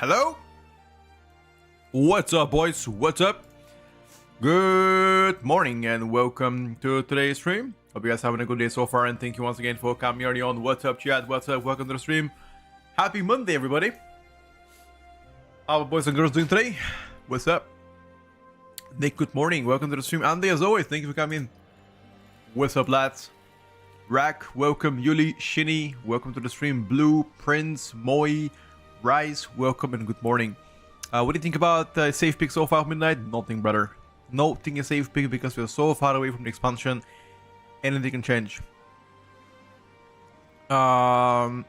Hello? What's up, boys? What's up? Good morning and welcome to today's stream. Hope you guys having a good day so far, and thank you once again for coming here on What's Up, chat? What's up? Welcome to the stream. Happy Monday, everybody. How are boys and girls doing today? What's up? Nick, good morning. Welcome to the stream. Andy, as always, thank you for coming. What's up, lads? Rack, welcome. Yuli, Shinny, welcome to the stream. Blue, Prince, Moi, Rise, welcome and good morning. What do you think about safe pick so far midnight? Nothing, brother. Nothing is safe pick because we're so far away from the expansion. Anything can change. How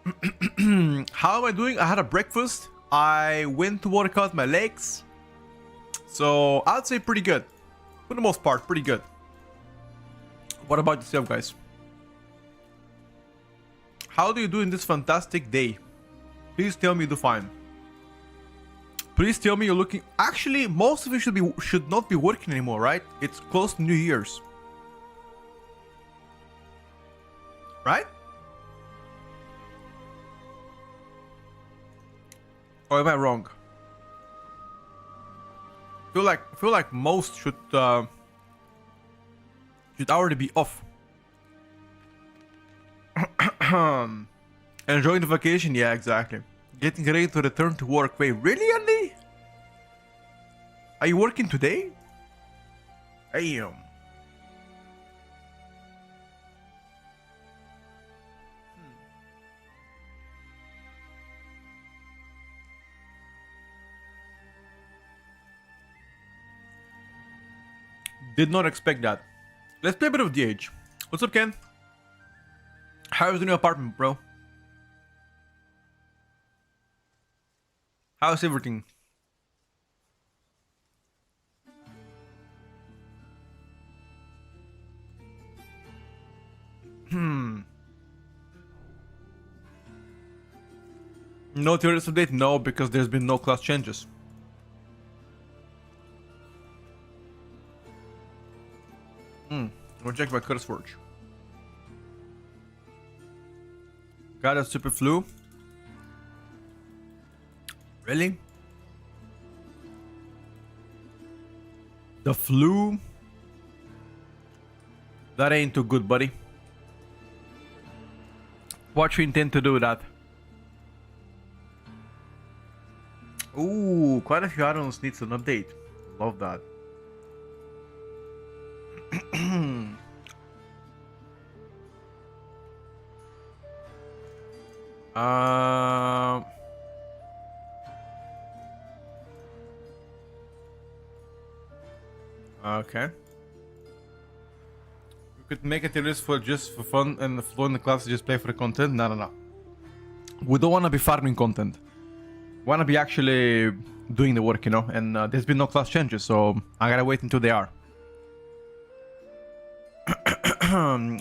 am I doing? I had a breakfast. I went to work out my legs. So I'd say pretty good. For the most part, pretty good. What about yourself, guys? How do you do in this fantastic day? Please tell me you do fine. Please tell me you're looking... Actually, most of you should not be working anymore, right? It's close to New Year's. Right? Or am I wrong? Feel like most should already be off. Enjoying the vacation? Yeah, exactly. Getting ready to return to work. Wait, really, Andy? Are you working today? Damn. Did not expect that. Let's play a bit of DH. What's up, Ken? How's the new apartment, bro? How's everything? No Tierlist update? No, because there's been no class changes. I'll check my curse forge. Got a super flu. Really? The flu? That ain't too good, buddy. What you intend to do with that? Ooh, quite a few add-ons needs an update. Love that. Okay. We could make a tier list for just for fun and the flow in the class to just play for the content. No. We don't want to be farming content. We want to be actually doing the work, you know. And there's been no class changes, so I gotta wait until they are.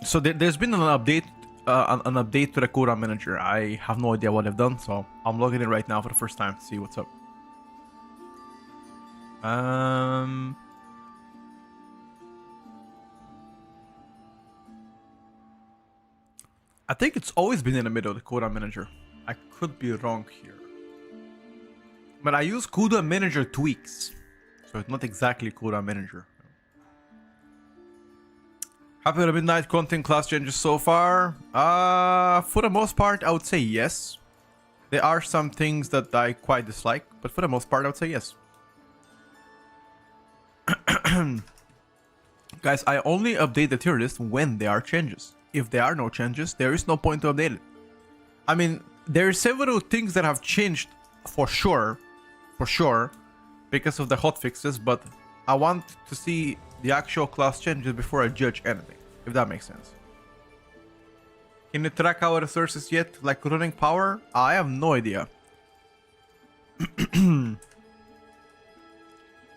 So there's been an update to the Quota Manager. I have no idea what they've done, so I'm logging in right now for the first time to see what's up. I think it's always been in the middle, the Quota Manager. I could be wrong here. But I use Quota Manager tweaks, so it's not exactly Quota Manager. Happy with the midnight content class changes so far? For the most part, I would say yes. There are some things that I quite dislike, but for the most part, I would say yes. Guys, I only update the tier list when there are changes. If there are no changes, there is no point to update it. I mean, there are several things that have changed for sure, because of the hotfixes, but I want to see the actual class changes before I judge anything, if that makes sense. Can you track our resources yet? Like running power? I have no idea.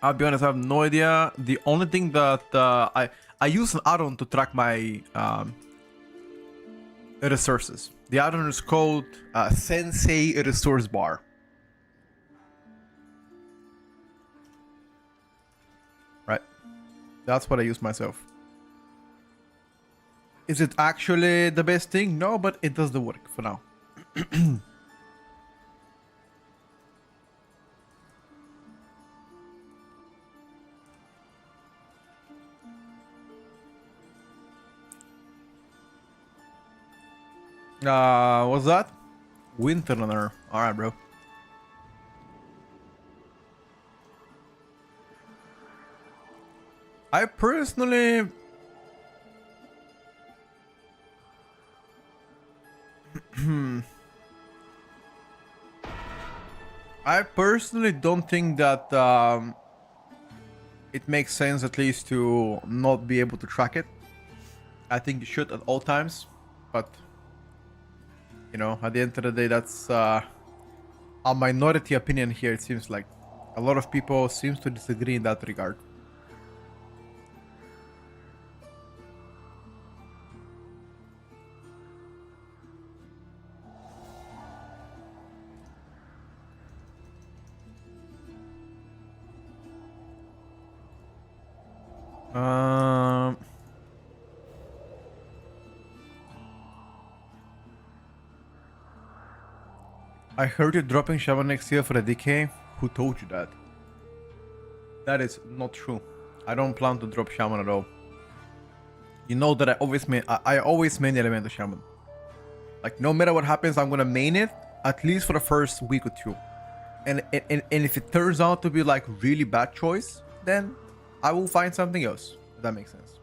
I'll be honest, I have no idea. The only thing that I use an add-on to track my resources. The add-on is called Sensei Resource Bar. Right. That's what I use myself. Is it actually the best thing? No, but it does the work for now. What's that? Winterlander. Alright, bro. I personally... I personally don't think that it makes sense at least to not be able to track it. I think you should at all times, but you know, at the end of the day, that's a minority opinion here. It seems like a lot of people seems to disagree in that regard. I heard you're dropping Shaman next year for the DK. Who told you that? That is not true. I don't plan to drop Shaman at all. You know that I always main the Elemental Shaman. Like no matter what happens, I'm gonna main it at least for the first week or two. And if it turns out to be like really bad choice, then I will find something else. If that makes sense.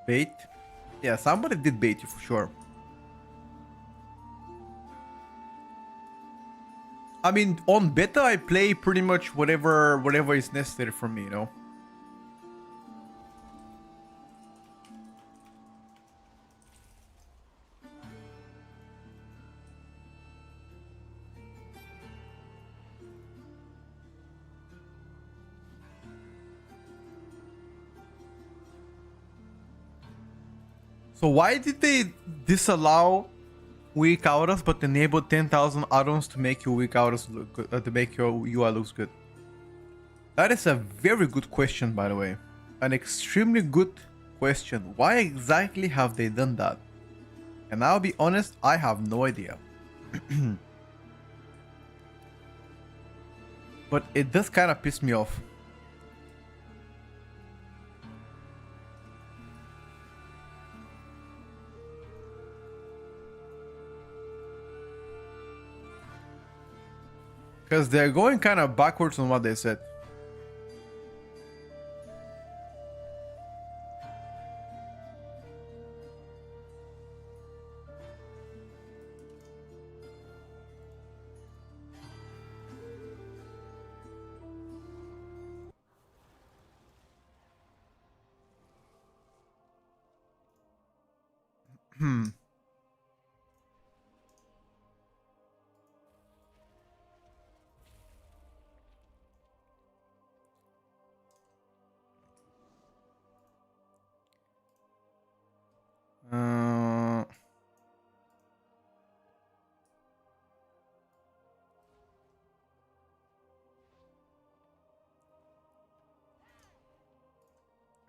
Bait? Yeah, somebody did bait you for sure. I mean, on beta, I play pretty much whatever is necessary for me, you know? So why did they disallow weak auras but enable 10,000 add-ons to make your weak auras look good, to make your UI looks good? That is a very good question, by the way. An extremely good question. Why exactly have they done that? And I'll be honest, I have no idea. But it does kind of piss me off. Because they're going kind of backwards on what they said. Hmm.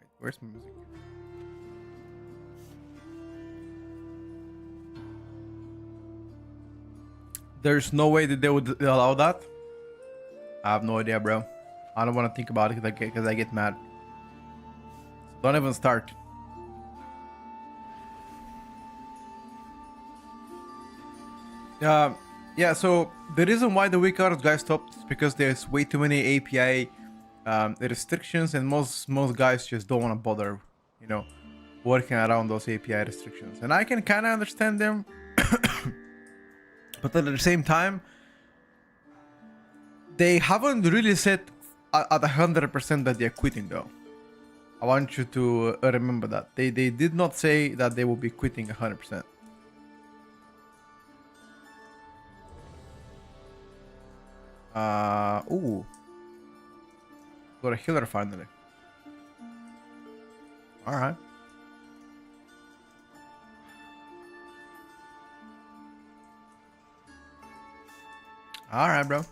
Wait, where's my music? There's no way that they would allow that. I have no idea, bro. I don't want to think about it because I get mad. So don't even start. Yeah, so the reason why the weak auras guys stopped is because there's way too many API restrictions, and most guys just don't want to bother, you know, working around those API restrictions. And I can kind of understand them, but at the same time, they haven't really said at 100% that they're quitting though. I want you to remember that they did not say that they will be quitting 100%. Ooh. Got a healer finally. Alright. Alright, bro.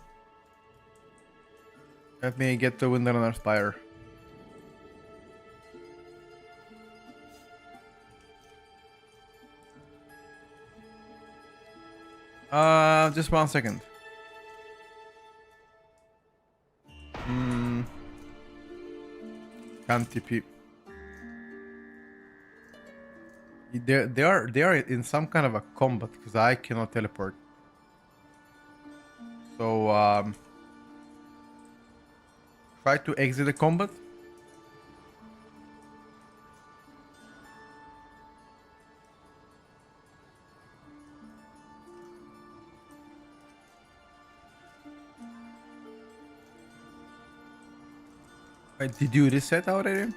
Let me get the Winter Spire. Just 1 second. Can't TP. They are in some kind of a combat because I cannot teleport. So try to exit the combat. Wait, did you reset already?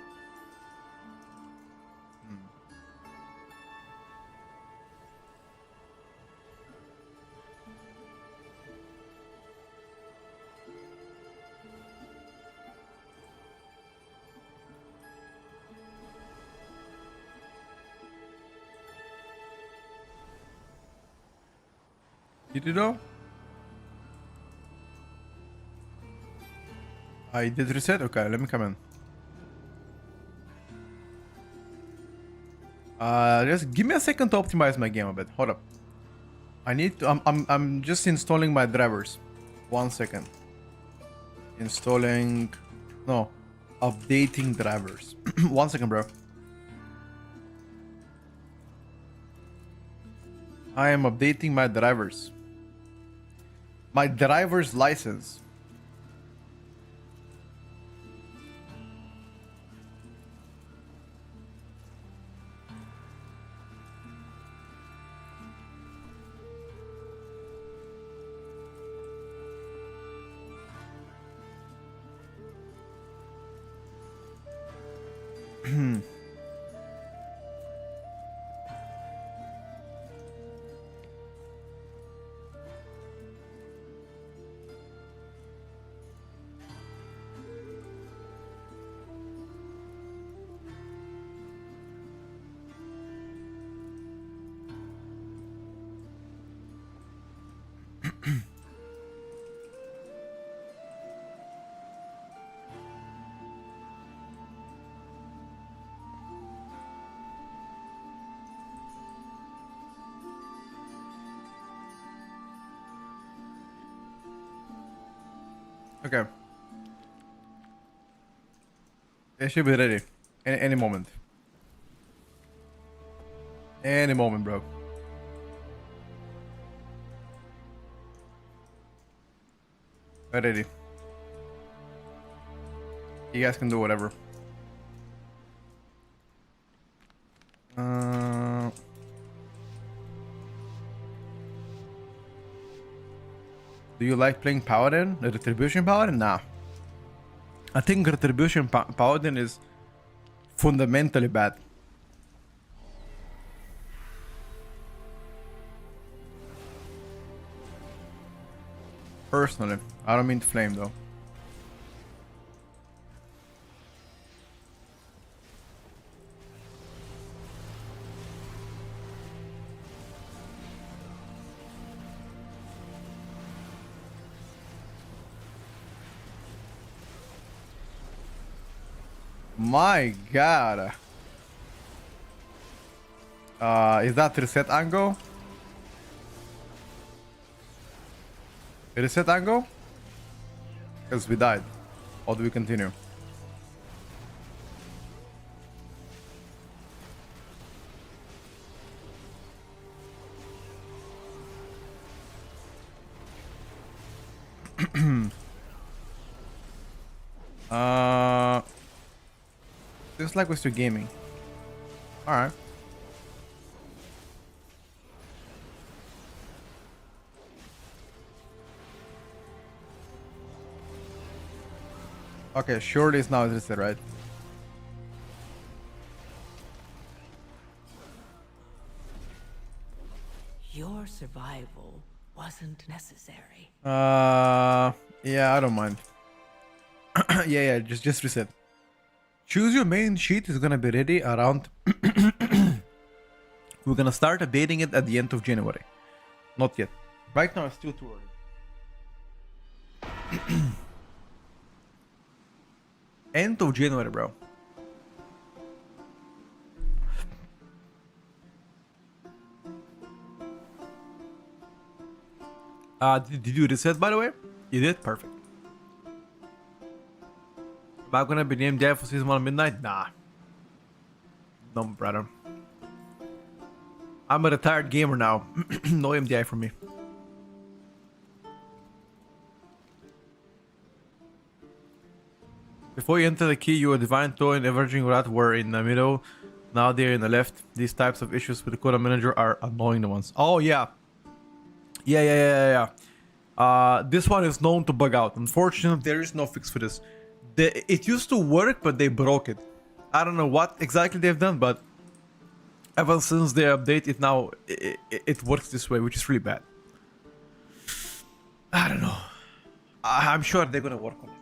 Did you know? I did reset? Okay, let me come in. Just give me a second to optimize my game a bit. Hold up. I need to. I'm just installing my drivers. 1 second. Installing. No, updating drivers. 1 second, bro. I am updating my drivers. My driver's license. Okay. It should be ready. Any moment. Any moment, bro. We're ready. You guys can do whatever. Do you like playing Paladin? The Retribution Paladin? Nah. I think Retribution Paladin is fundamentally bad. Personally. I don't mean to flame though. My god. Is that reset angle? Reset angle? Because we died. Or do we continue? Just like we're still gaming. Alright. Okay, surely it's now reset, right? Your survival wasn't necessary. Yeah, I don't mind. yeah, just reset. Choose your main sheet is gonna be ready around. We're gonna start updating it at the end of January. Not yet. Right now it's still too early. End of January, bro. Did you reset, by the way? You did? Perfect. Am I gonna be named dead for season 1 midnight? Nah. No, brother. I'm a retired gamer now. No MDI for me. Before you enter the key, your divine toe and averaging rat were in the middle. Now they're in the left. These types of issues with the Coda manager are annoying the ones. Oh yeah. Yeah. This one is known to bug out. Unfortunately, there is no fix for this. It used to work, but they broke it. I don't know what exactly they've done, but ever since they update it now, it works this way, which is really bad. I don't know. I'm sure they're gonna work on it.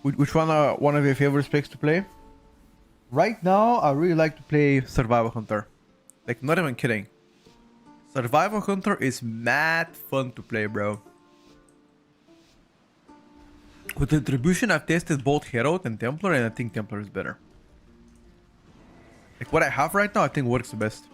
Which one of your favorite specs to play? Right now, I really like to play Survival Hunter. Like, not even kidding. Survival Hunter is mad fun to play, bro. With Retribution, I've tested both Herald and Templar, and I think Templar is better. Like, what I have right now, I think works the best.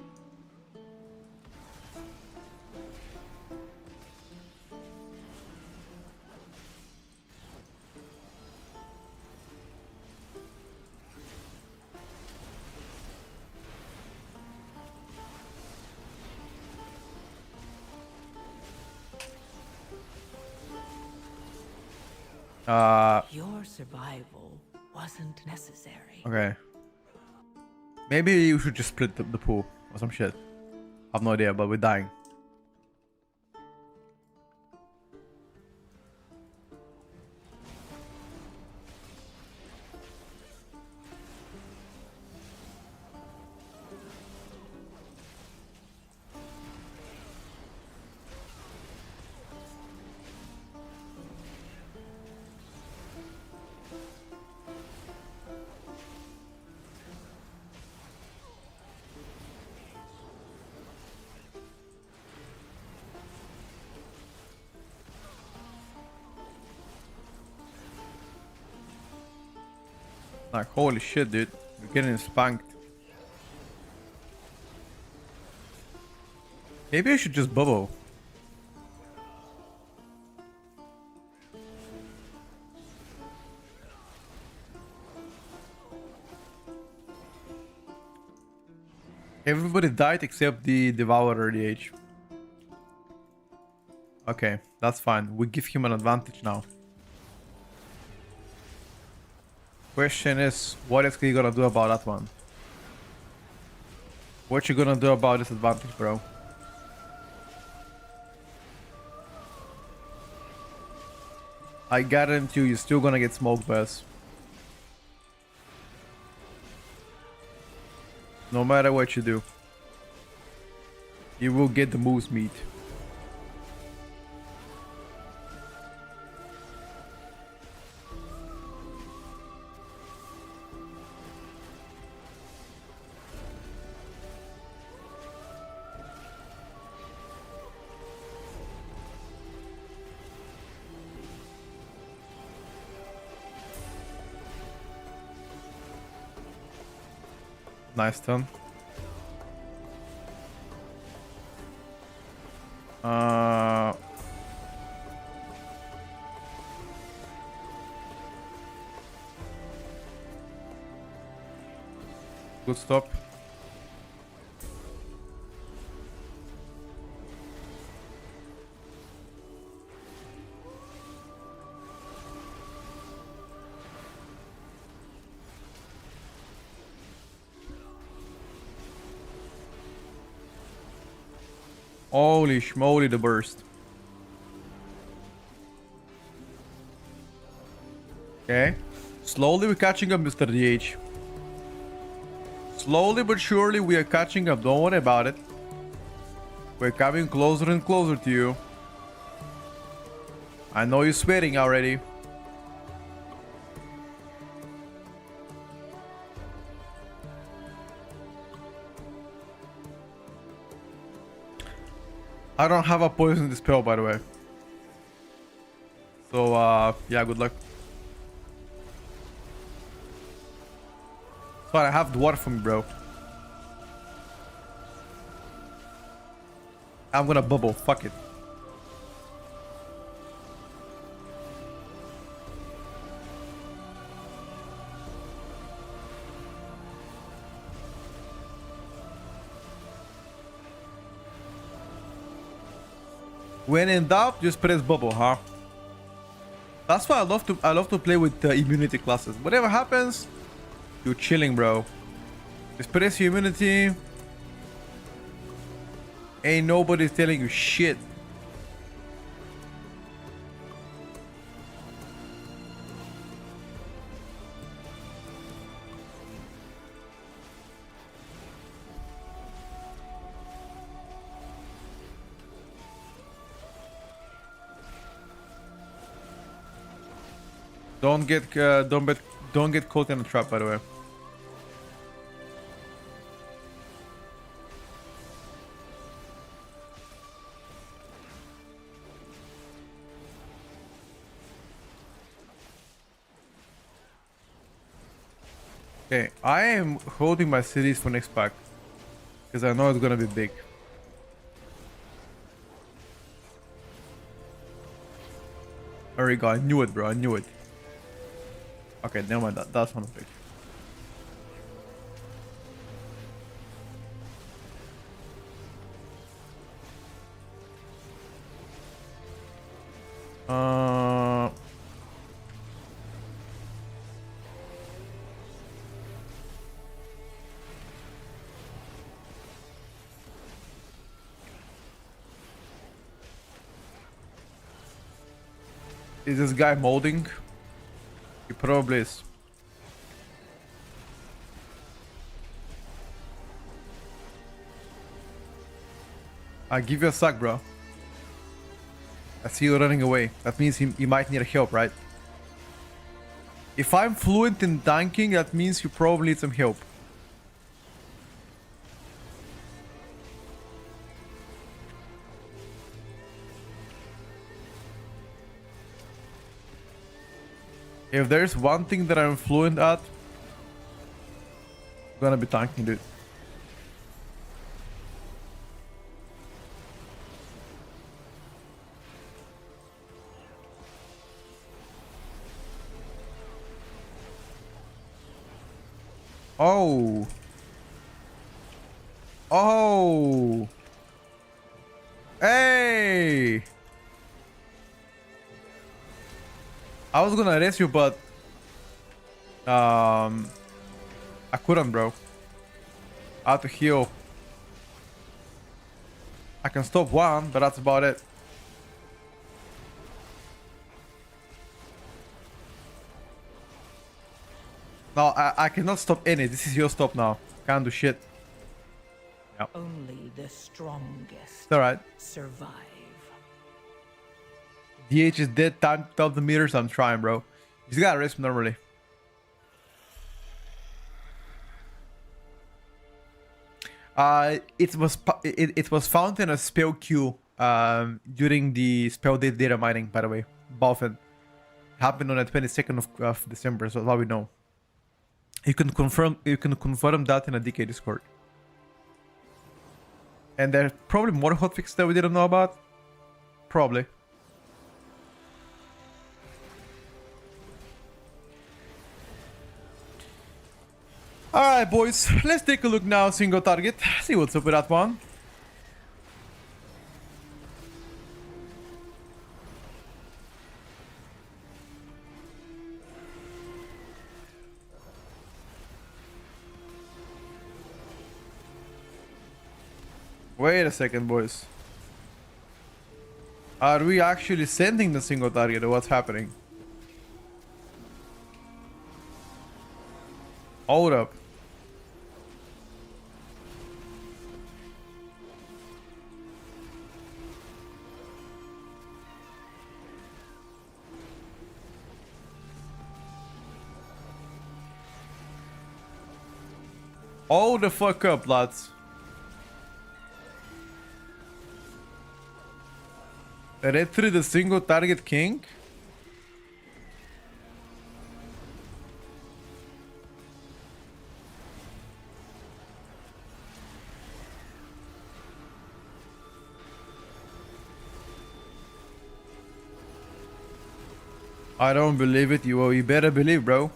Your survival wasn't necessary. Okay. Maybe you should just split the pool or some shit. I have no idea, but we're dying. Like, holy shit, dude. We're getting spanked. Maybe I should just bubble. Everybody died except the Devourer DH. Okay, that's fine. We give him an advantage now. Question is, what is he gonna do about that one? What you gonna do about this advantage, bro? I guarantee you're still gonna get smoked by us. No matter what you do. You will get the moose meat. Nice turn. Good stop. Holy schmoly, the burst. Okay. Slowly we're catching up, Mr. DH. Slowly but surely we are catching up. Don't worry about it. We're coming closer and closer to you. I know you're sweating already. I don't have a poison dispel, by the way. So, yeah, good luck. Sorry, I have dwarf for me, bro. I'm gonna bubble. Fuck it. When in doubt, just press bubble, huh? That's why I love to play with immunity classes. Whatever happens, you're chilling, bro. Just press immunity. Ain't nobody telling you shit. Don't get caught in a trap, by the way. Okay, I am holding my cities for next pack because I know it's gonna be big. There we go. I knew it, bro. I knew it. Okay, never mind. That's one big. Is this guy molding? He probably is. I give you a suck, bro. I see you running away. That means he might need help, right? If I'm fluent in dunking, that means you probably need some help. If there's one thing that I'm fluent at, I'm gonna be tanking, dude. Oh. Oh. Hey. I was gonna arrest you, but I couldn't, bro. I had to heal. I can stop one, but that's about it. No, I cannot stop any. This is your stop now. Can't do shit. Yep. Only the strongest It's alright. survive. DH is dead. Time 1,000 meters. I'm trying, bro. You just gotta rest normally. It was found in a spell queue during the spell data mining, by the way. Dolphin happened on the 22nd of December, so that's how we know. You can confirm that in a DK Discord. And there's probably more hotfixes that we didn't know about. Probably. Alright, boys. Let's take a look now. Single target. See what's up with that one. Wait a second, boys. Are we actually sending the single target or what's happening? Hold up. Hold the fuck up, lads. Read through the single target king? I don't believe it. You better believe, bro.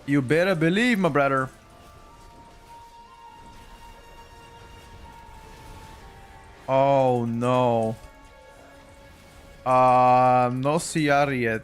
You better believe, my brother. Oh no. No CR yet.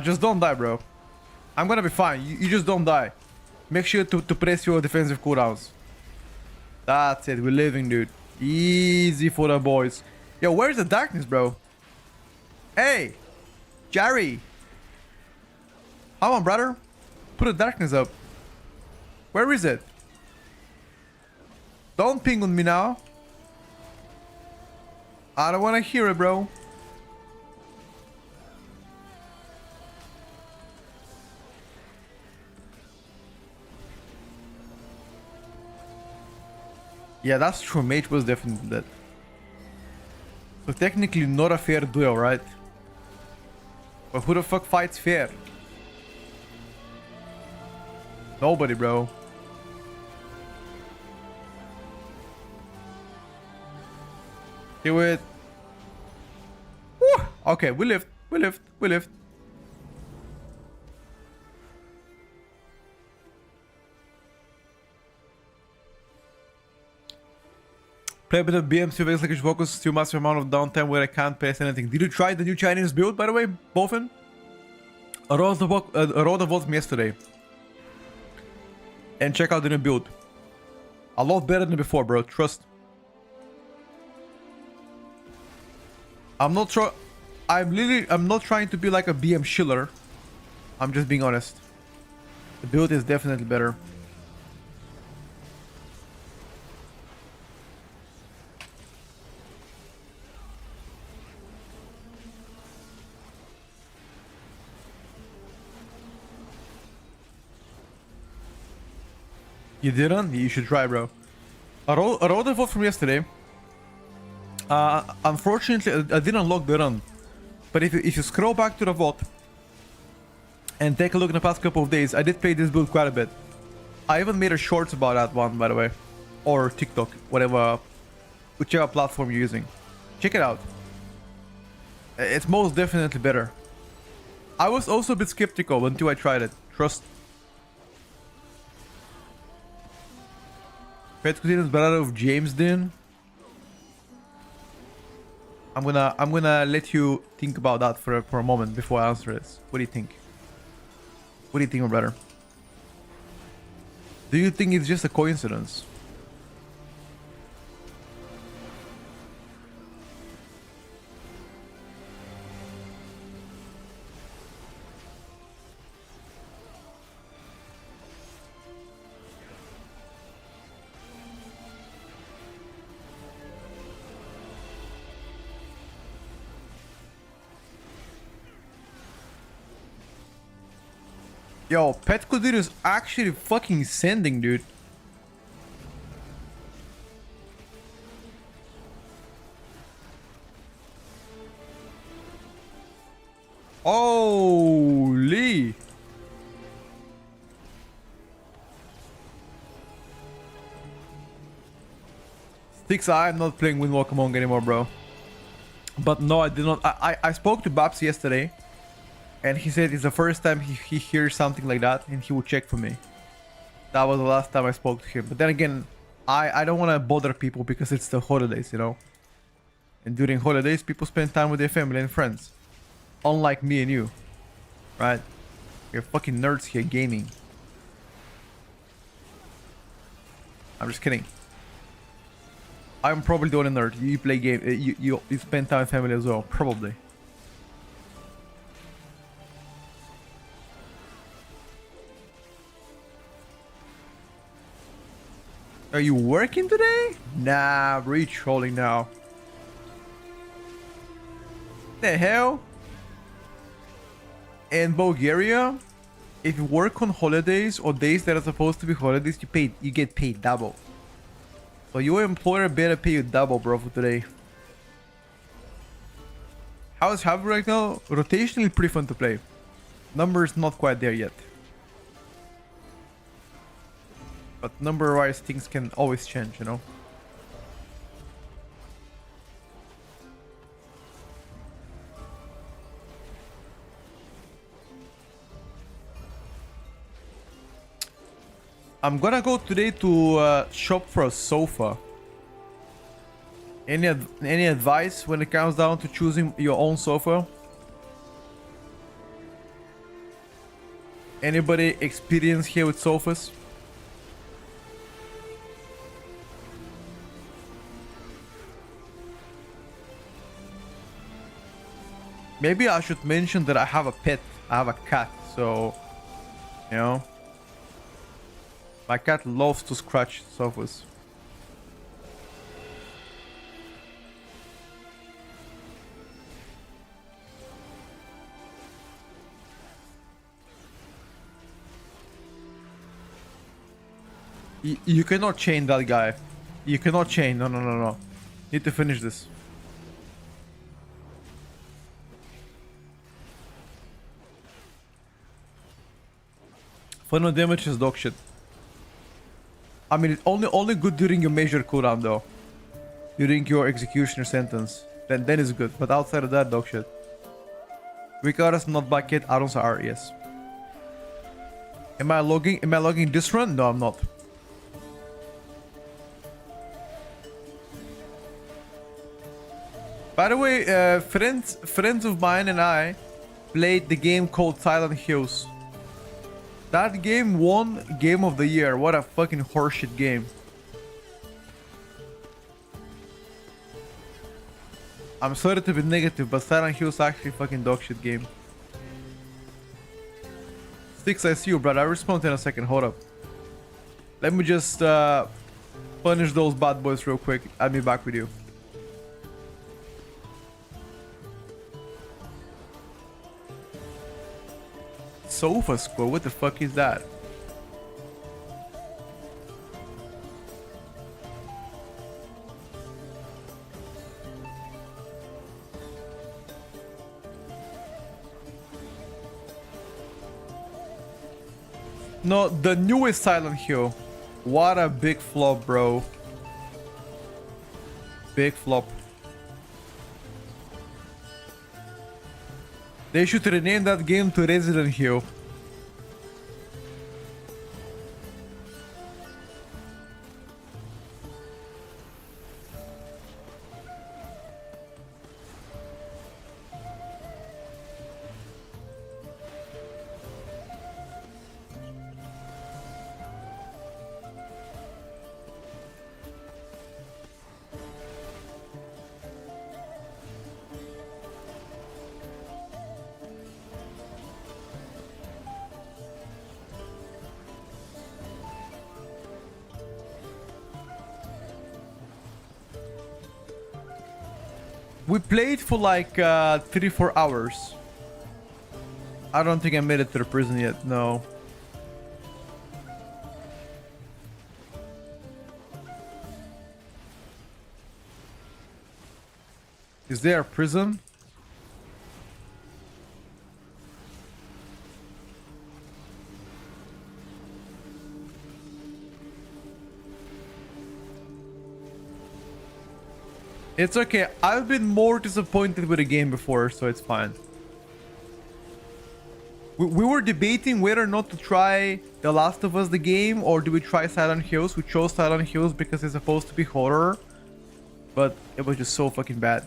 Just don't die, bro. I'm gonna be fine. You just don't die. Make sure to press your defensive cooldowns. That's it. We're living, dude. Easy for the boys. Yo, where's the darkness, bro? Hey, Jerry. Come on, brother. Put the darkness up. Where is it? Don't ping on me now. I don't want to hear it, bro. Yeah, that's true. Mage was definitely dead. So technically not a fair duel, right? But who the fuck fights fair? Nobody, bro. Do it. Woo! Okay, we lived. We lived. We lived. Play a bit of BM2 like a focus, still massive amount of downtime where I can't pass anything. Did you try the new Chinese build, by the way, Bofen? I wrote the vote from yesterday. And check out the new build. A lot better than before, bro. Trust. I'm not trying to be like a BM shiller. I'm just being honest. The build is definitely better. You didn't? You should try, bro. I wrote the vote from yesterday. Unfortunately, I didn't unlock the run. But if you scroll back to the vote and take a look in the past couple of days, I did play this build quite a bit. I even made a shorts about that one, by the way. Or TikTok, whichever platform you're using. Check it out. It's most definitely better. I was also a bit skeptical until I tried it. Trust. Pet Cuisine is better of James Dean. I'm gonna let you think about that for a moment before I answer this. What do you think? What do you think, my brother? Do you think it's just a coincidence? Yo, Pet Kudir is actually fucking sending, dude. Holy. Sticks, I'm not playing Windwalk Among anymore, bro. But no, I did not. I spoke to Babs yesterday. And he said it's the first time he hears something like that, and he will check for me. That was the last time I spoke to him. But then again, I don't want to bother people because it's the holidays, you know. And during holidays, people spend time with their family and friends. Unlike me and you. Right? We're fucking nerds here gaming. I'm just kidding. I'm probably the only nerd. You play game. You spend time with family as well. Probably. Are you working today? Nah, re-trolling now. The hell? In Bulgaria, if you work on holidays or days that are supposed to be holidays, you get paid double. So your employer better pay you double, bro, for today. How's Hub right now? Rotationally pretty fun to play. Numbers not quite there yet. But number-wise, things can always change, you know? I'm gonna go today to shop for a sofa. Any advice when it comes down to choosing your own sofa? Anybody experience here with sofas? Maybe I should mention that I have a pet. I have a cat, so you know. My cat loves to scratch sofas. You cannot chain that guy. You cannot chain. No. Need to finish this. Final damage is dog shit. I mean, it's only good during your major cooldown though. During your executioner sentence. Then it's good. But outside of that, dog shit. Regardless, not bucket, add-ons are, yes. Am I logging this run? No, I'm not. By the way, friends of mine and I played the game called Silent Hills. That game won Game of the Year. What a fucking horseshit game. I'm sorry to be negative, but Silent Hills actually fucking dogshit game. Sticks, I see you, brother. I'll respond in a second. Hold up. Let me just punish those bad boys real quick. I'll be back with you. Sofa score? What the fuck is that? No, the newest Silent Hill. What a big flop, bro. Big flop. They should rename that game to Resident Hill. We played for like 3-4 hours. I don't think I made it to the prison yet, no. Is there a prison? It's okay. I've been more disappointed with the game before, so it's fine. We were debating whether or not to try The Last of Us the game, or do we try Silent Hills. We chose Silent Hills because it's supposed to be horror, but it was just so fucking bad.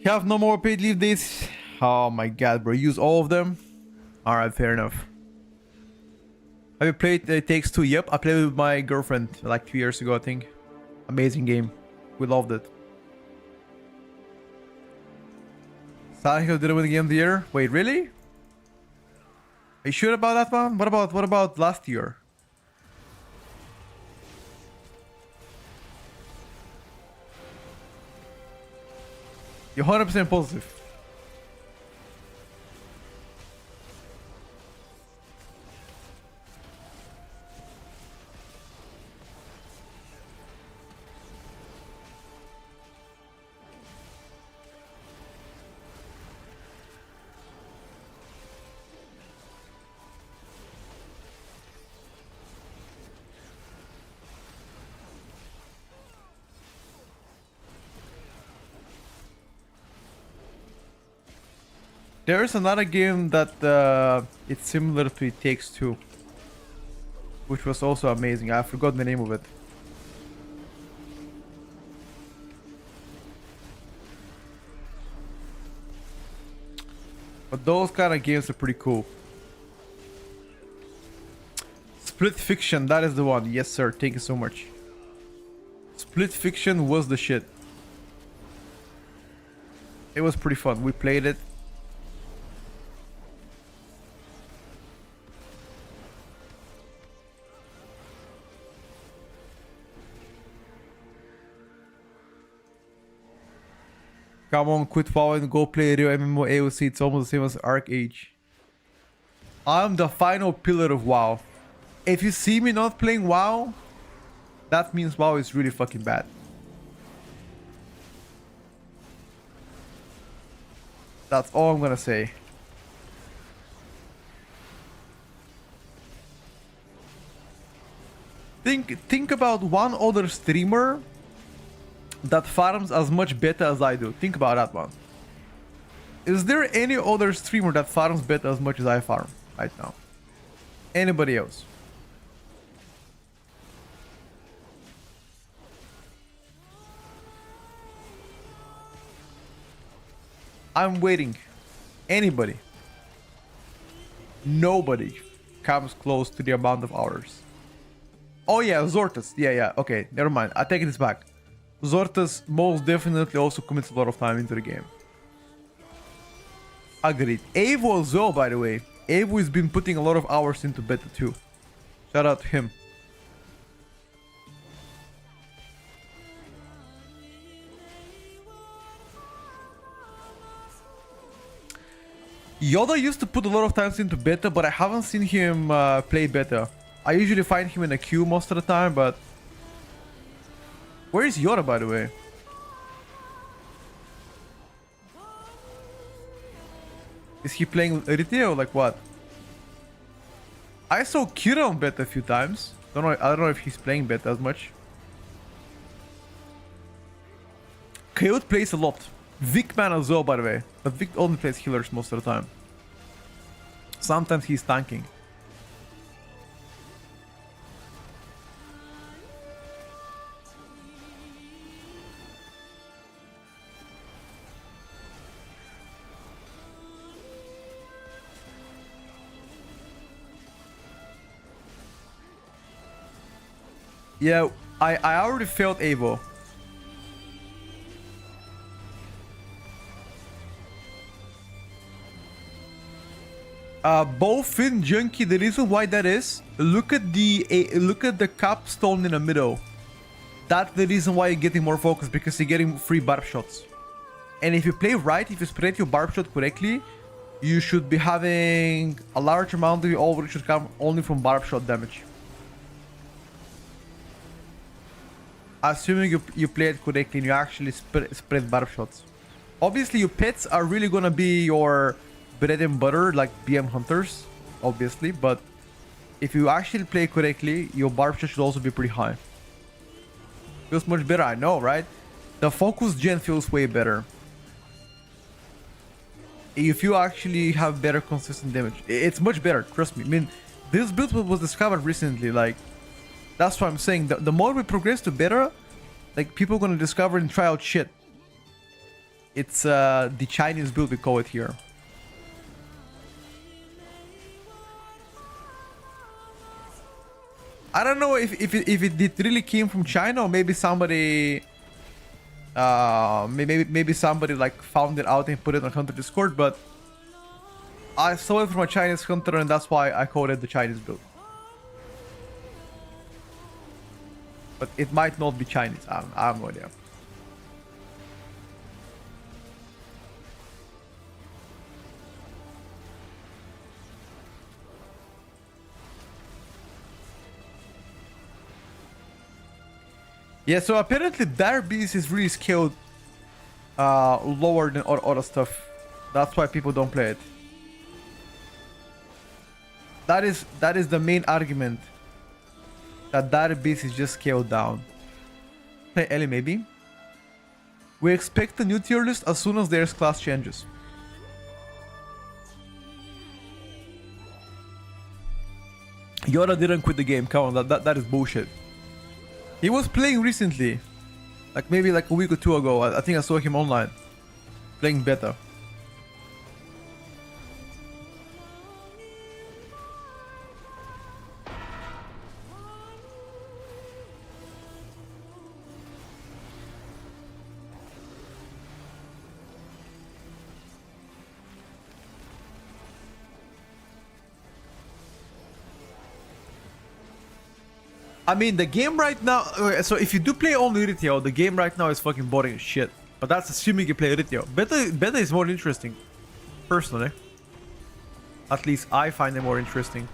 You have no more paid leave days? Oh my god, bro. Use all of them? Alright, fair enough. Have you played It Takes Two? Yep, I played with my girlfriend like 2 years ago, I think. Amazing game. We loved it. Silent Hill didn't win the game of the year? Wait, really? Are you sure about that one? What about last year? You're 100% positive. There's another game that it's similar to It Takes Two, which was also amazing. I forgot the name of it. But those kind of games are pretty cool. Split Fiction, that is the one. Yes, sir. Thank you so much. Split Fiction was the shit. It was pretty fun. We played it. Come on, quit WoW and go play real MMO AOC. It's almost the same as Arc Age. I'm the final pillar of WoW. If you see me not playing WoW, that means WoW is really fucking bad. That's all I'm gonna say. Think about one other streamer that farms as much beta as I do. Think about that one. Is there any other streamer that farms beta as much as I farm right now? Anybody else? I'm waiting. Anybody? Nobody comes close to the amount of hours. Oh yeah, Zortas. Yeah. Okay, never mind. I take this back. Zortas most definitely also commits a lot of time into the game. Agreed. Evo as well, by the way. Evo has been putting a lot of hours into beta too. Shout out to him. Yoda used to put a lot of times into beta, but I haven't seen him play beta. I usually find him in a queue most of the time, but... Where is Yoda, by the way? Is he playing retail or like what? I saw Kira on beta a few times. I don't know if he's playing beta as much. Coyote plays a lot. Vic man as well, by the way. But Vic only plays healers most of the time. Sometimes he's tanking. Yeah, I already failed Evo. Bowfin Junkie, the reason why that is, look at the capstone in the middle. That's the reason why you're getting more focus, because you're getting free barb shots. And if you play right, if you spread your barb shot correctly, you should be having a large amount of your overall should come only from barb shot damage. Assuming you play it correctly and you actually spread barb shots. Obviously, your pets are really gonna be your bread and butter, like BM hunters, obviously. But if you actually play correctly, your barb shot should also be pretty high. Feels much better, I know, right? The focus gen feels way better. If you actually have better consistent damage, it's much better, trust me. I mean, this build was discovered recently, like, that's what I'm saying. The more we progress to better, like, people are gonna discover and try out shit. It's the Chinese build, we call it here. I don't know if it really came from China, or maybe somebody maybe somebody like found it out and put it on Hunter Discord, but I saw it from a Chinese hunter and that's why I called it the Chinese build. But it might not be Chinese. I have no idea. Yeah, so apparently Dire Beast is really scaled lower than other stuff. That's why people don't play it. That is the main argument. That Dire Beast is just scaled down. Play Ellie maybe. We expect a new tier list as soon as there's class changes. Yoda didn't quit the game. Come on, that is bullshit. He was playing recently, like maybe like a week or two ago. I think I saw him online, playing beta. I mean, the game right now... So if you do play only retail, the game right now is fucking boring as shit. But that's assuming you play retail. Beta is more interesting. Personally. At least I find it more interesting.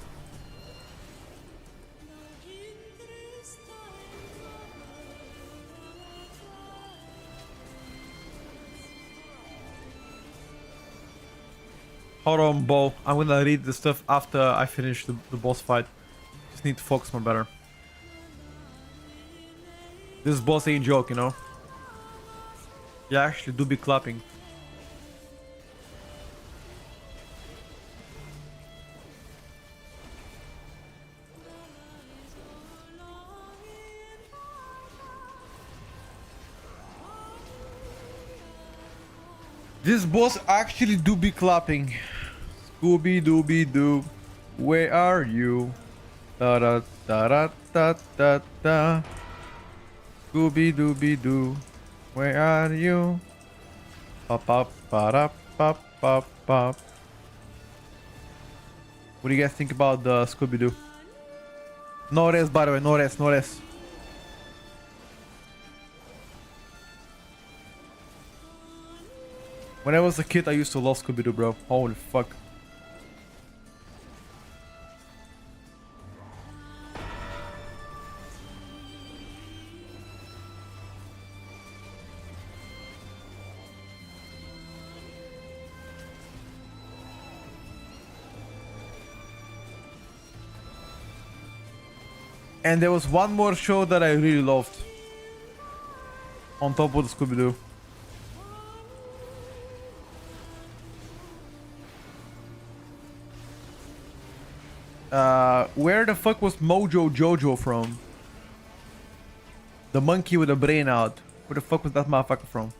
Hold on, Bo. I'm gonna read the stuff after I finish the boss fight. Just need to focus more better. This boss ain't joke, you know? You actually do be clapping. This boss actually do be clapping. Scooby Dooby Doo, where are you? Da da da da da da da. Scooby Dooby Doo, where are you? Pop pop pop pop pop pop. What do you guys think about the Scooby Doo? No rest, by the way, no rest, no rest. When I was a kid, I used to love Scooby Doo, bro. Holy fuck. And there was one more show that I really loved. On top of the Scooby-Doo. Where the fuck was Mojo Jojo from? The monkey with a brain out. Where the fuck was that motherfucker from?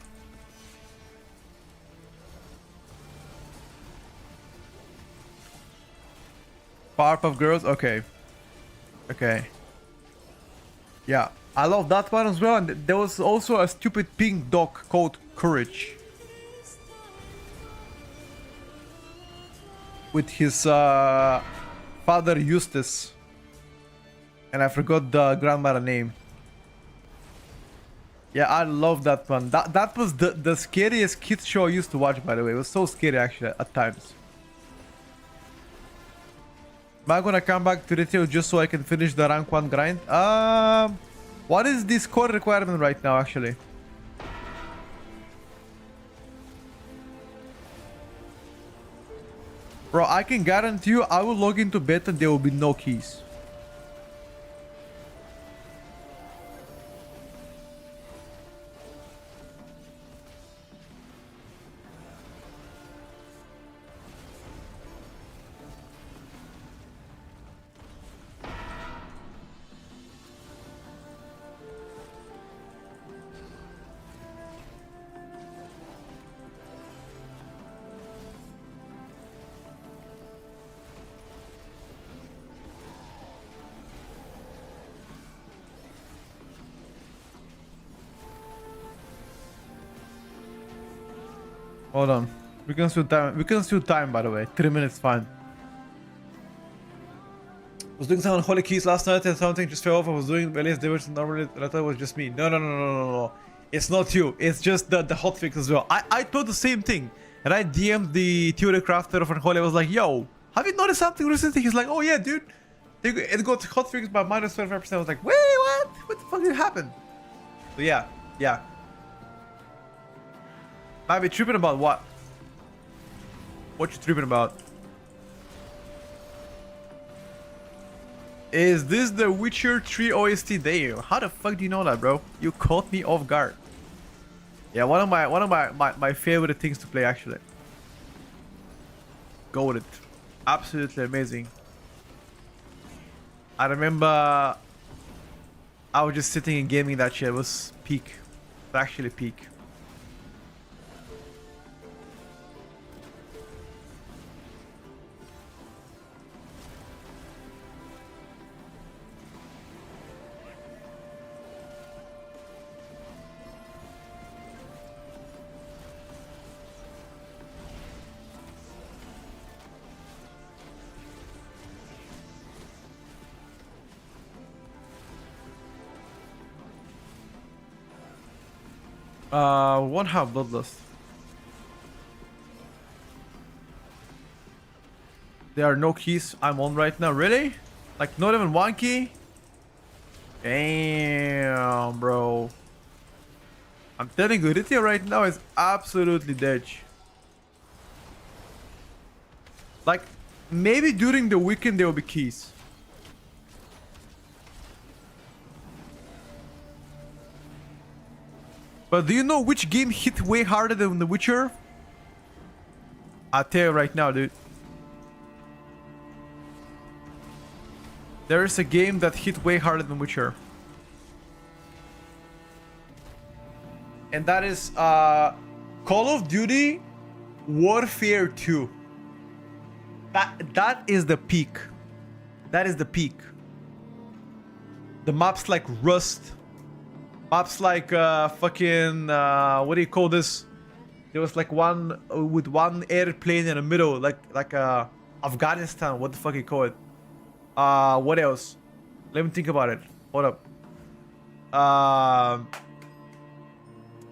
Powerpuff Girls? Okay. Okay. Yeah, I love that one as well, and there was also a stupid pink dog called Courage. With his father Eustace. And I forgot the grandmother name. Yeah, I love that one. That was the scariest kids show I used to watch, by the way. It was so scary actually at times. Am I gonna come back to retail just so I can finish the rank 1 grind? What is the score requirement right now, actually? Bro, I can guarantee you I will log into beta and there will be no keys. Hold on. We can still time. We can still time, by the way. 3 minutes, fine. I was doing some unholy keys last night and something just fell off. I was doing Elias Davidson normally. I thought it was just me. No. It's not you. It's just the hotfix as well. I thought the same thing. And I DM'd the theory crafter of unholy. I was like, yo, have you noticed something recently? He's like, oh yeah, dude. It got hotfixed by minus 25%. I was like, wait, what? What the fuck did happen? So yeah. Might be tripping about what? What you tripping about? Is this the Witcher 3 OST day? How the fuck do you know that, bro? You caught me off guard. Yeah, one of my favorite things to play actually. Go with it. Absolutely amazing. I remember I was just sitting and gaming that shit. It was peak. It was actually peak. One half bloodlust. There are no keys I'm on right now. Really? Like not even one key? Damn, bro. I'm telling you, Rithia right now is absolutely dead. Like, maybe during the weekend there will be keys. But do you know which game hit way harder than The Witcher? I'll tell you right now, dude. There is a game that hit way harder than Witcher. And that is Call of Duty Warfare 2. That is the peak. That is the peak. The maps like Rust. Maps like fucking what do you call this? There was like one with one airplane in the middle, like Afghanistan. What the fuck you call it? What else? Let me think about it. Hold up.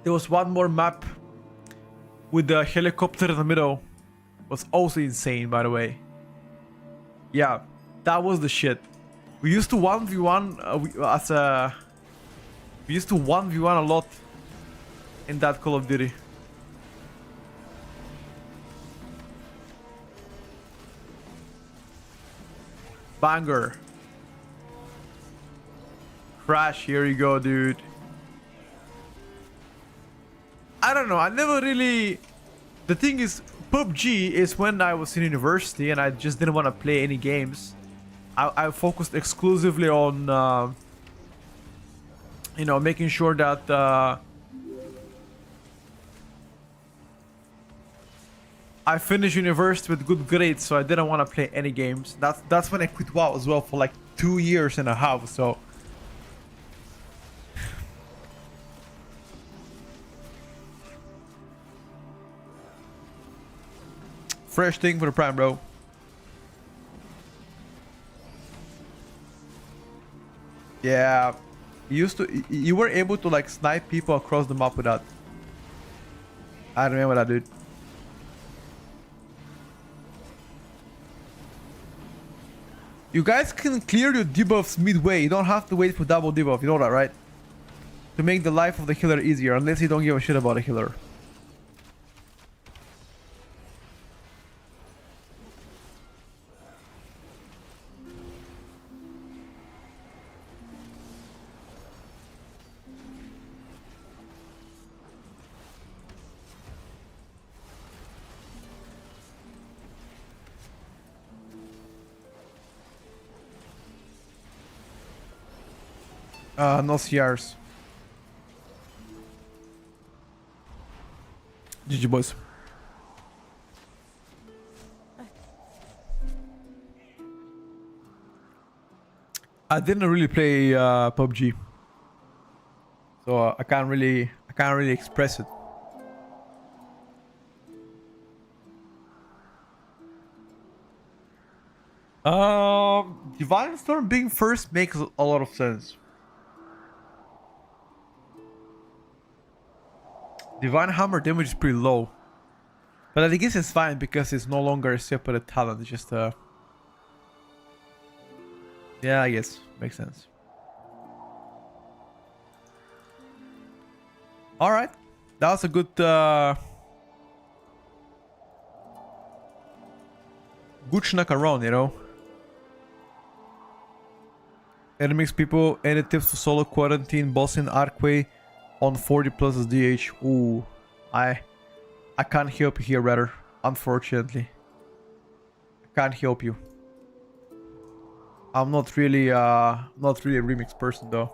There was one more map with the helicopter in the middle. It was also insane, by the way. Yeah, that was the shit. We used to 1v1 we used to 1v1 a lot in that Call of Duty. Banger. Crash, here you go, dude. I don't know, I never really... The thing is, PUBG is when I was in university and I just didn't want to play any games. I focused exclusively on... you know, making sure that I finished university with good grades, so I didn't want to play any games. That's when I quit WoW as well for like 2 years and a half. So fresh thing for the Prime, bro. Yeah. You were able to like snipe people across the map with that. I remember that, dude. You guys can clear your debuffs midway. You don't have to wait for double debuff. You know that, right? To make the life of the healer easier, unless you don't give a shit about a healer. No CRs. GG, boys. I didn't really play PUBG, so I can't really express it. Divine Storm being first makes a lot of sense. Divine Hammer damage is pretty low. But I guess it's fine because it's no longer a separate talent, it's just yeah, I guess. Makes sense. Alright. That was a good good schnack around, you know. Enemies people, any tips for solo quarantine, boss in Arcway on 40 plus DH. Ooh. I can't help you here, rather, unfortunately. I can't help you. I'm not really a remix person though.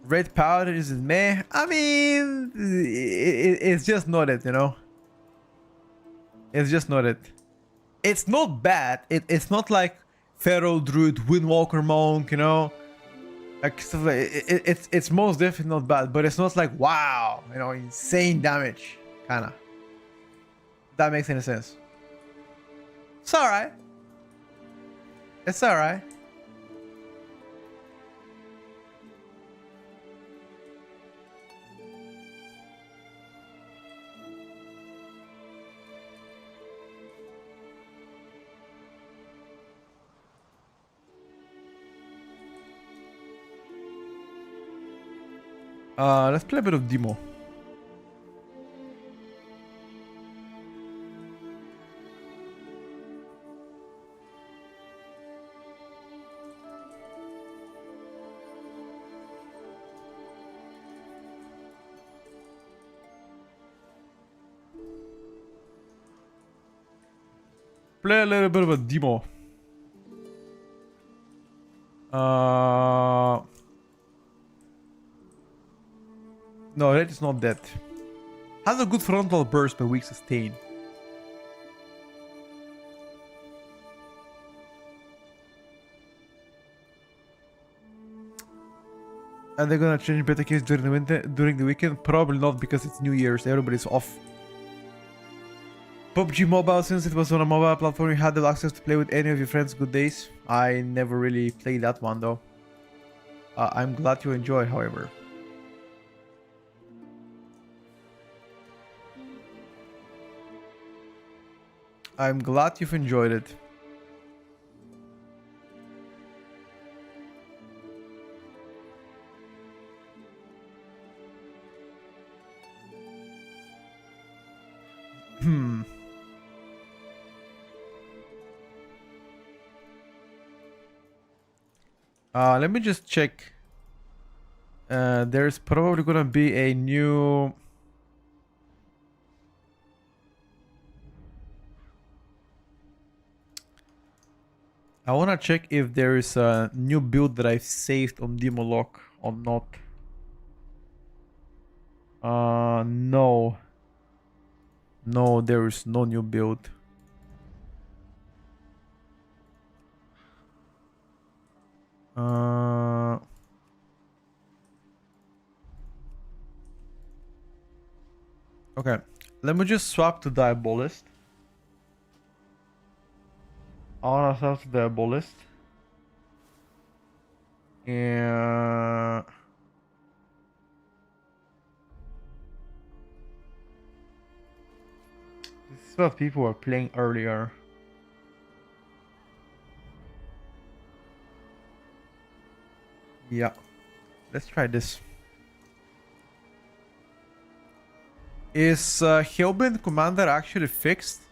Red powder is meh. I mean, it's just not it, you know. It's just not it. It's not bad. It's not like Feral Druid, Windwalker Monk, you know. Like stuff like it's most definitely not bad, but it's not like wow, you know, insane damage, kinda. That makes any sense. It's alright. It's alright. Let's play a bit of demo. Play a little bit of a demo. No, that is not that. Has a good frontal burst but weak sustain. And they're gonna change beta case during the weekend? Probably not, because it's New Year's, everybody's off. PUBG Mobile, since it was on a mobile platform, you had the access to play with any of your friends. Good days. I never really played that one though. I'm glad you enjoy, however. I'm glad you've enjoyed it. Let me just check. There's probably gonna be a new... I wanna check if there is a new build that I've saved on demo lock or not. No. No, there is no new build. Okay, let me just swap to Diabolist. I wanna swap to Diabolist. And this is what people were playing earlier. Yeah, let's try this. Is Hellbent Commander actually fixed?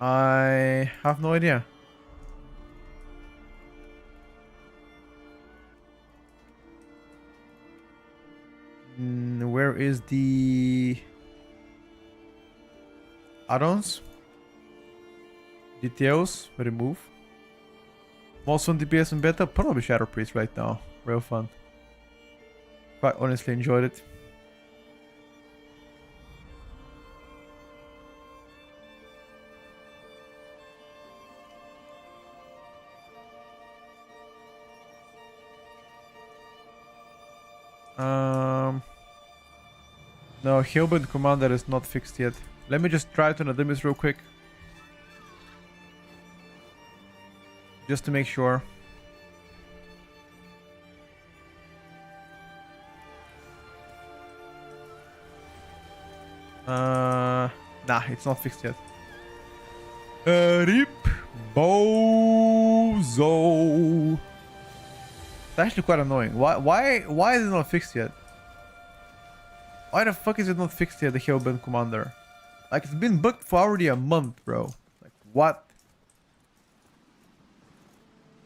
I have no idea. Where is the add-ons? Details, remove. Most fun DPS in beta? Probably Shadow Priest right now. Real fun. Quite honestly enjoyed it. Um, no, Hellbent Commander is not fixed yet. Let me just try to Nadimis real quick. Just to make sure. Nah, it's not fixed yet. Rip Bozo. It's actually quite annoying. Why is it not fixed yet? Why the fuck is it not fixed yet, the Hellbent Commander? Like, it's been booked for already a month, bro. Like, what?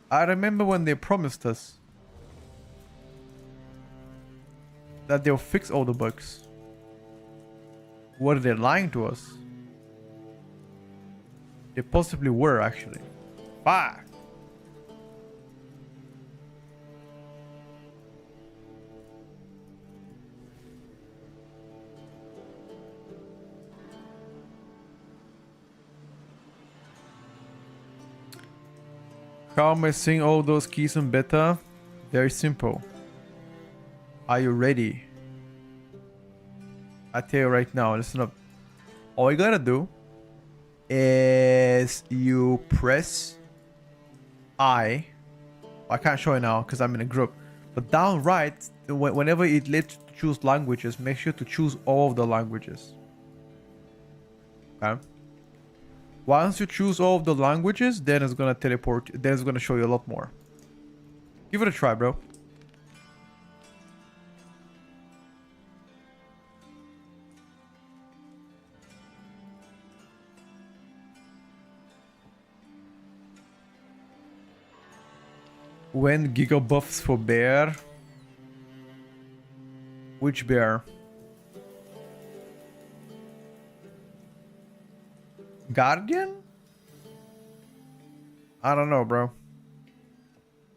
I remember when they promised us that they'll fix all the bugs. Were they lying to us? They possibly were, actually. Fuck! How am I seeing all those keys in beta? Very simple. Are you ready? I tell you right now, listen up. All you gotta do is you press I can't show you now because I'm in a group. But down right, whenever it lets you choose languages, make sure to choose all of the languages. Okay? Once you choose all of the languages, then it's gonna teleport. Then it's gonna show you a lot more. Give it a try, bro. When Giga buffs for bear? Which bear? Guardian? I don't know, bro.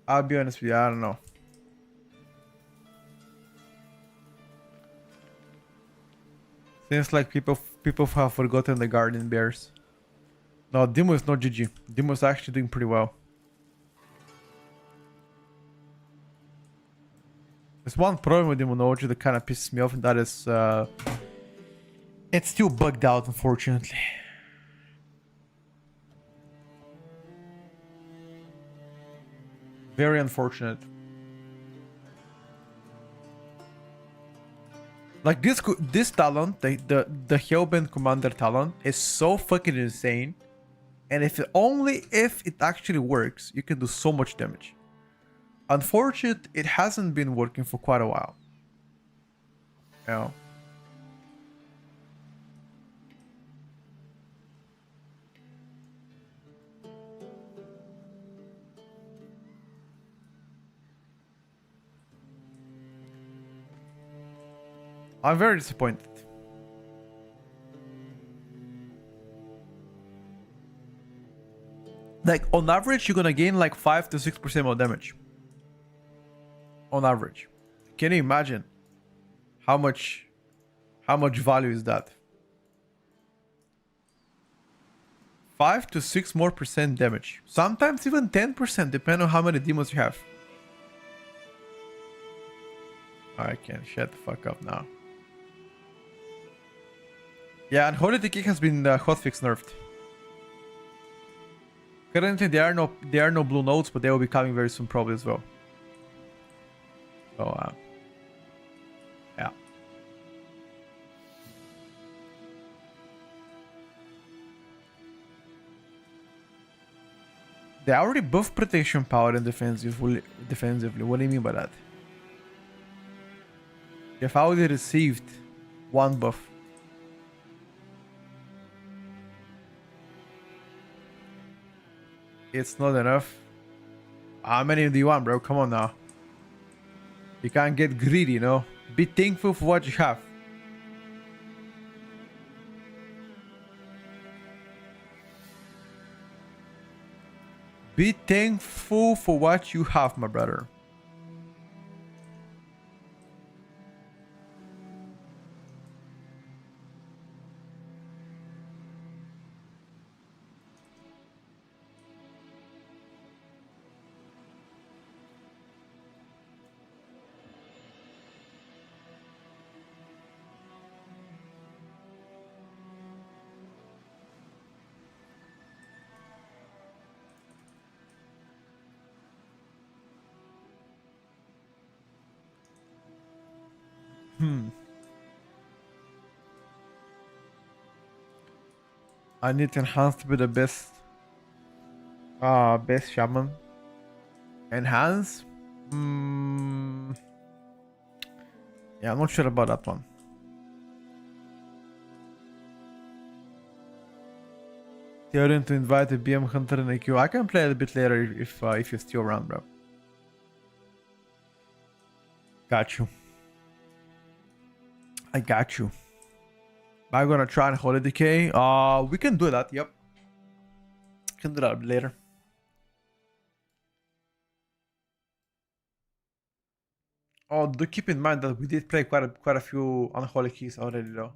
I'll be honest with you, I don't know. Seems like people have forgotten the Guardian bears. No, Dimo is not GG. Dimo is actually doing pretty well. There's one problem with Demonology that kind of pisses me off, and that is it's still bugged out, unfortunately. Very unfortunate. Like this talent, the Hellbent Commander talent is so fucking insane, and if it actually works, you can do so much damage. Unfortunately, it hasn't been working for quite a while. You know. I'm very disappointed. Like, on average, you're gonna gain like 5 to 6% more damage. On average. Can you imagine how much value is that? 5 to 6 more percent damage. Sometimes even 10%, depending on how many demons you have. I can shut the fuck up now. Yeah, and Holy Kick has been hotfix nerfed. Currently, there are no blue notes, but they will be coming very soon, probably as well. So, yeah. They already buff protection power and defensively. What do you mean by that? You've already received one buff. It's not enough. How many do you want, bro? Come on now. You can't get greedy, you know? Be thankful for what you have. Be thankful for what you have, my brother. I need to enhance to be the best. Best shaman. Enhance? Yeah, I'm not sure about that one. Theory to invite a BM Hunter in a queue. I can play it a bit later if you're still around, bro. Got you. I got you. I'm gonna try and Holy Decay. We can do that, yep. Can do that later. Oh, do keep in mind that we did play quite a few Unholy Keys already, though.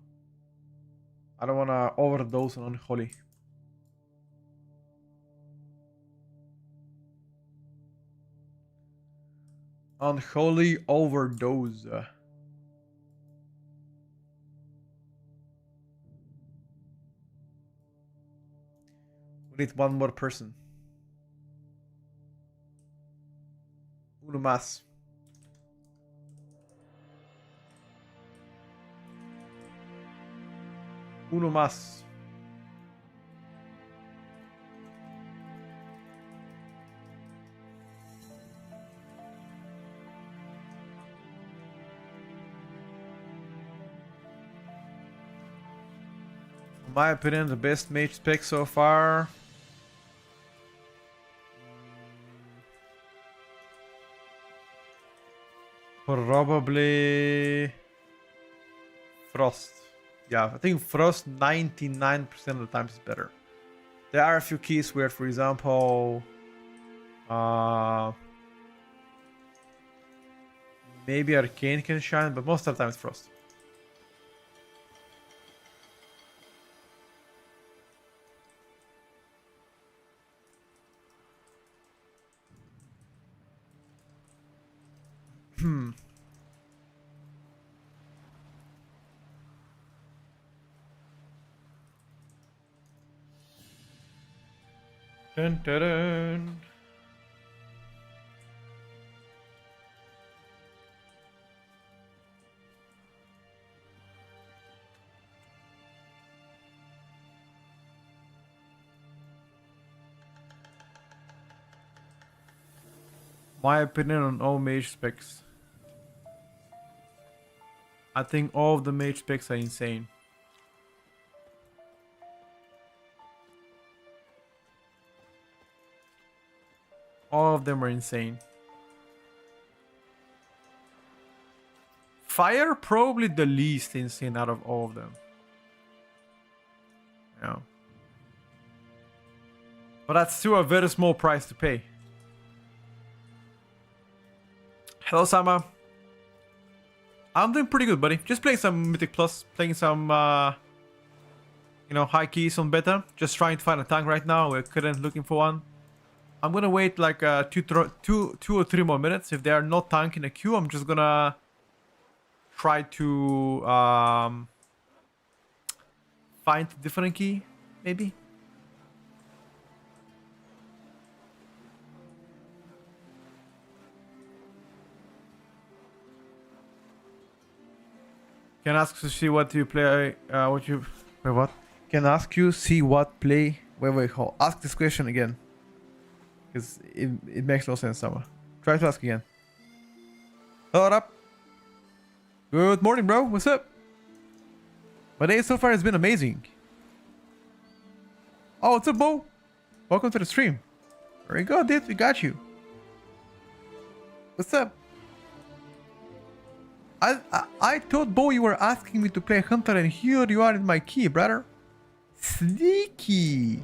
I don't wanna overdose on Unholy. Unholy overdose. We need one more person. Uno más. Uno más. In my opinion, the best mage spec so far. Probably Frost. Yeah, I think Frost 99% of the times is better. There are a few keys where, for example, maybe Arcane can shine, but most of the time it's Frost. Dun, dun, dun. My opinion on all mage specs. I think all of the mage specs are insane. All of them are insane. Fire probably the least insane out of all of them. Yeah. But that's still a very small price to pay. Hello, Sama. I'm doing pretty good, buddy. Just playing some Mythic Plus, playing some, you know, high keys on beta. Just trying to find a tank right now. We're currently looking for one. I'm gonna wait like two or three more minutes. If there are no tank in the queue, I'm just gonna try to find a different key, maybe. Can ask to see what you play. What you wait, what? Can ask you see what play. Wait. Hold. Ask this question again. Because it makes no sense, Summer. Try to ask again. Hold up. Good morning, bro. What's up? My day so far has been amazing. Oh, what's up, Bo? Welcome to the stream. Very good, dude. We got you. What's up? I thought, Bo, you were asking me to play Hunter, and here you are in my key, brother. Sneaky.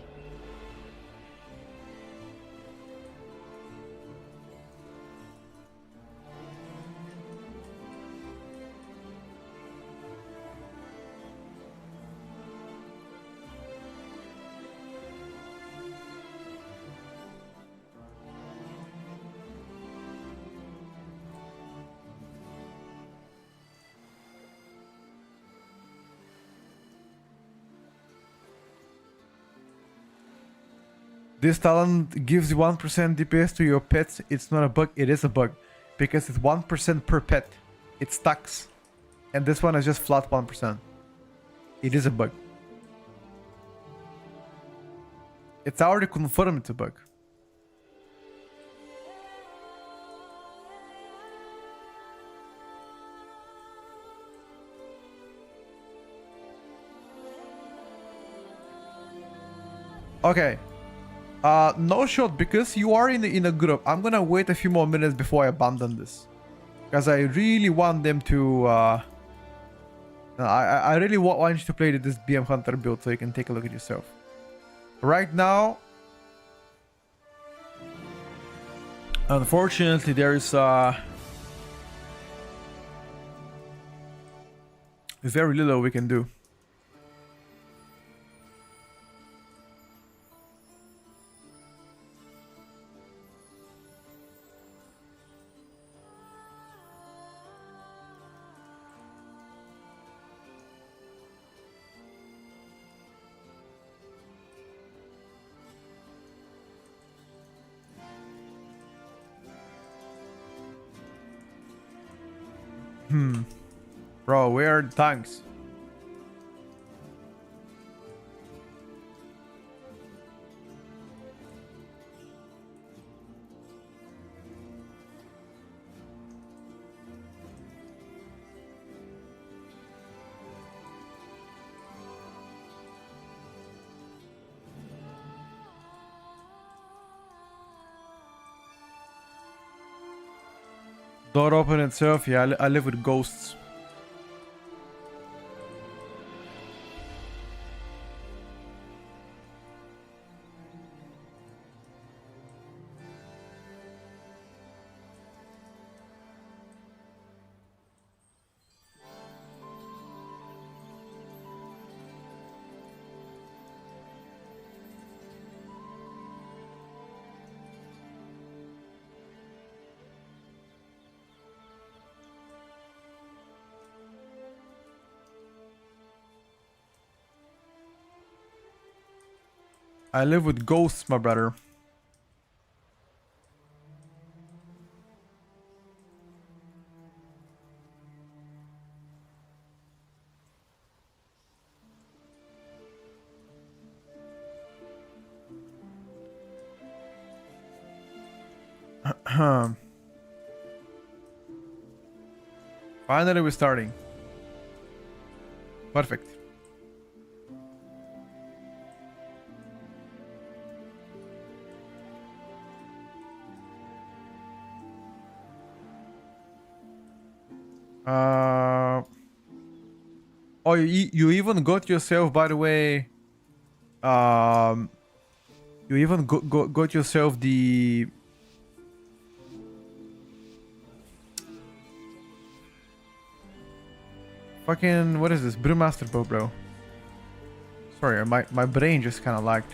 This talent gives you 1% DPS to your pets. It's not a bug, it is a bug. Because it's 1% per pet. It stacks. and this one is just flat 1%. It is a bug. It's already confirmed it's a bug. Okay. No shot, because you are in a group. I'm gonna wait a few more minutes before I abandon this, because I really want them to. I really want you to play this BM Hunter build so you can take a look at yourself. Right now, unfortunately, there is very little we can do. Bro, where are the tanks? Door open itself. Yeah, I live with ghosts. I live with ghosts, my brother. Finally, we're starting. Perfect. Oh, you even got yourself, by the way. You even got yourself the. Fucking, what is this? Brewmaster bow, bro. Sorry, my brain just kind of lagged.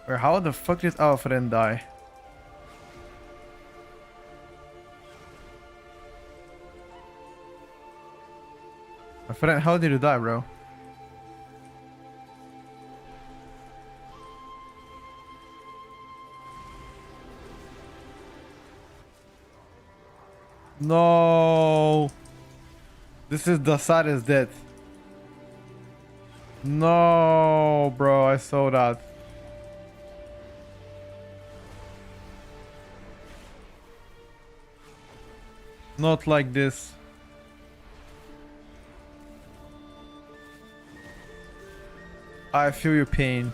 Wait, how the fuck did our friend die? My friend, how did you die, bro? No. This is the saddest death. No, bro, I saw that. Not like this. I feel your pain.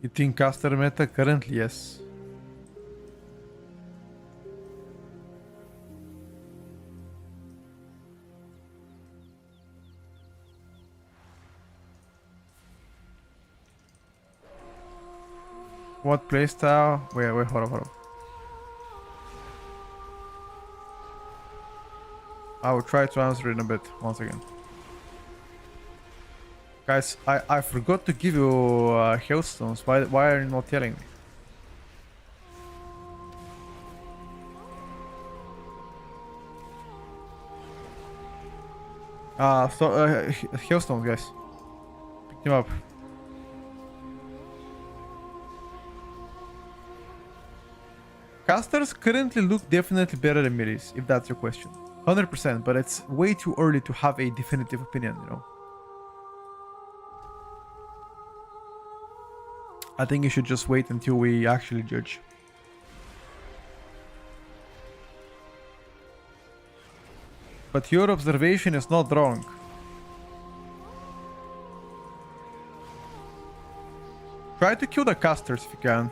You think caster meta currently? Yes. What playstyle? Wait, hold on. I will try to answer it in a bit, once again. Guys, I forgot to give you hailstones. Why are you not telling me? Hailstones, guys. Pick them up. Casters currently look definitely better than middies, if that's your question. 100%, but it's way too early to have a definitive opinion, you know? I think you should just wait until we actually judge. But your observation is not wrong. Try to kill the casters if you can.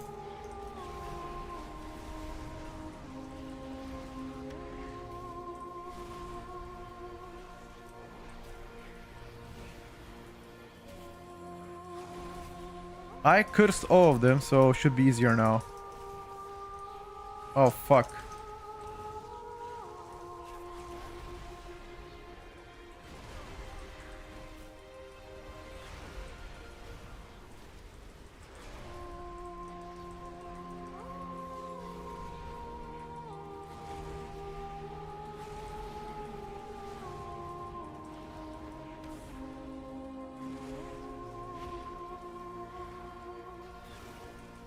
I cursed all of them, so it should be easier now. Oh, fuck.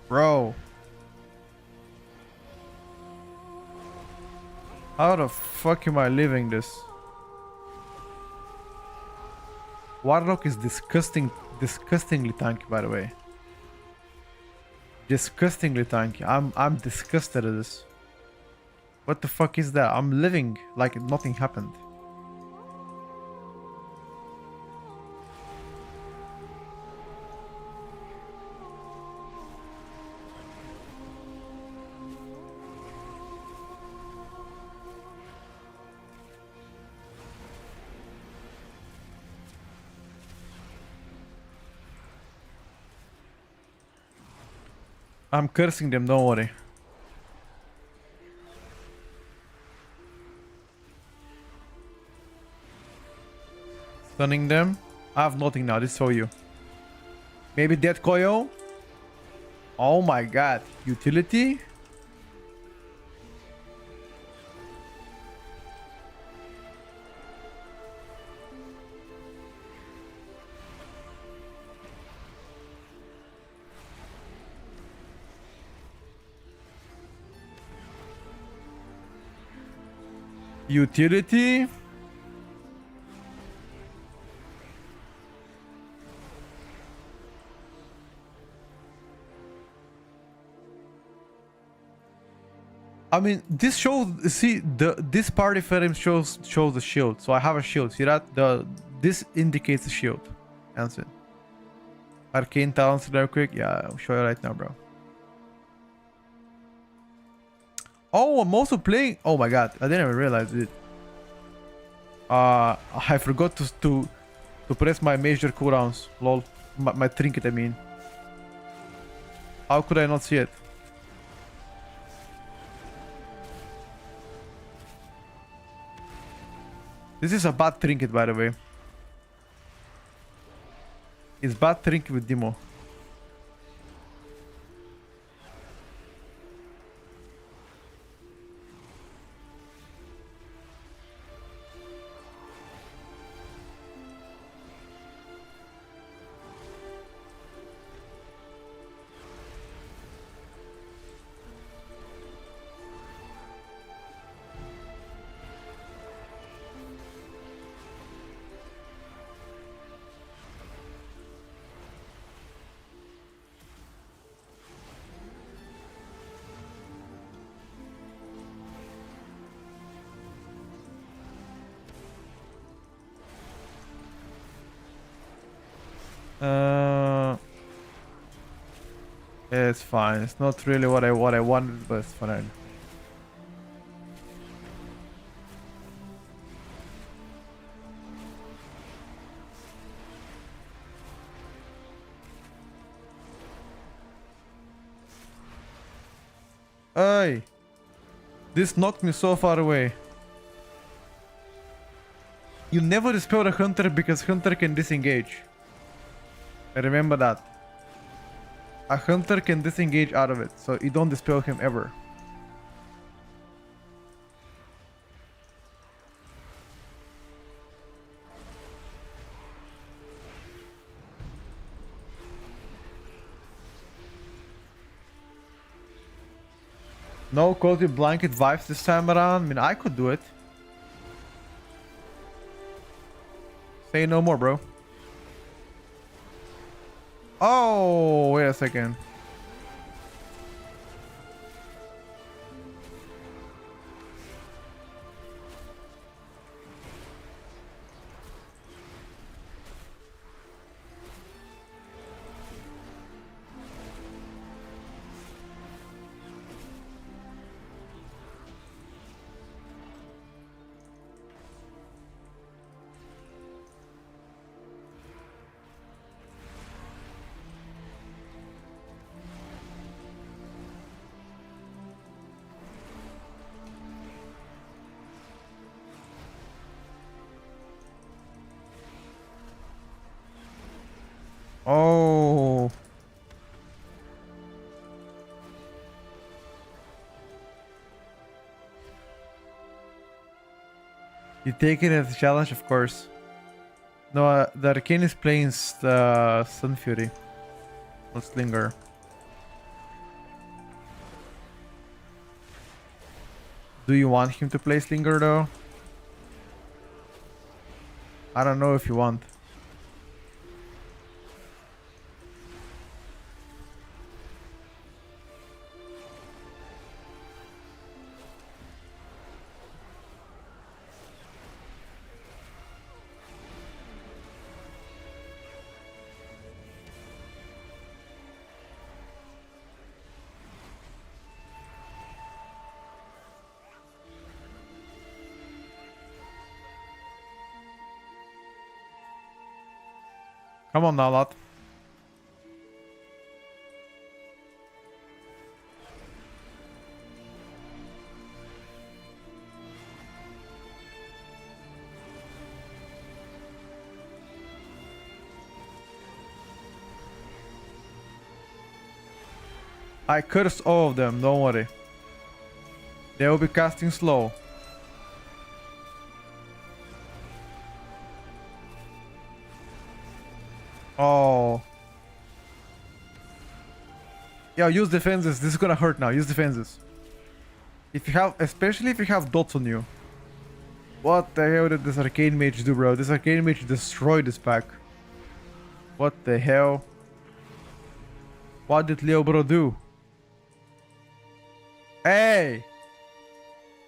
Bro. How the fuck am I living this? Warlock is disgustingly tanky, by the way. Disgustingly tanky. I'm disgusted at this. What the fuck is that? I'm living like nothing happened. I'm cursing them, don't worry. Stunning them. I have nothing now, this is for you. Maybe Dead Coil? Oh my god. Utility? Utility? I mean, this shows. See, this party frame shows the shield. So I have a shield. See that? This indicates a shield. Answer. Arcane talents real quick. Yeah, I'll show you right now, bro. Oh, I'm also playing. Oh my god, I didn't even realize it. I forgot to press my major cooldowns. Lol, my trinket. I mean, how could I not see it? This is a bad trinket, by the way. It's bad trinket with demo. It's fine. It's not really what I wanted, but it's fine. Hey! This knocked me so far away. You never dispel a hunter because hunter can disengage. I remember that. A hunter can disengage out of it, so you don't dispel him ever. No cozy blanket vibes this time around. I mean, I could do it. Say no more, bro. Oh, wait a second. Oh. You take it as a challenge, of course. No, the Arcane is playing the Sun Fury. Not Slinger. Do you want him to play Slinger though? I don't know if you want. Come on now, lot. I cursed all of them, don't worry. They will be casting slow. Oh. Yeah, use defenses. This is gonna hurt now. Use defenses. If you have, especially if you have dots on you. What the hell did this arcane mage do, bro? This arcane mage destroyed this pack. What the hell? What did Leo bro do? Hey!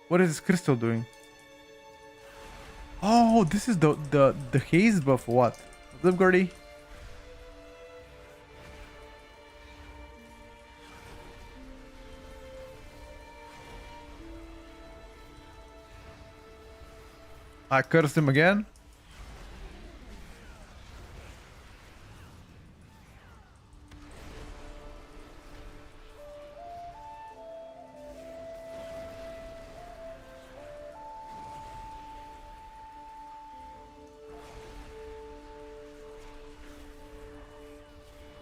What is this crystal doing? Oh, this is the haze buff. What? What's up, Gordy? I cursed him again.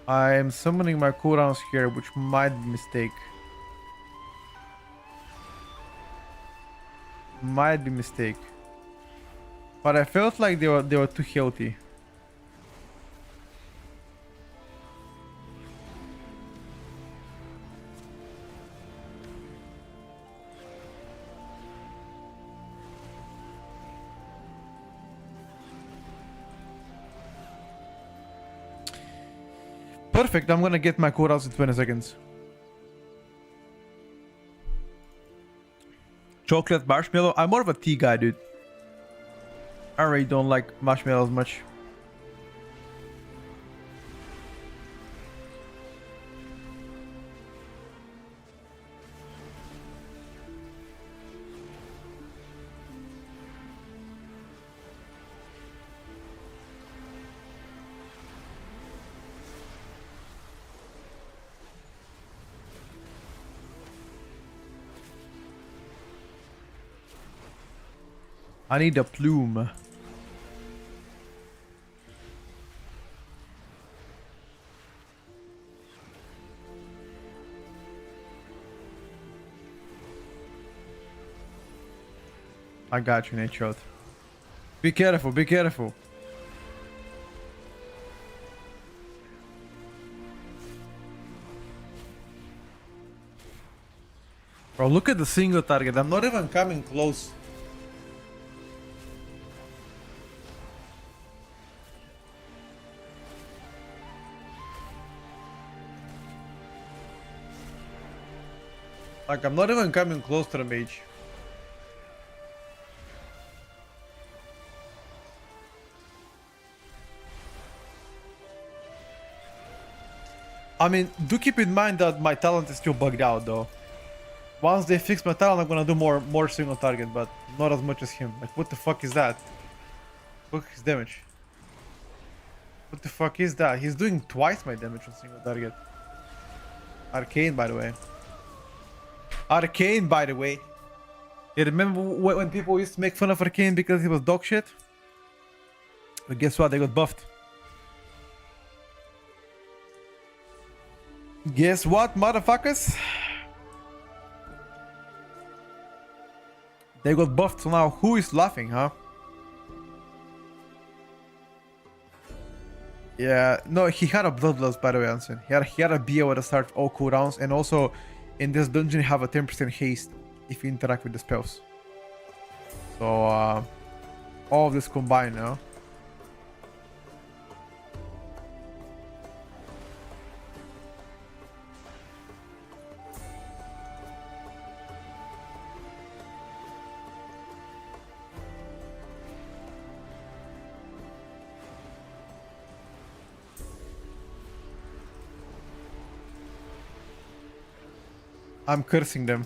I am summoning my cooldowns here, which might be a mistake. Might be a mistake. But I felt like they were too healthy. Perfect, I'm gonna get my cooldowns in 20 seconds. Chocolate marshmallow? I'm more of a tea guy, dude. I really don't like marshmallows much. I need a plume. I got you, Nate Shot. Be careful, be careful. Bro, look at the single target. I'm not even coming close. Like, I'm not even coming close to the mage. I mean, do keep in mind that my talent is still bugged out though. Once they fix my talent, I'm gonna do more single target, but not as much as him. Like, what the fuck is that? Look at his damage. What the fuck is that? He's doing twice my damage on single target. Arcane, by the way. Arcane, by the way. You remember when people used to make fun of Arcane because he was dog shit? But guess what? They got buffed. Guess what, motherfuckers? They got buffed, so now who is laughing, huh? Yeah, no, he had a bloodlust, by the way, Anson. He had a BO at the start of all cooldowns, and also in this dungeon you have a 10% haste if you interact with the spells. So all of this combined now. I'm cursing them.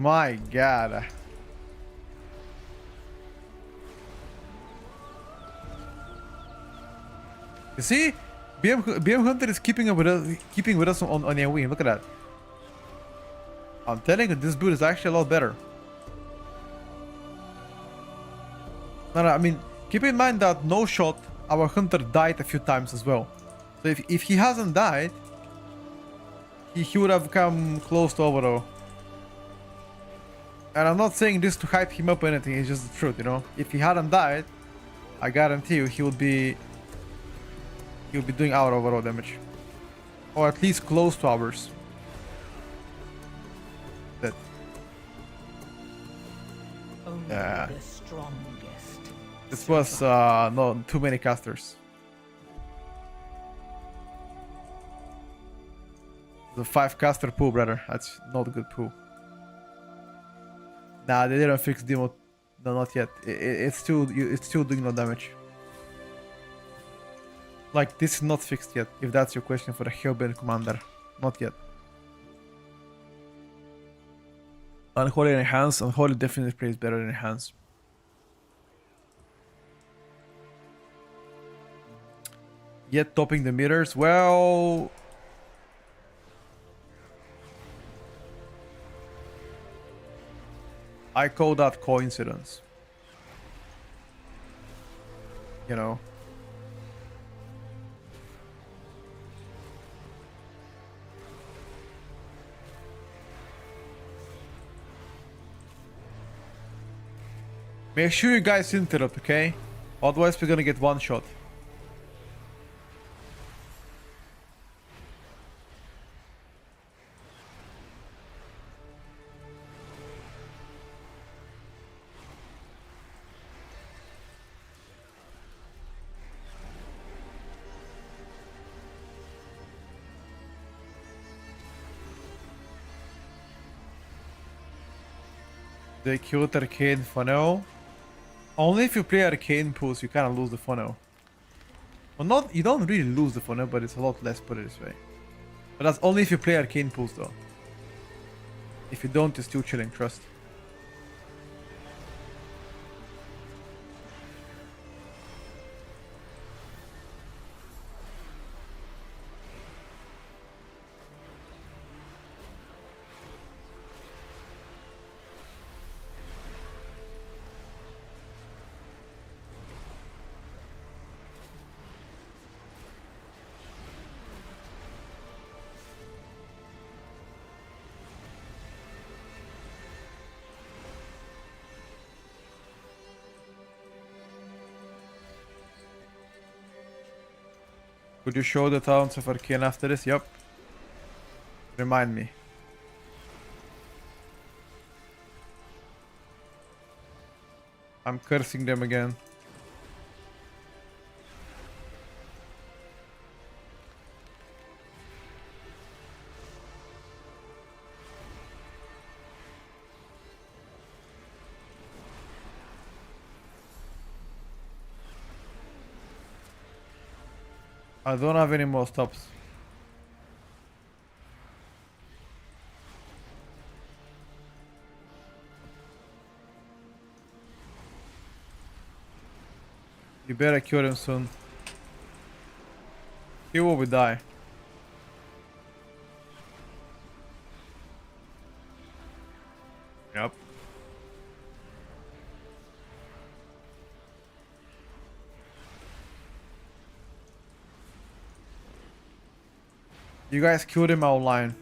My god. You see? BM Hunter is keeping with us on AoE. Look at that. I'm telling you, this build is actually a lot better. No, I mean, keep in mind that no shot, our Hunter died a few times as well. So if he hasn't died, he would have come close to overall. And I'm not saying this to hype him up or anything, it's just the truth, you know? If he hadn't died, I guarantee you he would be doing our overall damage. Or at least close to ours. That. Only Yeah. the strongest. This was not too many casters. The 5 caster pool, brother. That's not a good pool. Nah, they didn't fix demo. No, not yet. It's still doing no damage. Like, this is not fixed yet, if that's your question for the Hellbent commander. Not yet. Unholy enhance. Unholy definitely plays better than enhance. Yet topping the meters. Well, I call that coincidence. You know. Make sure you guys interrupt, okay? Otherwise we're gonna get one shot. They killed Arcane Funnel. Only if you play Arcane Pulse, you kind of lose the funnel. Well, not, you don't really lose the funnel, but it's a lot less, put it this way. But that's only if you play Arcane Pulse, though. If you don't, you're still chilling, trust. Could you show the talents of Arcane after this? Yup. Remind me. I'm cursing them again. I don't have any more stops. You better kill him soon. He will die. Yep. You guys killed him online.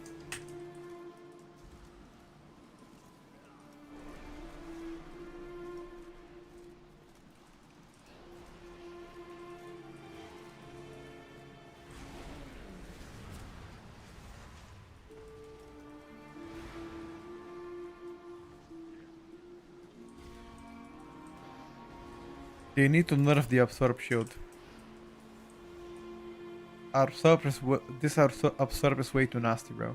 They need to nerf the absorb shield. This absorb is way too nasty, bro.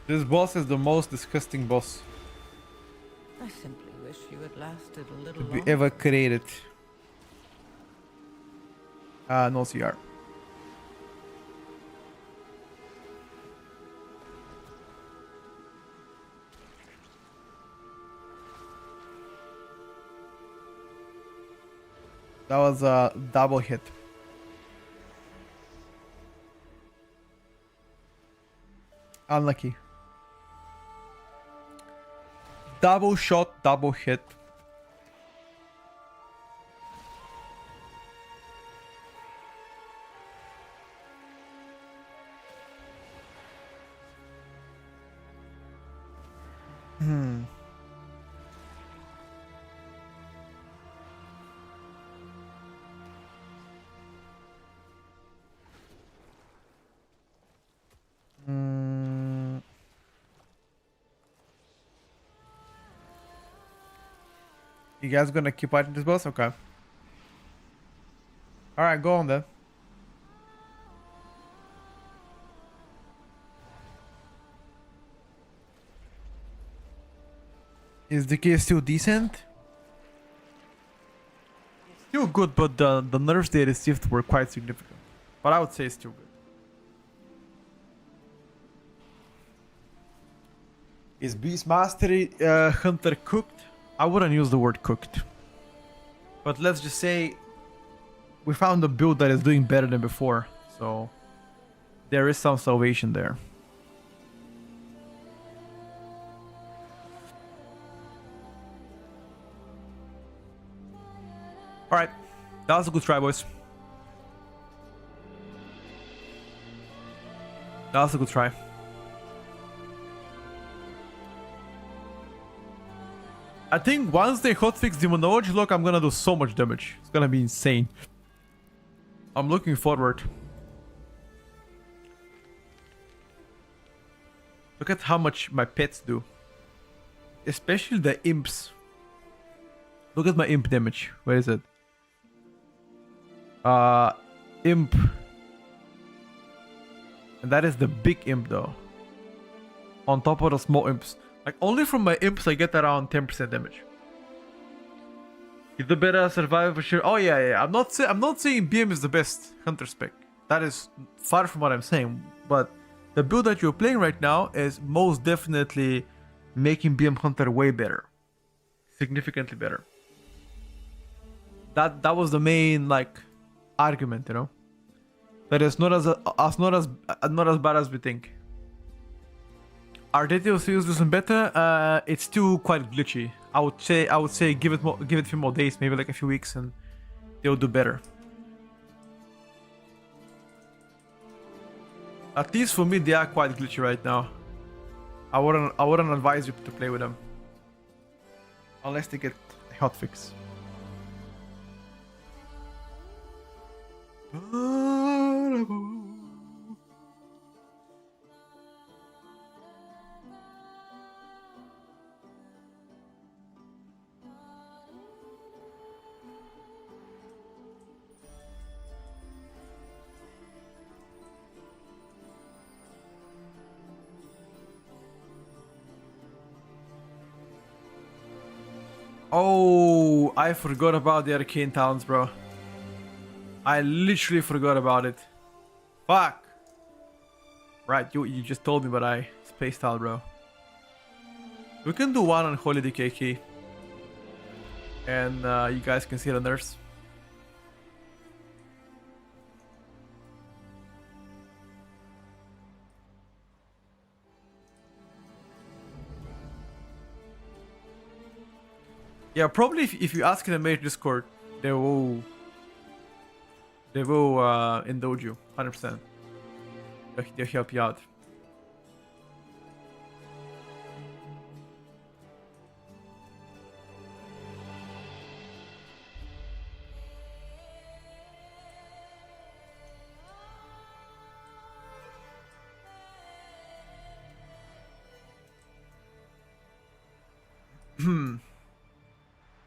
This boss is the most disgusting boss I simply wish you had lasted a little to be longer. ever created. No CR. That was a double hit. Unlucky. Double shot, double hit. You guys gonna keep fighting this boss? Okay. Alright, go on then. Is the case still decent? Still good, but the nerfs they received were quite significant. But I would say still good. Is Beast Mastery Hunter cooked? I wouldn't use the word cooked. But let's just say we found a build that is doing better than before. So there is some salvation there. Alright, that was a good try, boys. That was a good try. I think once they hotfix Demonology, look, I'm gonna do so much damage. It's gonna be insane. I'm looking forward. Look at how much my pets do. Especially the imps. Look at my imp damage. Where is it? Imp. And that is the big imp though. On top of the small imps. Like only from my imps I get around 10% damage. You do better survive for sure. Oh yeah. I'm not saying BM is the best hunter spec. That is far from what I'm saying. But the build that you're playing right now is most definitely making BM Hunter way better. Significantly better. That was the main like argument, you know. That is not as bad as we think. Are DTOCs do some better? It's still quite glitchy. I would say give it a few more days, maybe like a few weeks, and they'll do better. At least for me, they are quite glitchy right now. I wouldn't advise you to play with them unless they get a hotfix. Oh, I forgot about the arcane talents, bro. I literally forgot about it. Fuck. Right, you just told me, but I spaced out, bro. We can do one on Holy Decay Key. And you guys can see the nurse. Yeah, probably if you ask in the Mage Discord, they will indulge you 100%. They'll help you out.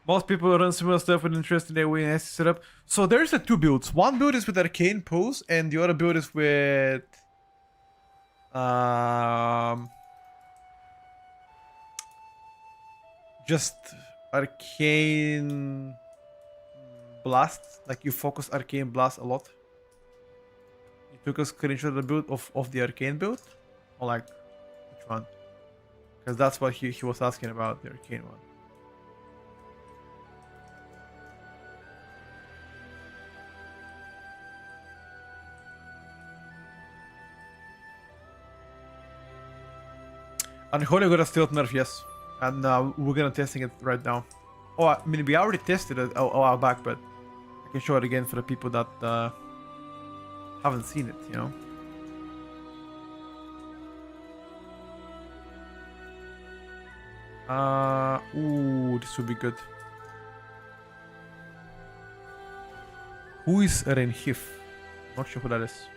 Most people run similar stuff with interest in their way and setup. So there's the two builds. One build is with Arcane Pose, and the other build is with just Arcane Blast. Like you focus Arcane Blast a lot. You took a screenshot of the build of the Arcane build? Or like which one? Because that's what he was asking about, the Arcane one. And Holy got a stealth nerf, yes. And we're gonna testing it right now. Oh, I mean, we already tested it a while back, but I can show it again for the people that haven't seen it, you know? Ooh, this would be good. Who is Renhif? Not sure who that is.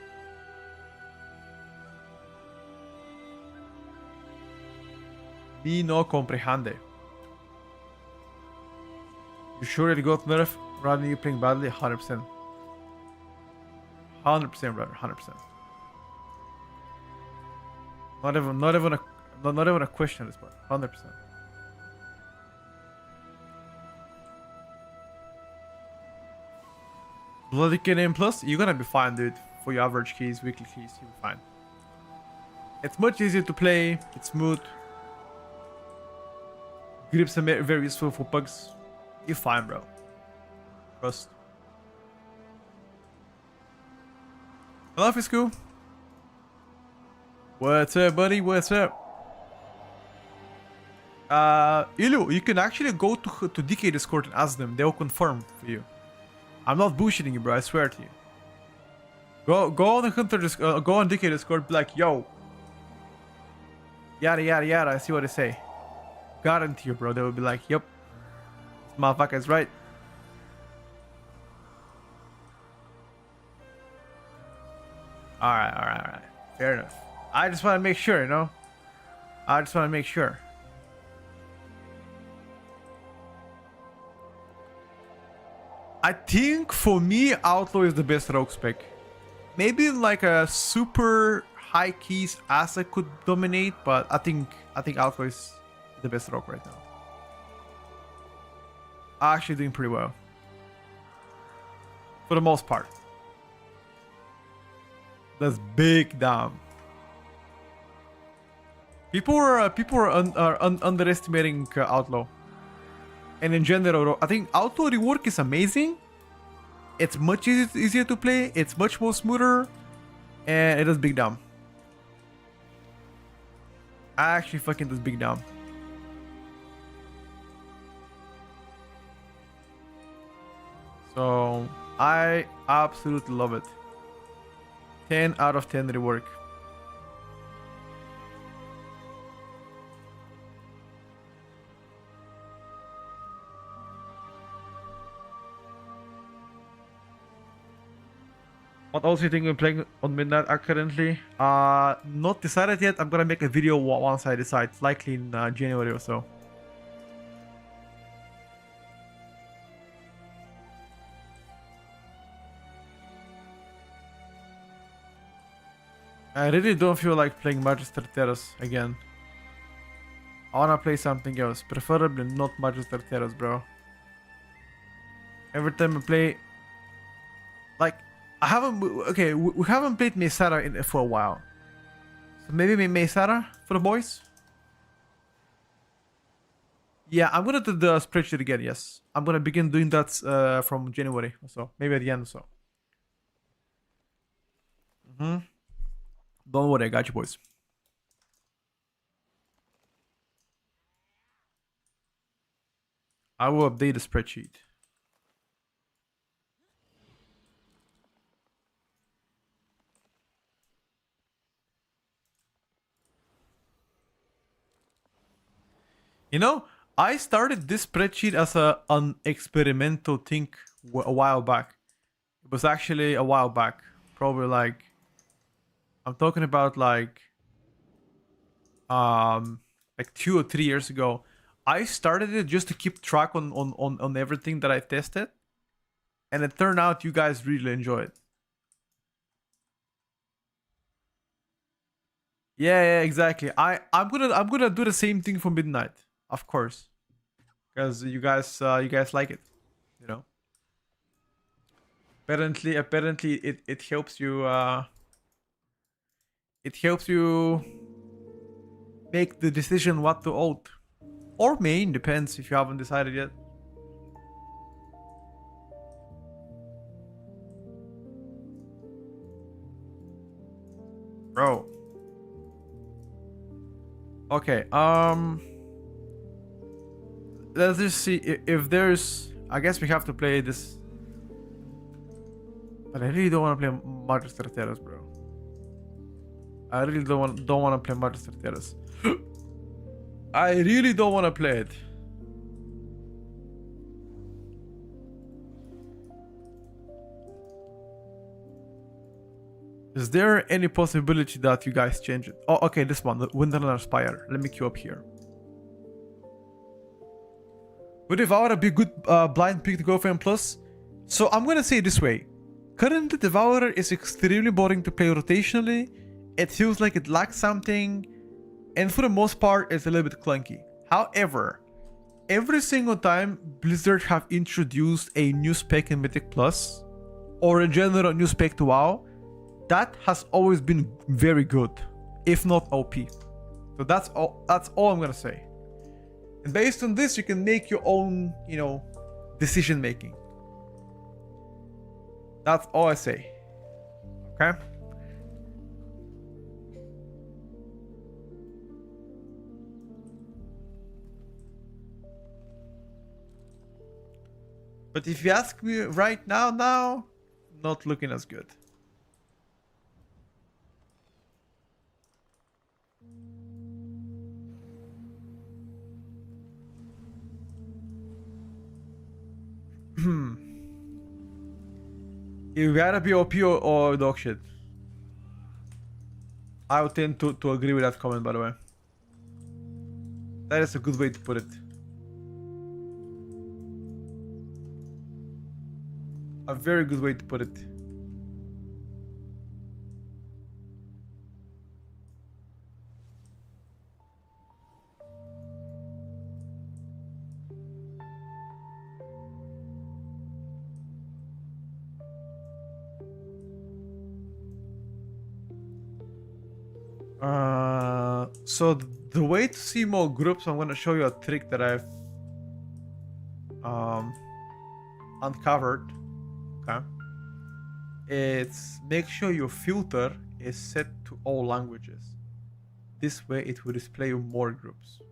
Me no comprehende. You sure it got nerf rather than you playing badly? 100%. 100%, brother. 100%. Not even a question at this point. 100%. Bloody K-Name Plus, you're gonna be fine, dude. For your average keys, weekly keys, you'll be fine. It's much easier to play. It's smooth. Grips are very useful for pugs. You're fine, bro. Trust. Hello, Fisku. What's up, buddy? What's up? Ilu, you can actually go to DK Discord and ask them. They'll confirm for you. I'm not bullshitting you, bro. I swear to you. Go on the Hunter Discord, go on DK Discord. Be like, yo. Yada yada yada. I see what they say. Guarantee you, bro. They will be like, yep, Motherfucker is right. Alright. Fair enough. I just want to make sure, you know? I just want to make sure. I think for me, Outlaw is the best rogue spec. Maybe like a super high keys asset could dominate, but I think Outlaw is the best rogue right now. Actually doing pretty well. For the most part. That's big damn. People are underestimating Outlaw. And in general, I think Outlaw rework is amazing. It's much easier to play. It's much more smoother. And it does big damn. I actually fucking does big damn. So I absolutely love it. 10 out of 10 rework. What else you think we're playing on midnight currently? Not decided yet. I'm gonna make a video once I decide. Likely in January or so. I really don't feel like playing Magister Terrace again. I wanna play something else. Preferably not Magister Terrace, bro. Every time I play... Like, I haven't... Okay, we haven't played Mesara for a while. So maybe Mesara for the boys? Yeah, I'm gonna do the spreadsheet again, yes. I'm gonna begin doing that from January or so. Maybe at the end or so. Don't worry, I got you, boys. I will update the spreadsheet. You know, I started this spreadsheet as an experimental thing a while back. It was actually a while back. Probably like... I'm talking about like 2 or 3 years ago. I started it just to keep track on everything that I tested. And it turned out you guys really enjoy it. Yeah, exactly. I'm gonna do the same thing for midnight, of course, because you guys like it, you know. Apparently it helps you make the decision what to ult or main, depends if you haven't decided yet. Bro. Okay, let's just see if there's... I guess we have to play this. But I really don't want to play Magister Terrace, bro. I really don't want to play Magister Terrace. I really don't want to play it. Is there any possibility that you guys change it? Oh, okay, this one, the Winterland Spire. Let me queue up here. Would Devour be a good blind pick to go for M+? So I'm gonna say it this way. Currently, Devourer is extremely boring to play rotationally. It feels like it lacks something. And for the most part, it's a little bit clunky. However, every single time Blizzard have introduced a new spec in Mythic Plus, or in general a new spec to WoW, that has always been very good, if not OP. So that's all I'm gonna say. And based on this, you can make your own, you know, decision making. That's all I say. Okay? But if you ask me right now, not looking as good. You gotta be OP or dog shit. I would tend to agree with that comment, by the way. That is a good way to put it. A very good way to put it. So the way to see more groups, I'm gonna show you a trick that I've uncovered. Okay, it's make sure your filter is set to all languages. This way it will display you more groups.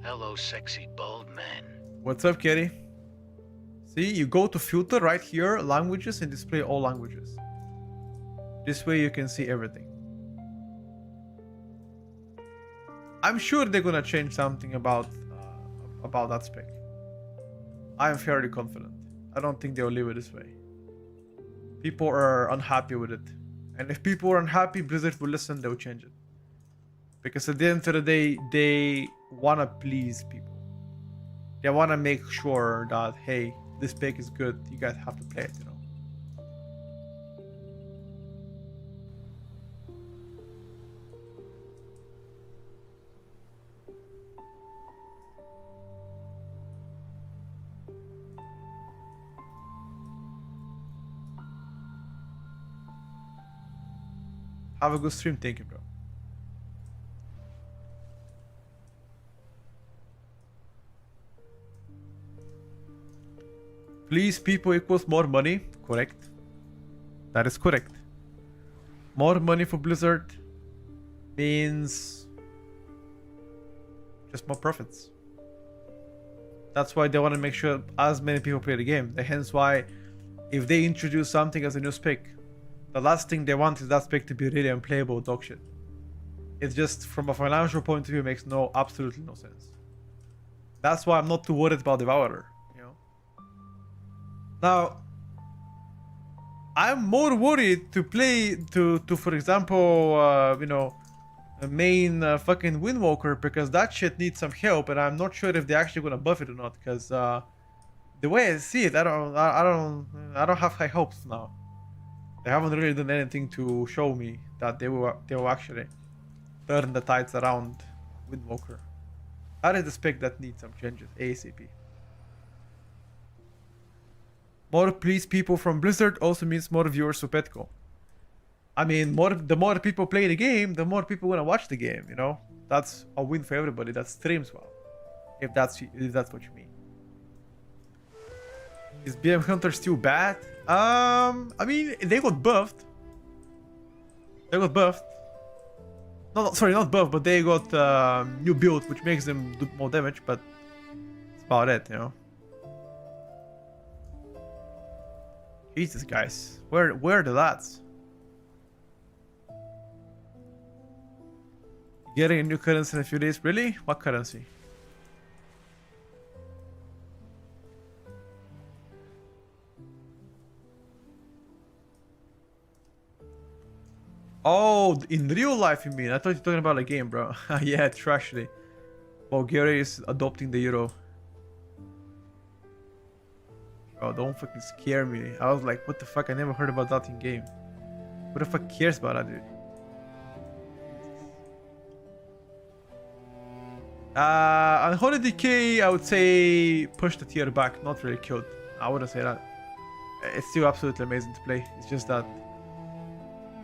Hello, sexy bald man. What's up, Kitty? See, you go to filter right here, languages, and display all languages. This way you can see everything. I'm sure they're gonna change something about that spec. I am fairly confident. I don't think they'll leave it this way. People are unhappy with it. And if people are unhappy, Blizzard will listen, they'll change it. Because at the end of the day, they wanna please people. They wanna make sure that, hey, this spec is good, you guys have to play it, you know. Have a good stream, thank you, bro. Please people equals more money. Correct. That is correct. More money for Blizzard means just more profits. That's why they want to make sure as many people play the game. Hence why if they introduce something as a new spec, the last thing they want is that spec to be really unplayable dog shit. It's just from a financial point of view makes absolutely no sense. That's why I'm not too worried about Devourer. Now, I'm more worried to play to for example, a main fucking Windwalker, because that shit needs some help, and I'm not sure if they're actually gonna buff it or not. Because the way I see it, I don't have high hopes now. They haven't really done anything to show me that they will actually turn the tides around Windwalker. That is the spec that needs some changes ASAP. More pleased people from Blizzard also means more viewers for Petco. I mean, the more people play the game, the more people wanna watch the game. You know, that's a win for everybody that streams well. If that's what you mean. Is BM Hunter still bad? I mean, they got buffed. No, sorry, not buffed, but they got new build, which makes them do more damage. But that's about it, you know. Jesus, guys, where are the lads? Getting a new currency in a few days, really? What currency? Oh, in real life you mean? I thought you were talking about a game, bro. Yeah, true actually. Bulgaria is adopting the euro. Oh, don't fucking scare me. I was like, what the fuck? I never heard about that in game. Who the fuck cares about that, dude? On Holy Decay, I would say push the tier back, not really killed. I wouldn't say that. It's still absolutely amazing to play. It's just that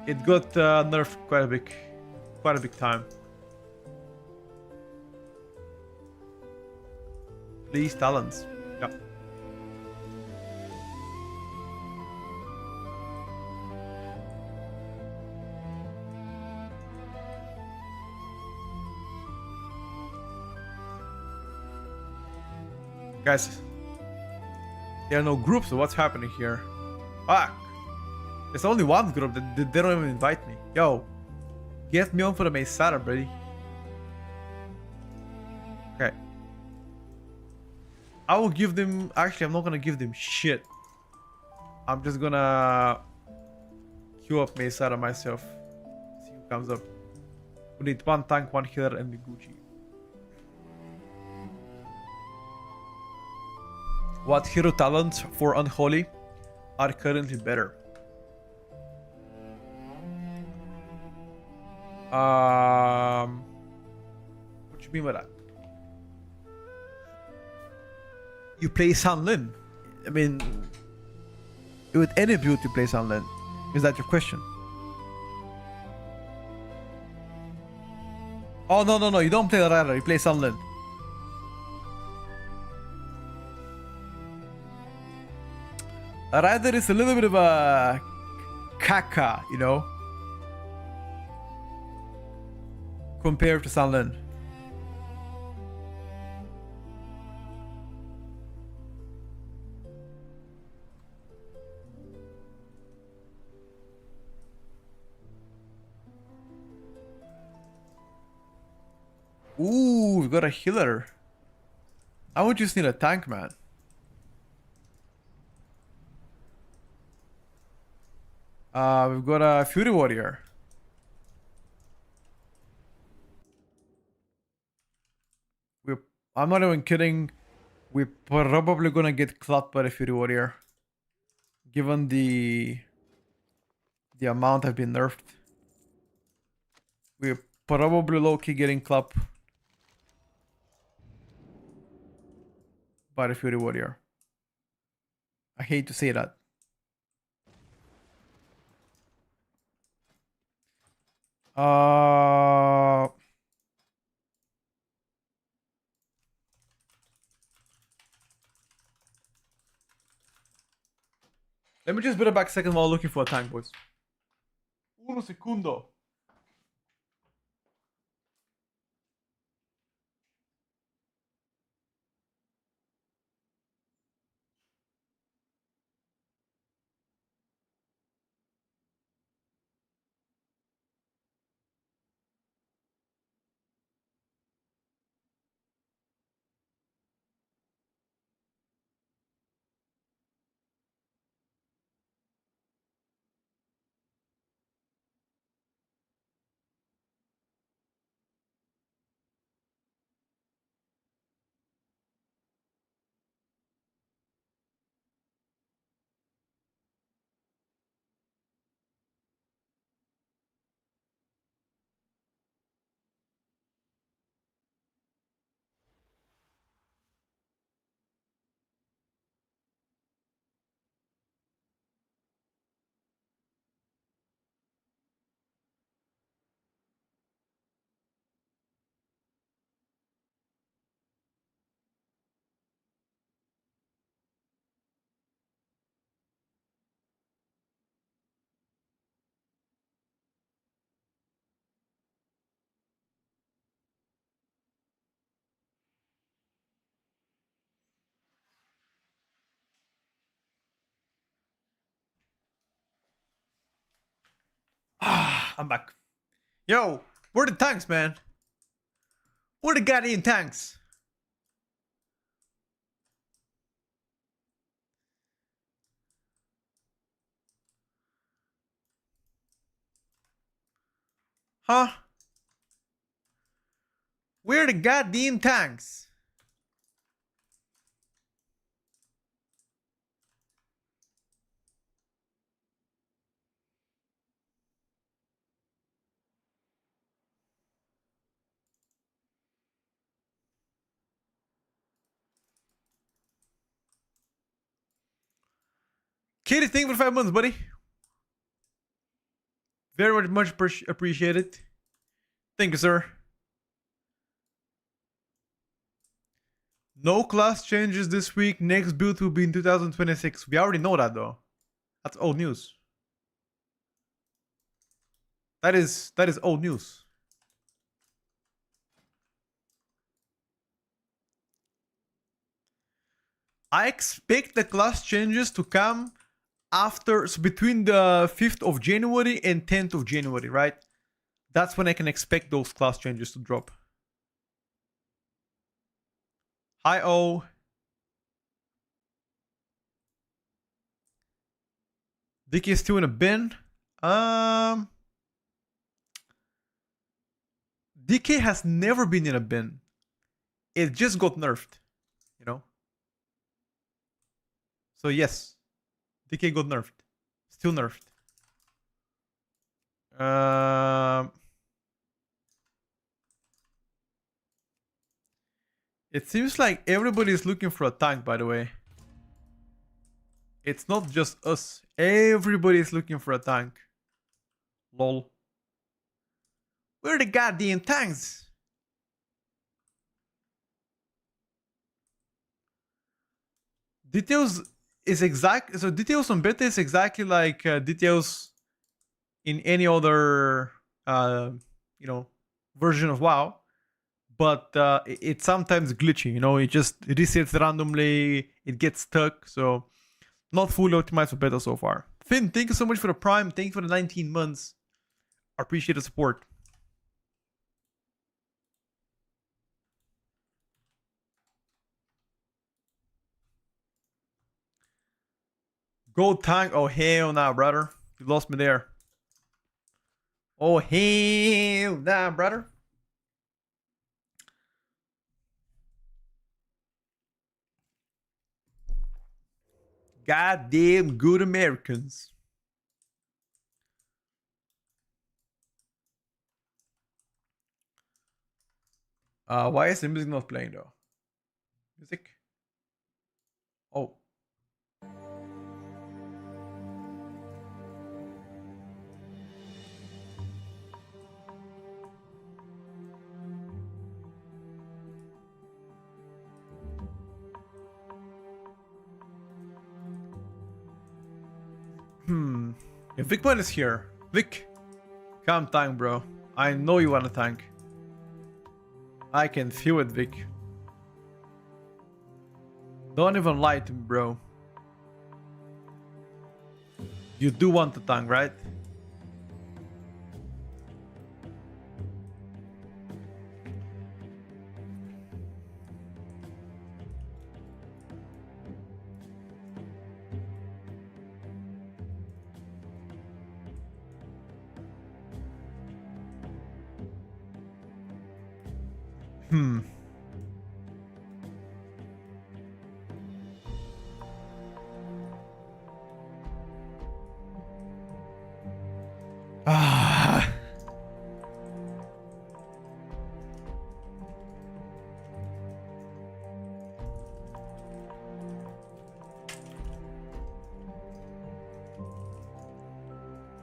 it got nerfed quite a big time. Please, talents. Yeah. Guys, there are no groups, so what's happening here? Fuck! There's only one group that they don't even invite me. Yo, get me on for the Mesara, buddy. Okay. I will give them... Actually, I'm not gonna give them shit. I'm just gonna queue up Mesara myself. See who comes up. We need one tank, one healer, and Miguchi. What hero talents for Unholy are currently better? What you mean by that? You play San Lin. I mean, with any build you play San Lin. Is that your question? Oh no, you don't play Rara, you play San Lin. Rider is a little bit of a caca, you know, compared to San Lin. Ooh, we've got a healer. I would just need a tank, man. We've got a Fury Warrior. I'm not even kidding. We're probably gonna get clapped by the Fury Warrior. Given the amount have been nerfed. We're probably low-key getting clapped by the Fury Warrior. I hate to say that. Let me just put it back a second while looking for a tank, boys. Uno segundo. I'm back. Yo, where the tanks, man? Where the goddamn tanks? Huh? Where the goddamn tanks? Katie, thank you for 5 months, buddy. Very much appreciated. Thank you, sir. No class changes this week. Next build will be in 2026. We already know that, though. That's old news. That is old news. I expect the class changes to come after, so between the 5th of January and 10th of January, right? That's when I can expect those class changes to drop. Hi, O. DK is still in a bin. DK has never been in a bin. It just got nerfed, you know? So yes, DK got nerfed. Still nerfed. It seems like everybody is looking for a tank, by the way. It's not just us. Everybody is looking for a tank. Lol. Where are the goddamn tanks? Details is exact. So details on beta is exactly like details in any other, you know, version of WoW. But it's sometimes glitchy. You know, it just resets randomly. It gets stuck. So not fully optimized for beta so far. Finn, thank you so much for the Prime. Thank you for the 19 months. I appreciate the support. Go tank. Oh, hell nah, brother. You lost me there. Oh, hell nah, brother. Goddamn good Americans. Why is the music not playing though? Music? Oh. Yeah, Vicman is here. Vic, come tank, bro. I know you want to tank. I can feel it, Vic. Don't even lie to me, bro. You do want to tank, right?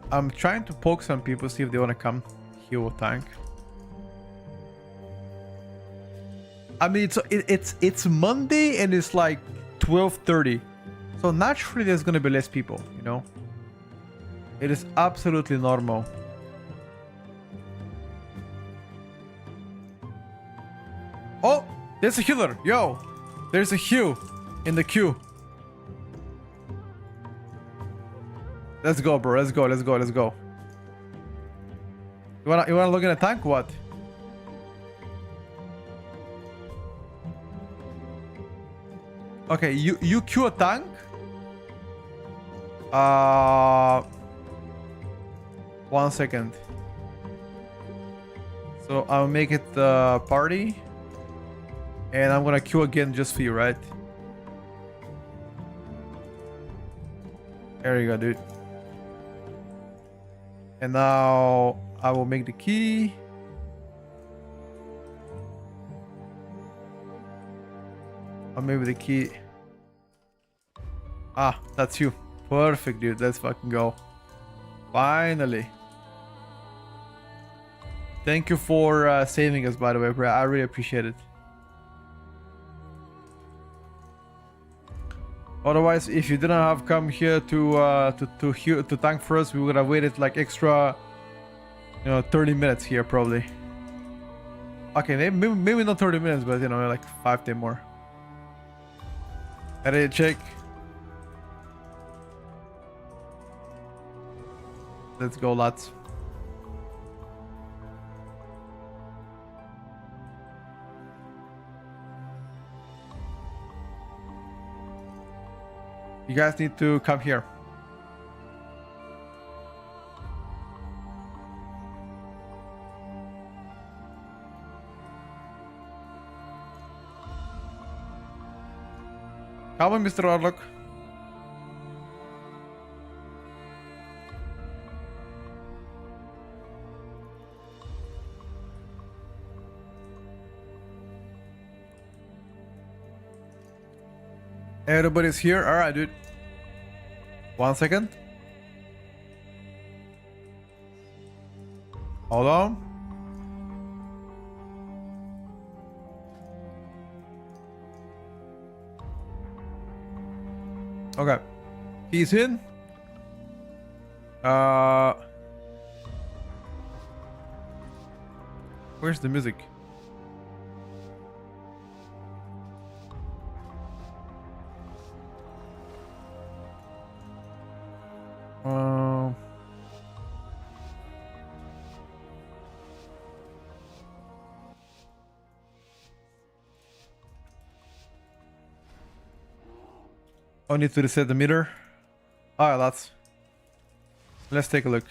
I'm trying to poke some people, see if they want to come heal a tank. I mean, it's Monday and it's like 12:30, so naturally there's gonna be less people, you know. It is absolutely normal. Oh, there's a healer, yo. There's a heal in the queue. Let's go, bro. Let's go. Let's go. Let's go. You wanna look in a tank? What? Okay, you queue a tank. 1 second. So I'll make it the party, and I'm gonna queue again just for you, right? There you go, dude. And now I will make the key. Or maybe the key. Ah, that's you. Perfect, dude. Let's fucking go. Finally. Thank you for saving us, by the way, bro. I really appreciate it. Otherwise, if you didn't have come here to tank for us, we would have waited like extra, 30 minutes here probably. Okay, maybe not 30 minutes, but like 5 10 more. Ready to check. Let's go, lads. You guys need to come here. Come on, Mr. Warlock. Everybody's here. All right, dude. 1 second. Hold on. Okay. He's in. Where's the music? Um. I need to reset the meter. Alright, let's take a look.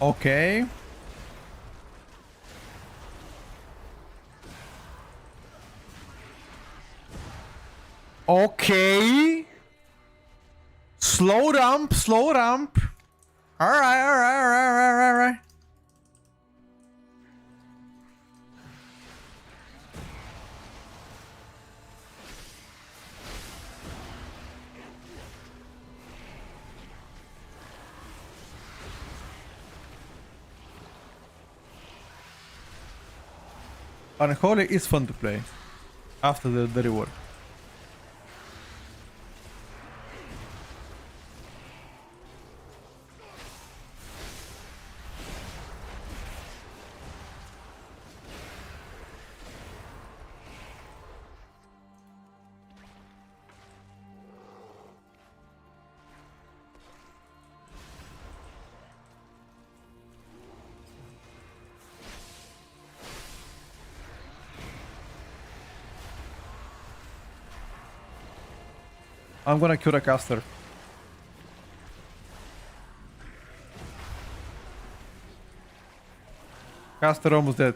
Okay. Okay. Slow dump, slow dump. Alright. Unholy is fun to play after the reward. I'm gonna kill the caster. Caster almost dead.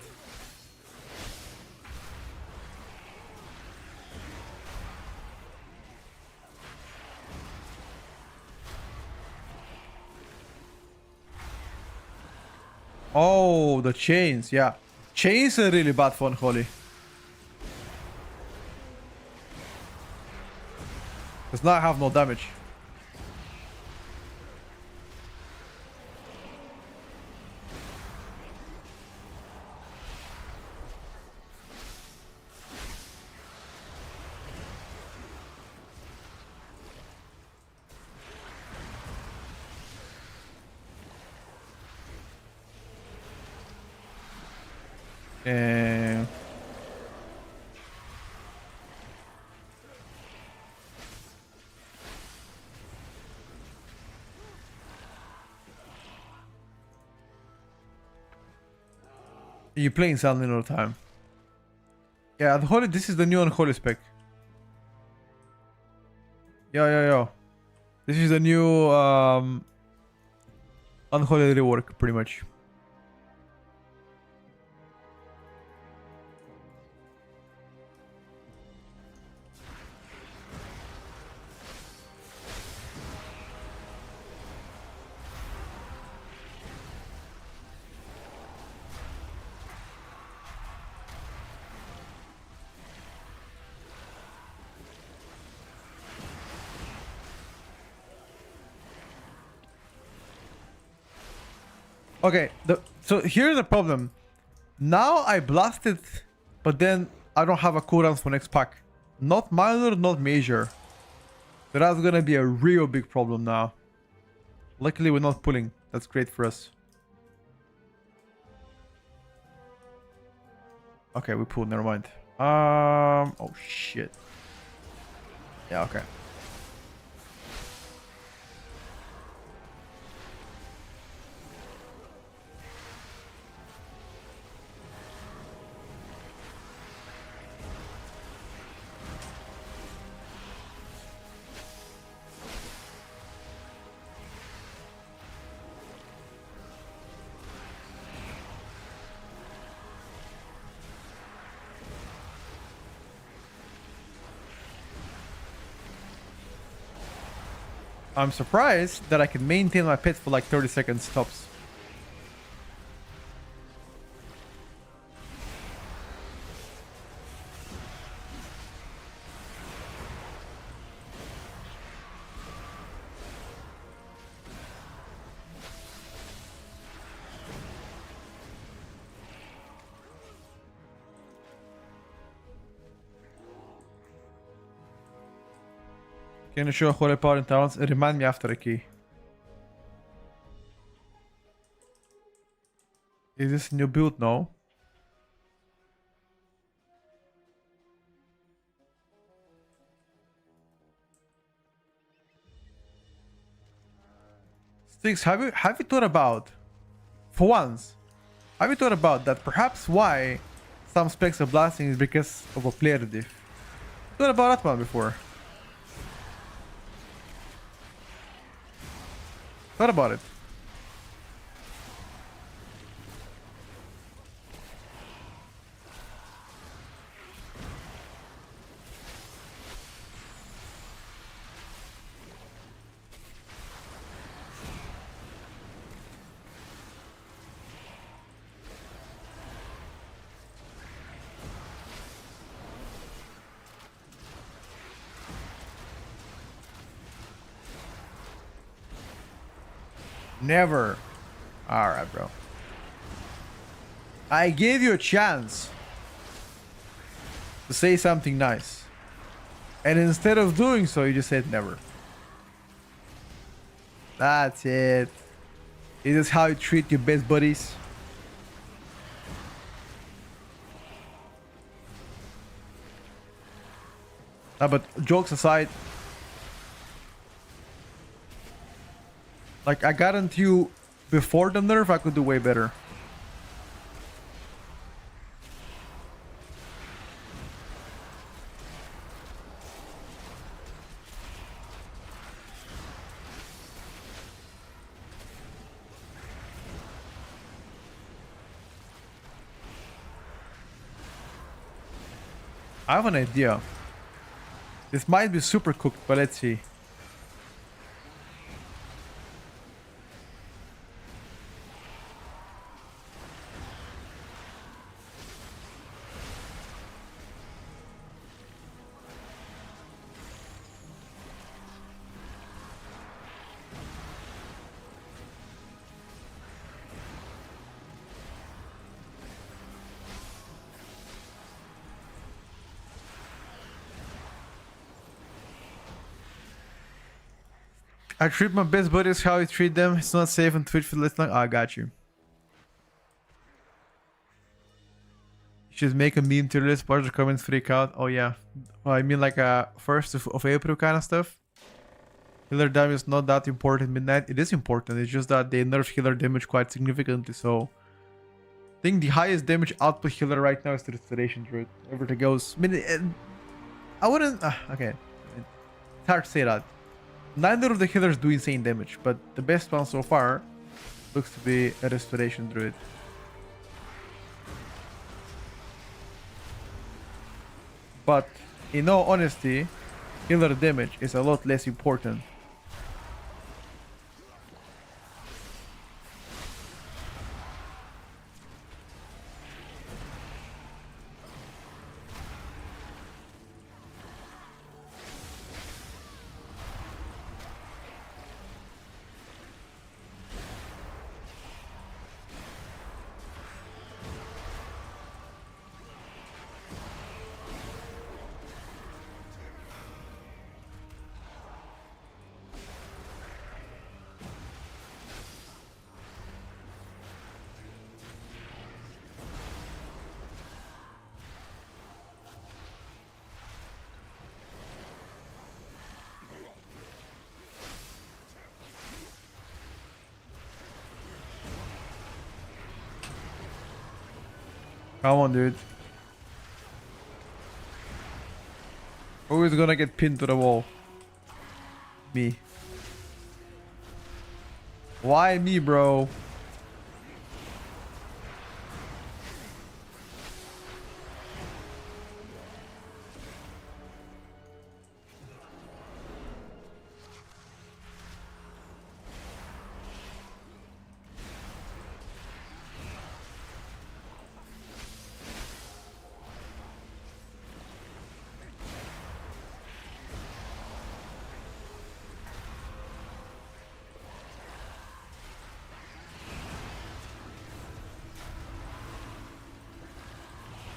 Oh, the chains, yeah. Chains are really bad for Unholy. Does not have no damage. And you're playing Suddenly all the time. Yeah, Unholy, this is the new Unholy spec. Yo. This is the new Unholy rework, pretty much. Okay, so here's the problem. Now I blasted, but then I don't have a cooldown for next pack. Not minor, not major. So that's gonna be a real big problem now. Luckily we're not pulling. That's great for us. Okay, we pulled, never mind. Oh shit. Yeah, okay. I'm surprised that I can maintain my pit for like 30 seconds tops. Can you show holy power in talents? Remind me after the key. Is this new build? No. Sticks, have you thought about, for once, have you thought about that perhaps why some specs are blasting is because of a player diff? Thought about that one before? Thought about it. Never. Alright, bro. I gave you a chance to say something nice. And instead of doing so, you just said never. That's it. Is this how you treat your best buddies? But jokes aside, like, I guarantee you, before the nerf, I could do way better. I have an idea. This might be super cooked, but let's see. I treat my best buddies how I treat them. It's not safe on Twitch for this long. Oh, I got you. You should make a meme tier list. Watch the comments freak out. Oh yeah. Oh, I mean like a 1st of April kind of stuff. Healer damage is not that important midnight. It is important. It's just that they nerf healer damage quite significantly. So I think the highest damage output healer right now is the Restoration Druid. Everything goes. I mean, I wouldn't. Okay. It's hard to say that. Neither of the healers do insane damage, but the best one so far looks to be a Restoration Druid. But in all honesty, healer damage is a lot less important. Come on, dude. Who is gonna get pinned to the wall? Me. Why me, bro?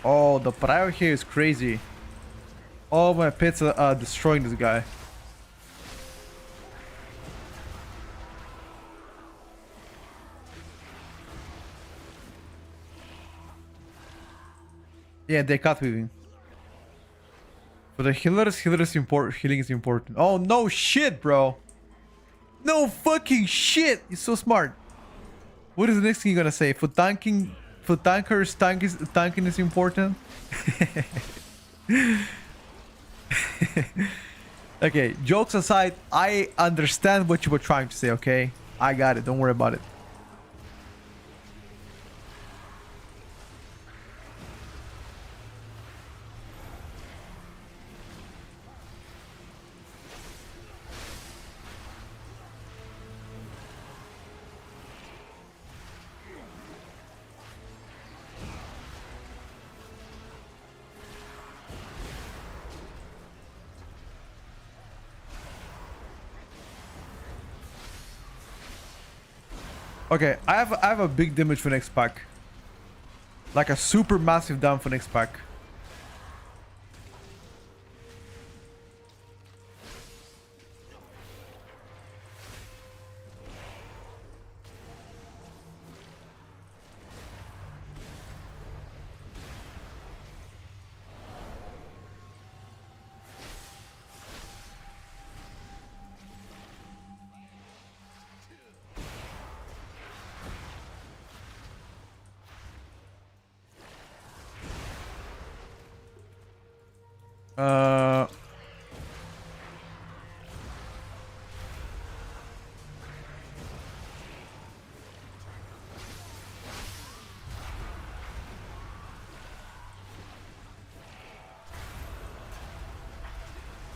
Oh, the prio here is crazy. All my pets are destroying this guy. Yeah, they cut weaving. For the healers, healing is important. Oh no shit, bro. No fucking shit. You're so smart. What is the next thing you're gonna say? For tankers, tanking is important. Okay, jokes aside, I understand what you were trying to say, okay? I got it, don't worry about it. Okay, I have a big damage for next pack. Like a super massive down for next pack.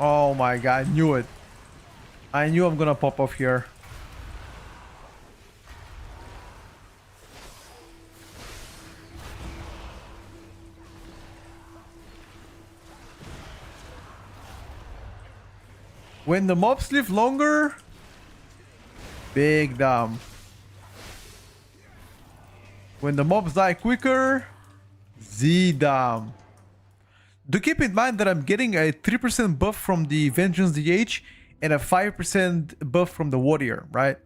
Oh my god, I knew it. I knew I'm gonna pop off here. When the mobs live longer, big damn. When the mobs die quicker, Z damn. Do keep in mind that I'm getting a 3% buff from the Vengeance DH and a 5% buff from the Warrior, right?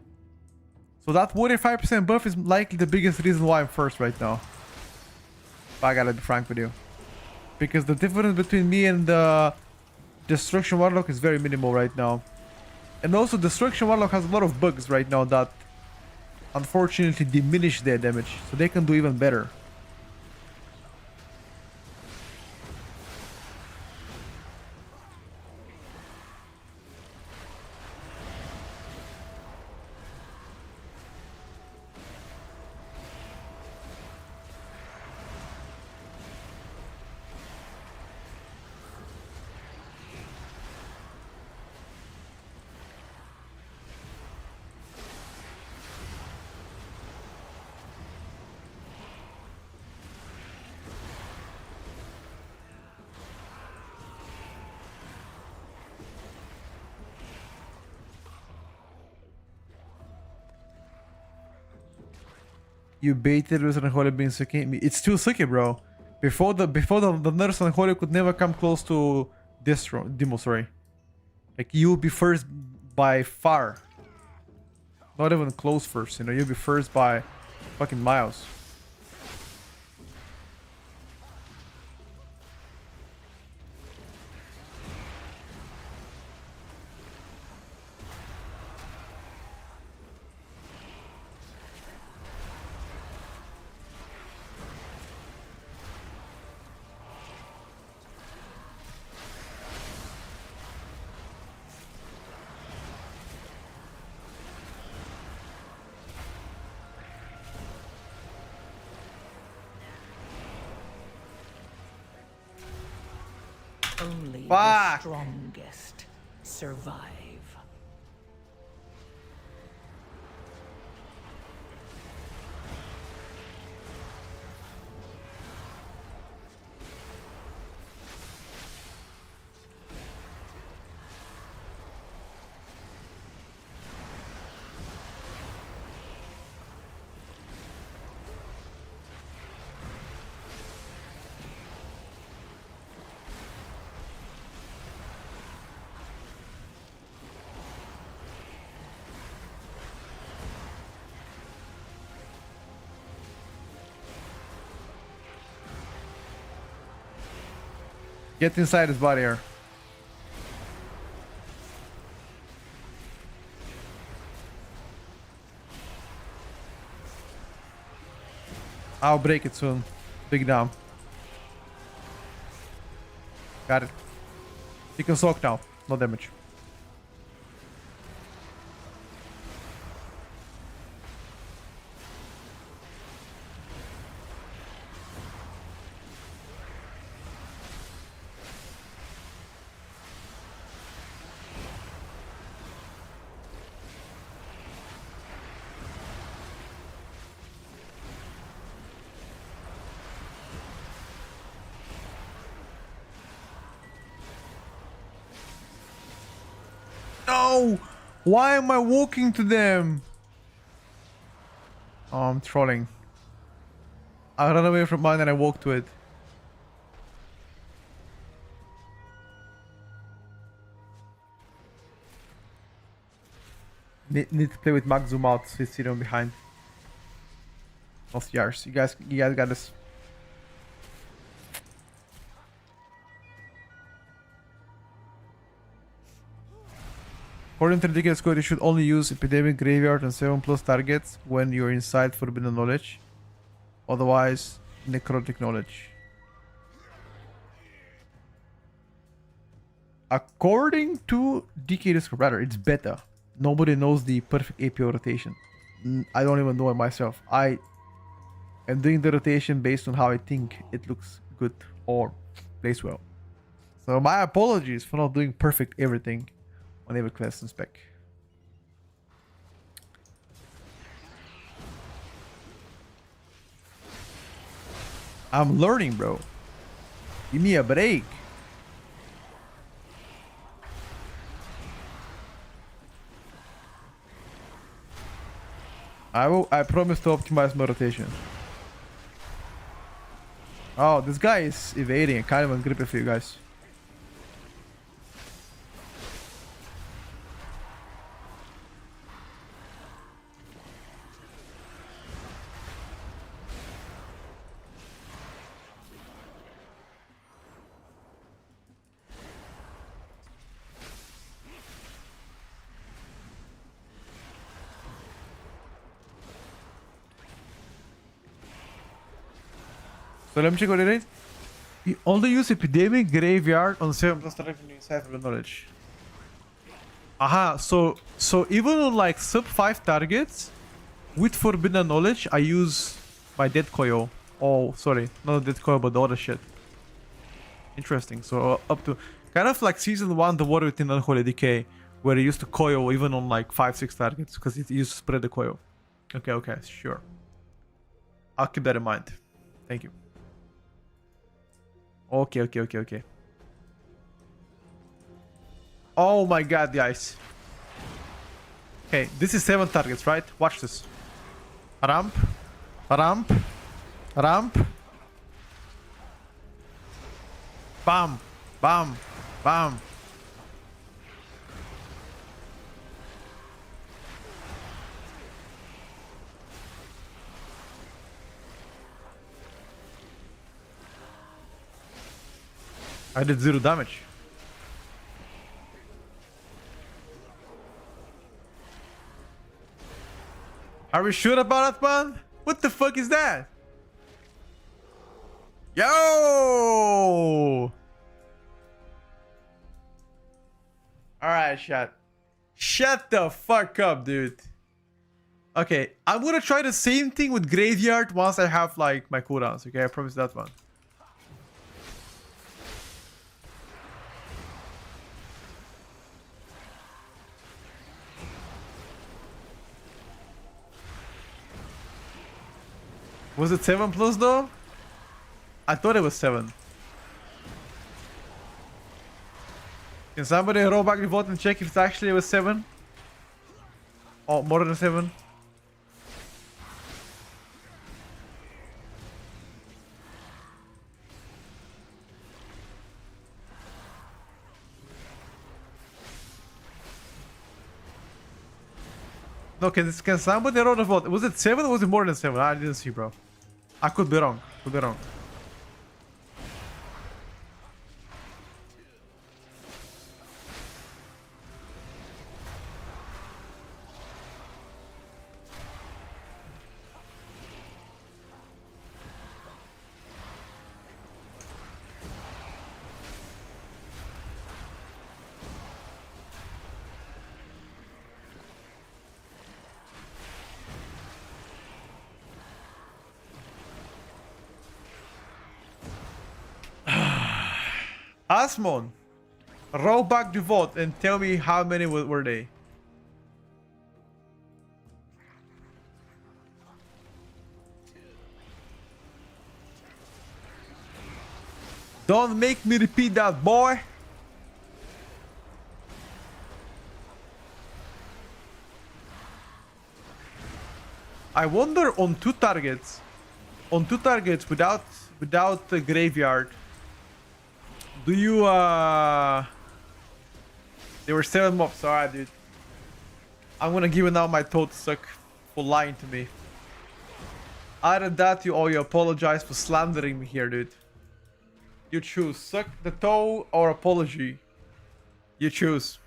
So that Warrior 5% buff is likely the biggest reason why I'm first right now. But I gotta be frank with you. Because the difference between me and the Destruction Warlock is very minimal right now. And also Destruction Warlock has a lot of bugs right now that unfortunately diminish their damage. So they can do even better. You baited with Unholy being sucky. It's still sucky, bro. Before the nurse Unholy could never come close to this Demo, sorry. Like you'll be first by far. Not even close first, you know, you'll be first by fucking miles. Only the Fuck. strongest survive. Get inside his body here. I'll break it soon. Big down. Got it. You can soak now. No damage. No! Why am I walking to them? Oh, I'm trolling. I ran away from mine and I walked to it. Need to play with max zoom out with Sirion behind. No CRs. You guys got this. According to the ridiculous code, you should only use Epidemic Graveyard on 7+ targets when you're inside Forbidden Knowledge. Otherwise, Necrotic Knowledge. According to DK Discord, rather, it's beta. Nobody knows the perfect APO rotation. I don't even know it myself. I am doing the rotation based on how I think it looks good or plays well. So my apologies for not doing perfect everything on every quest and spec. I'm learning, bro. Give me a break. I promise to optimize my rotation. Oh, this guy is evading. I can't even grip it for you guys. So let me check what it is. You only use Epidemic Graveyard on 7+ target when you inside for the knowledge. Aha, so even on like sub 5 targets with Forbidden Knowledge, I use my Dead Coil. Oh, sorry, not the Dead Coil, but the other shit. Interesting. So up to kind of like season 1, the War within Unholy Decay, where I used to coil even on like 5-6 targets because it used to spread the coil. Okay, sure. I'll keep that in mind. Thank you. Okay. Oh my god, guys. Okay, this is 7 targets, right? Watch this. Ramp. Bam. I did 0 damage. Are we sure about that, man? What the fuck is that? Yo! Alright, shut the fuck up, dude. Okay, I'm gonna try the same thing with Graveyard once I have like my cooldowns, okay? I promise that one. Was it 7 plus though? I thought it was 7. Can somebody roll back the vote and check if it actually was 7? Oh, more than 7? No, can somebody roll the vote? Was it 7 or was it more than 7? I didn't see, bro. I could be wrong. Could be wrong. Asmon, roll back the vote and tell me how many were they. Don't make me repeat that, boy. I wonder on two targets without the graveyard. Do you There were 7 mobs, alright dude. I'm gonna give you now my toe to suck for lying to me. Either that you apologize for slandering me here, dude. You choose. Suck the toe or apology. You choose.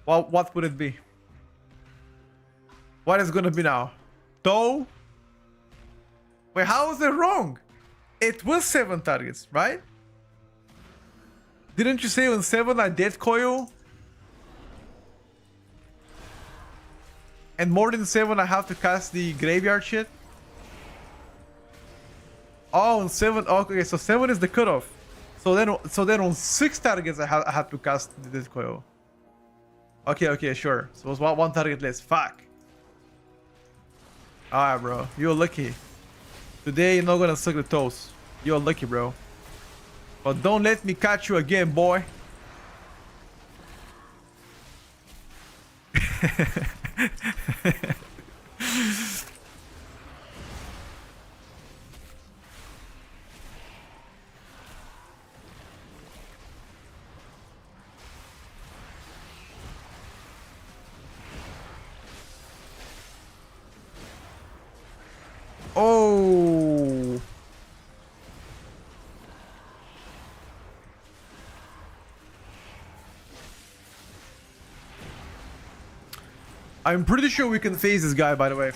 Well, what would it be? What is it gonna be now? Toe? Wait, how was it wrong? It was 7 targets, right? Didn't you say on 7 I dead coil? And more than 7 I have to cast the graveyard shit? Oh, on 7, okay, so 7 is the cutoff. So then on 6 targets I have to cast the dead coil. Okay, sure. So it was one target less. Fuck. Alright, bro. You're lucky. Today you're not gonna suck the toes. You're lucky, bro. But don't let me catch you again, boy. Oh. I'm pretty sure we can phase this guy, by the way.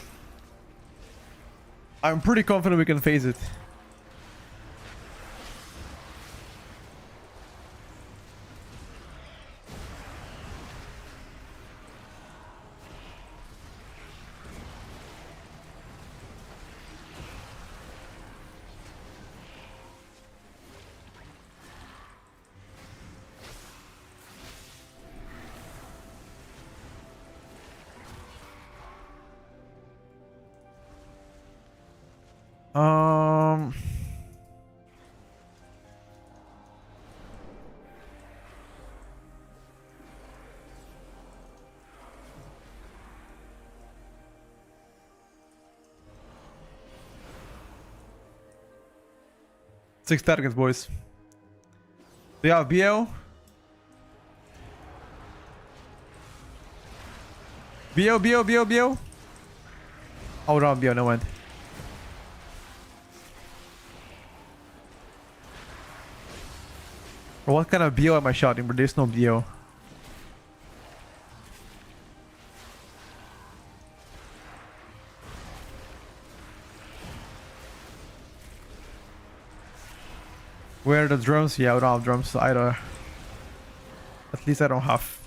I'm pretty confident we can phase it. Um... 6 targets, boys. Do you have BL? BL? Oh, no, BL, no mind. Bro, what kind of BO am I shouting? But there's no BO. Where are the drums? Yeah, we don't have drums either. At least I don't have.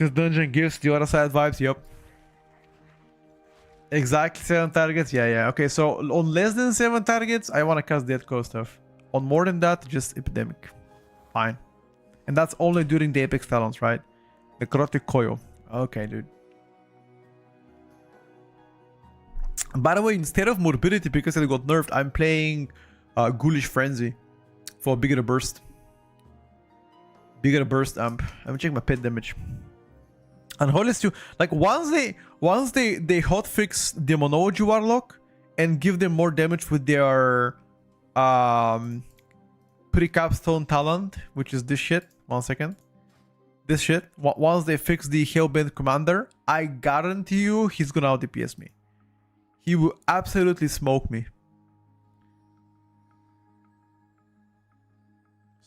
This dungeon gives the other side vibes. Yep. Exactly 7 targets. Yeah. Okay, so on less than 7 targets, I want to cast Dead Coast stuff. On more than that, just Epidemic. Fine. And that's only during the Apex Talons, right? Necrotic Coil. Okay, dude. By the way, instead of Morbidity, because it got nerfed, I'm playing Ghoulish Frenzy for bigger burst. Bigger burst amp. I'm checking my pet damage. And Holy Stew, like once they hotfix Demonology Warlock and give them more damage with their pre-capstone talent, which is this shit. 1 second. This shit. Once they fix the Hellbent Commander, I guarantee you he's gonna out DPS me. He will absolutely smoke me.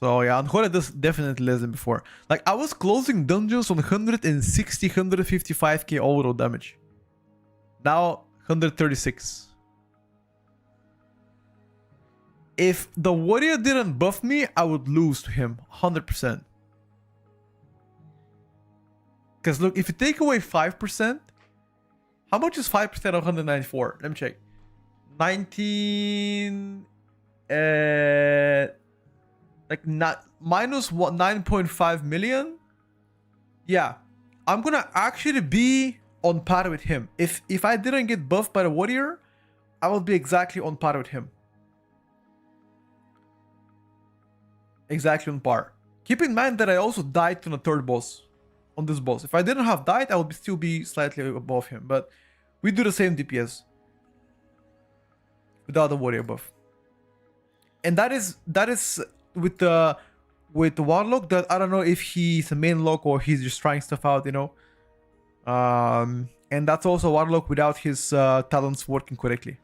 So yeah, Anjole does definitely less than before. Like I was closing dungeons on 160, 155k overall damage. Now 136. If the warrior didn't buff me, I would lose to him 100%. Because look, if you take away 5%, how much is 5% of 194? Let me check. 19... like not minus 9.5 million. Yeah, I'm gonna actually be on par with him. If I didn't get buffed by the warrior, I will be exactly on par with him. Exactly on par. Keep in mind that I also died to the third boss. On this boss, if I didn't have died, I would still be slightly above him. But we do the same DPS without the warrior buff, and that is with the warlock. That I don't know if he's a main lock or he's just trying stuff out, you know. And that's also warlock without his talents working correctly.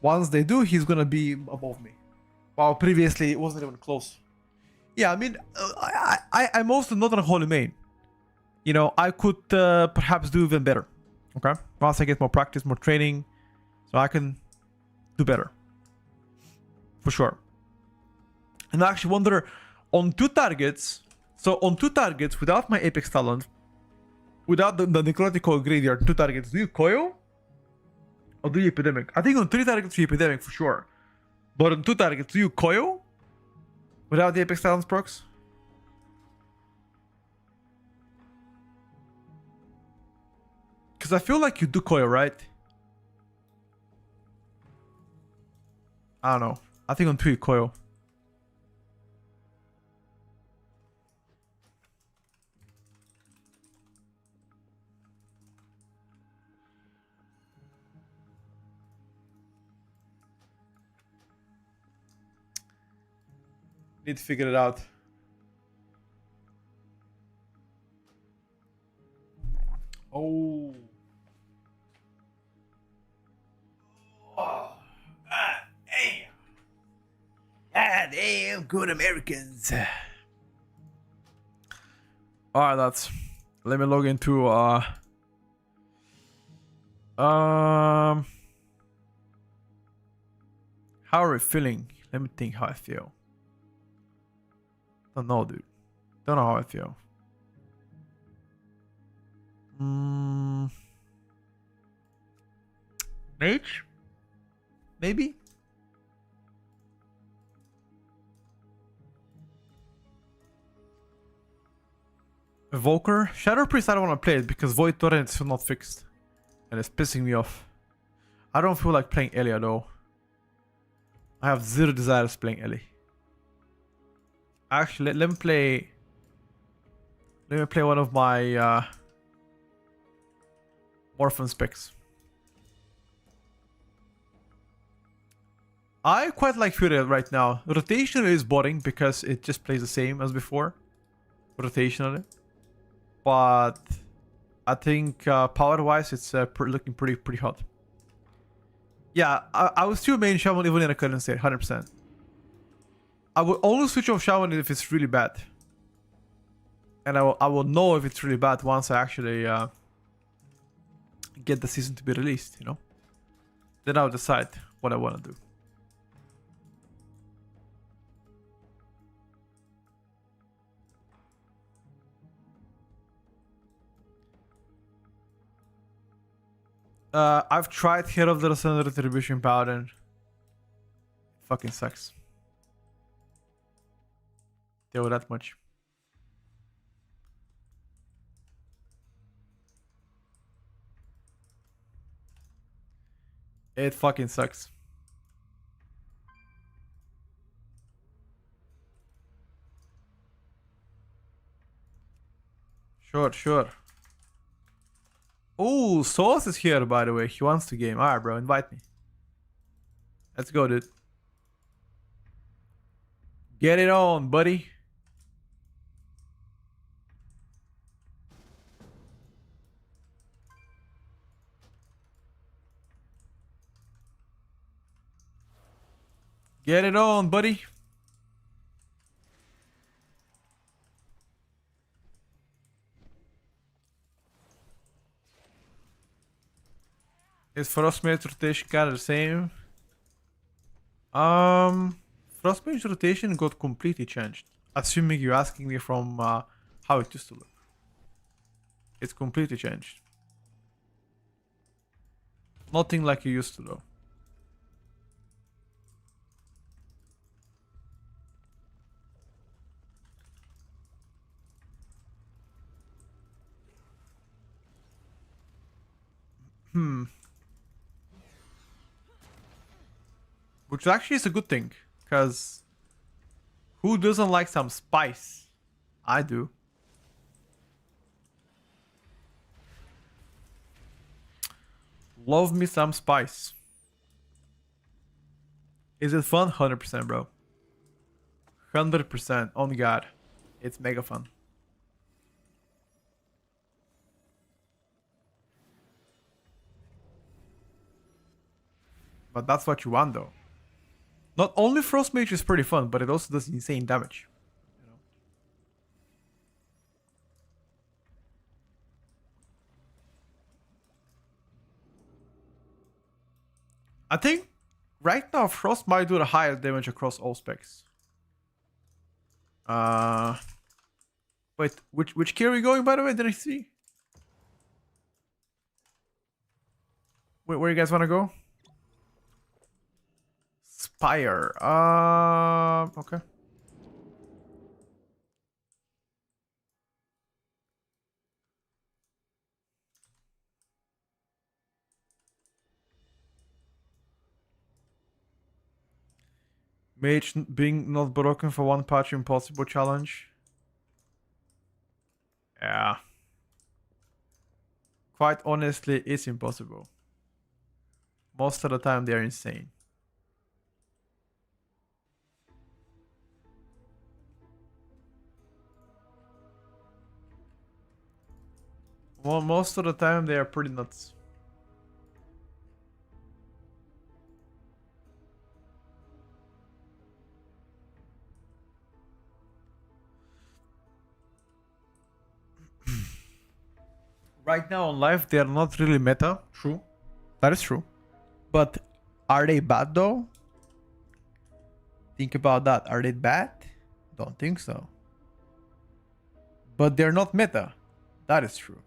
Once they do, he's gonna be above me. While previously it wasn't even close. Yeah, I mean, I'm also not a holy main. You know, I could perhaps do even better. Okay, once I get more practice, more training, so I can do better for sure. And I actually wonder on 2 targets. So on 2 targets without my Apex talent, without the Necrotic Coil Graveyard, 2 targets, do you coil or do you Epidemic? I think on 3 targets you Epidemic for sure, but on 2 targets do you coil without the Apex talents procs? Because I feel like you do coil, right? I don't know. I think on 2 you coil. Need to figure it out. Oh. Damn good Americans. Alright, that's. Let me log into how are we feeling? Let me think how I feel. Don't know, dude. Don't know how I feel. Mage? Maybe? Evoker? Shadow Priest, I don't want to play it because Void Torrent is still not fixed. And it's pissing me off. I don't feel like playing Elia though. I have zero desires playing Ellie. Actually, let me play one of my Orphan specs. I quite like Fury right now. Rotation is boring because it just plays the same as before. Rotationally. But I think power-wise, it's looking pretty hot. Yeah, I will still main Shaman even in a current state, 100%. I will only switch off Shaman if it's really bad. And I will know if it's really bad once I actually get the season to be released, you know? Then I'll decide what I want to do. I've tried Head of the Sun Retribution Paladin. Fucking sucks. Tell you that much. It fucking sucks. Sure, sure. Oh, Sauce is here, by the way. He wants to game. Alright, bro, invite me. Let's go, dude. Get it on, buddy. Get it on, buddy. Is Frostmage rotation kind of the same? Frostmage rotation got completely changed. Assuming you're asking me from how it used to look. It's completely changed. Nothing like it used to though. Which actually is a good thing, because who doesn't like some spice? I do. Love me some spice. Is it fun? 100%, bro. 100%. On God. It's mega fun. But that's what you want, though. Not only Frost Mage is pretty fun, but it also does insane damage. You know? I think right now Frost might do the highest damage across all specs. Wait, which key are we going, by the way? Did I see? Wait, where you guys want to go? Spire. Okay. Mage being not broken for one patch impossible challenge. Yeah. Quite honestly, it's impossible. Most of the time, they're insane. Well, most of the time, they are pretty nuts. Right now on live, they are not really meta. True. That is true. But are they bad though? Think about that. Are they bad? Don't think so. But they're not meta. That is true.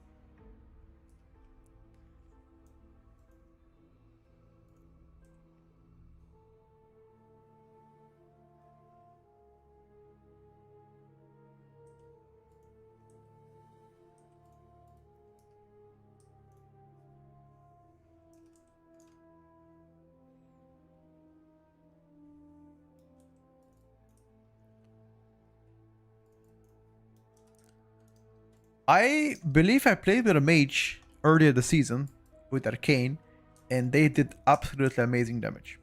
I believe I played with a mage earlier this season with Arcane, and they did absolutely amazing damage.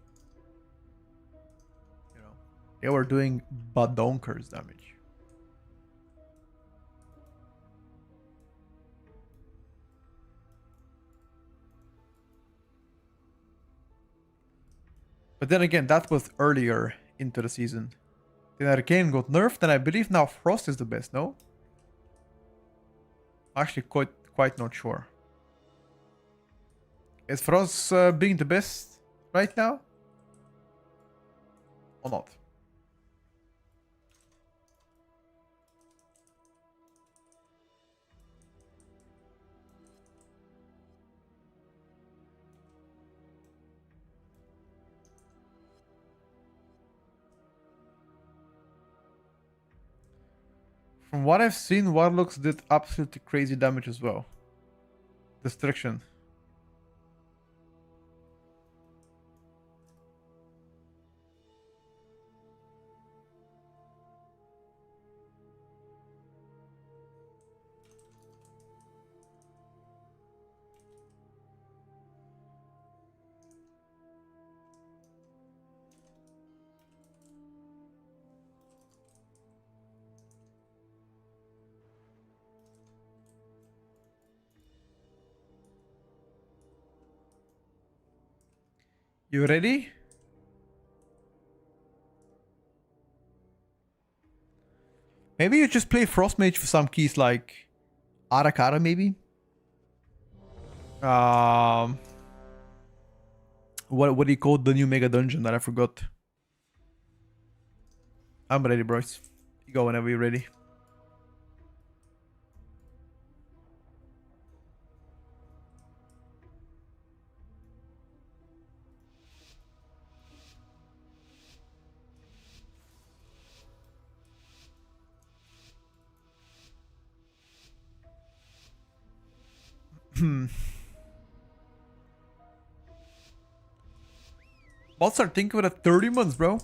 You know, they were doing badonkers damage. But then again, that was earlier into the season. Then Arcane got nerfed, and I believe now Frost is the best, no? Actually, quite not sure. Is Frost being the best right now? Or not? From what I've seen, Warlocks did absolutely crazy damage as well. Destruction. You ready? Maybe you just play Frost Mage for some keys like Arakara, maybe? What do you call the new mega dungeon that I forgot? I'm ready, bros. You go whenever you're ready. Bots are thinking with a 30 months, bro.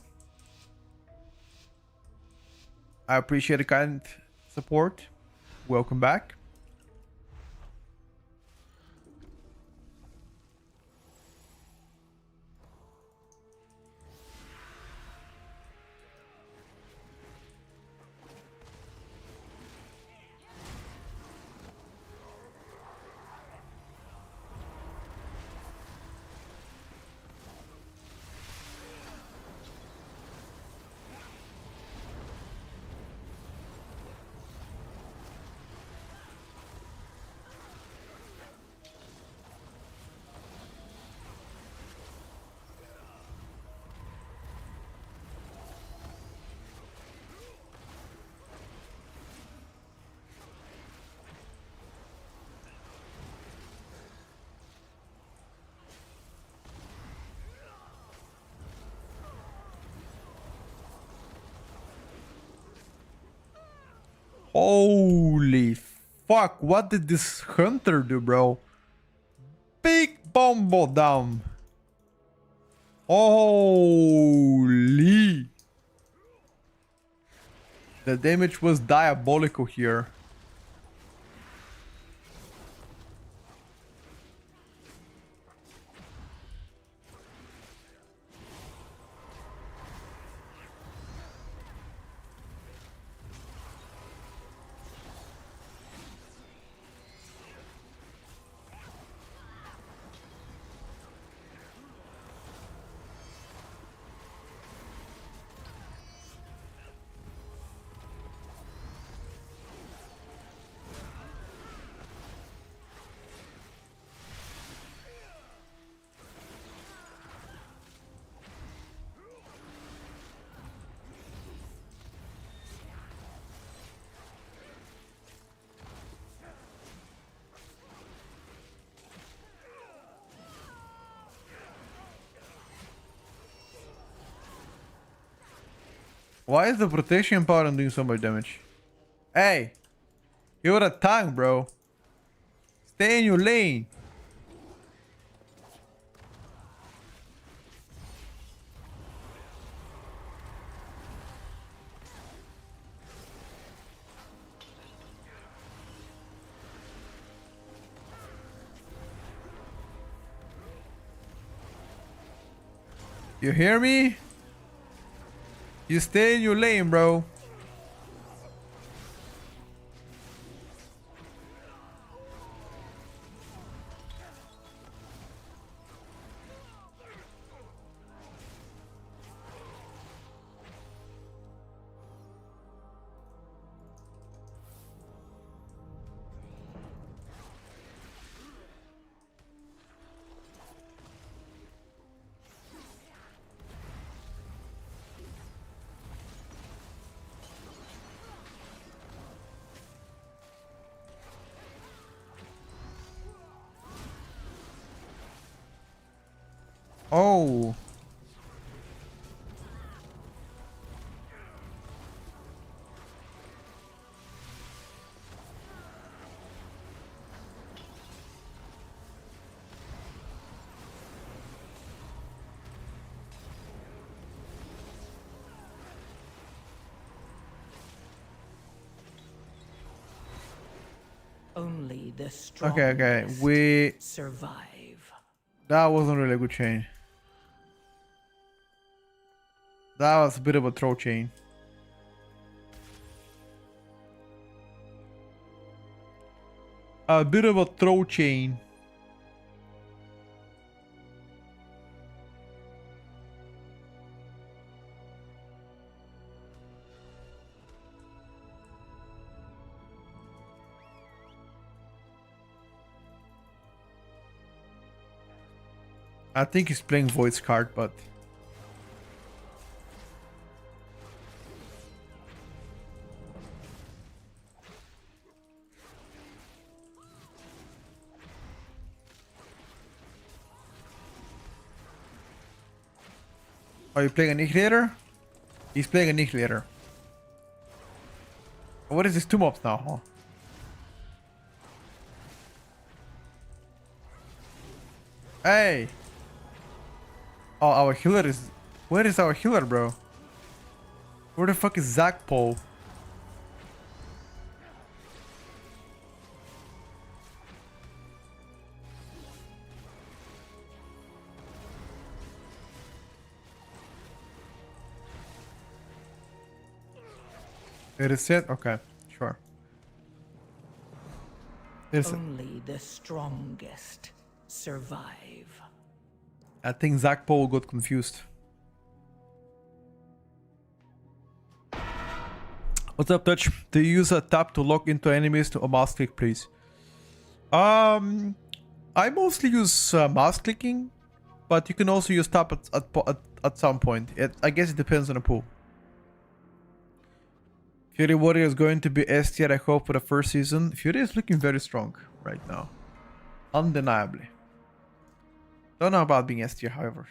I appreciate the kind support. Welcome back. Holy fuck, what did this hunter do, bro? Big bombo down. Holy. The damage was diabolical here. Why is the protection pattern doing so much damage? Hey, you're a tank, bro. Stay in your lane. You hear me? You stay in your lane, bro. Oh. the strongest okay. survive. That wasn't really a good chain. That was a bit of a throw chain. A bit of a throw chain. I think he's playing Void's card, but... Are you playing Annihilator? He's playing Annihilator. What is this 2 mobs now, huh? Hey! Oh, our healer is... Where is our healer, bro? Where the fuck is Zach Paul? It is it? Okay, sure. It is it. Only the strongest survive. I think Zach Paul got confused. What's up, Touch? Do you use a tap to lock into enemies to a mouse click, please? I mostly use mouse clicking, but you can also use tap at some point. I guess it depends on the pool. Fury Warrior is going to be S tier, I hope, for the first season. Fury is looking very strong right now. Undeniably. Don't know about being S tier, however.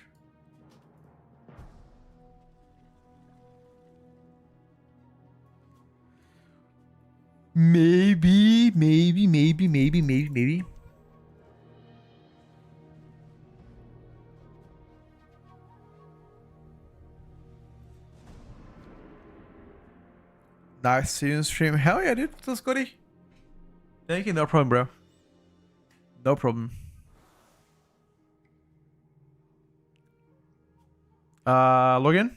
Maybe. Nice seeing stream. Hell yeah, dude. What's up, Scotty? Thank you. No problem, bro. No problem. Login.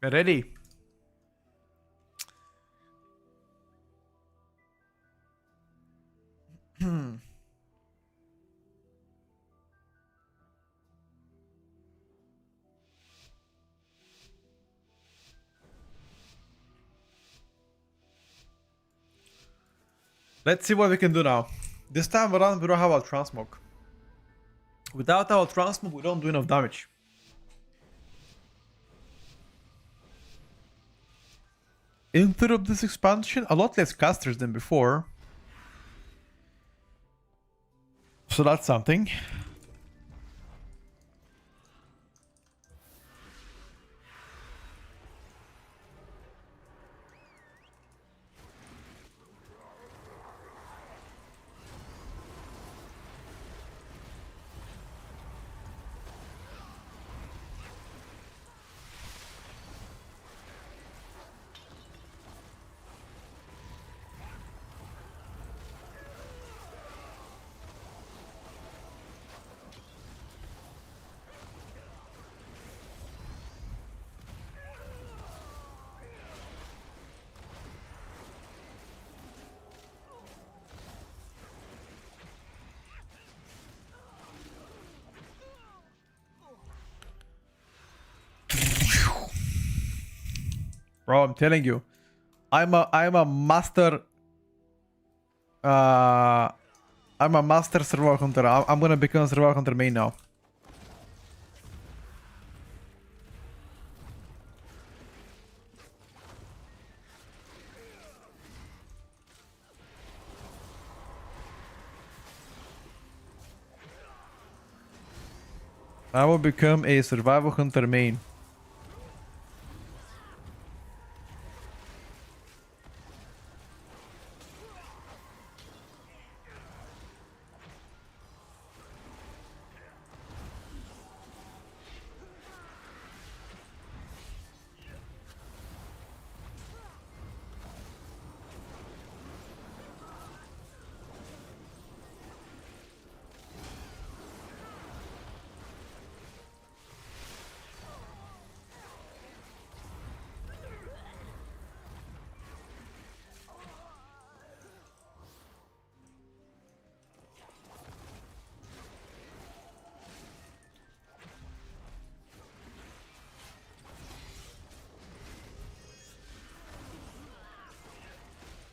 Ready. Let's see what we can do now. This time around, we don't have our transmog. Without our transmog, we don't do enough damage. Instead of this expansion, a lot less casters than before. So that's something. Bro, I'm telling you, I'm a master. I'm a master survival hunter. I'm gonna become a survival hunter main now. I will become a survival hunter main.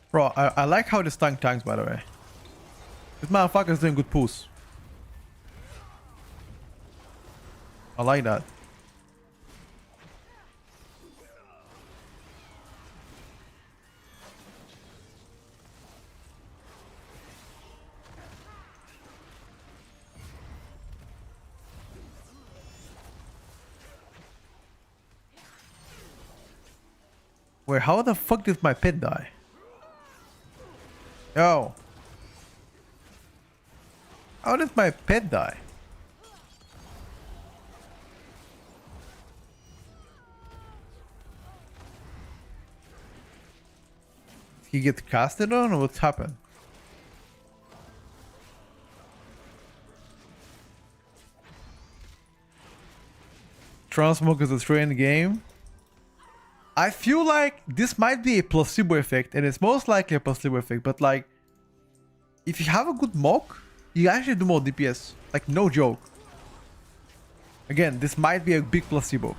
Bro, I like how this tank tanks, by the way. This motherfucker's doing good pulls. I like that. Wait, how the fuck did my pet die? Yo. How did my pet die? Did he get casted on or what's happened? Transmog is a train game. I feel like this might be a placebo effect, and it's most likely a placebo effect, but like, if you have a good mock, you actually do more DPS. Like, no joke. Again, this might be a big placebo.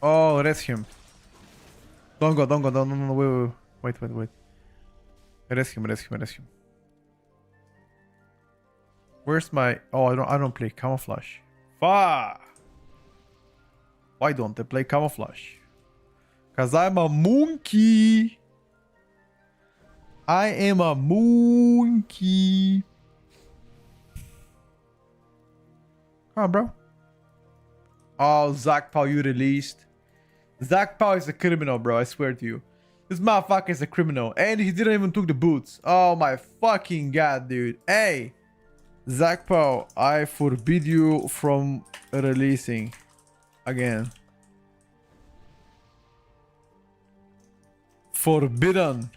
Oh, rest him. Don't go, don't go, don't, no, no, wait. Rest him. Where's my... Oh, I don't play camouflage. Fuck! Why don't I play camouflage? Cause I'm a monkey. I am a monkey. Come on, bro. Oh, Zach Paul, you released. Zach Paul is a criminal, bro. I swear to you. This motherfucker is a criminal. And he didn't even took the boots. Oh my fucking god, dude. Hey. Zach Paul, I forbid you from releasing. Again. Forbidden.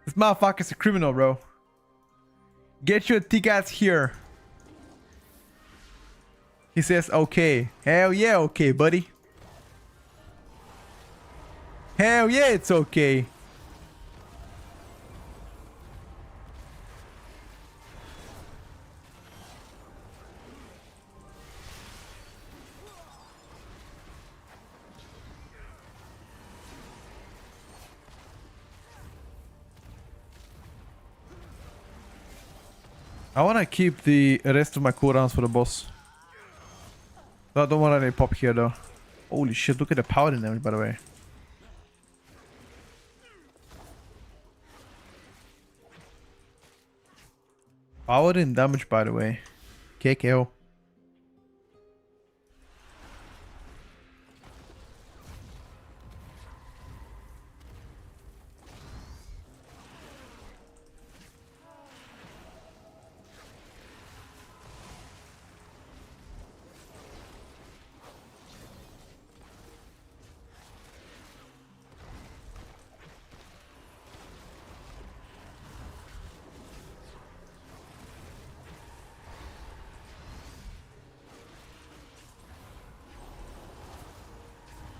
This motherfucker is a criminal, bro. Get your tickets here. He says, okay. Hell yeah, okay, buddy. Hell yeah, it's okay. I want to keep the rest of my cooldowns for the boss. I don't want any pop here though. Holy shit, look at the power in them, by the way. Power and damage, by the way. KKO.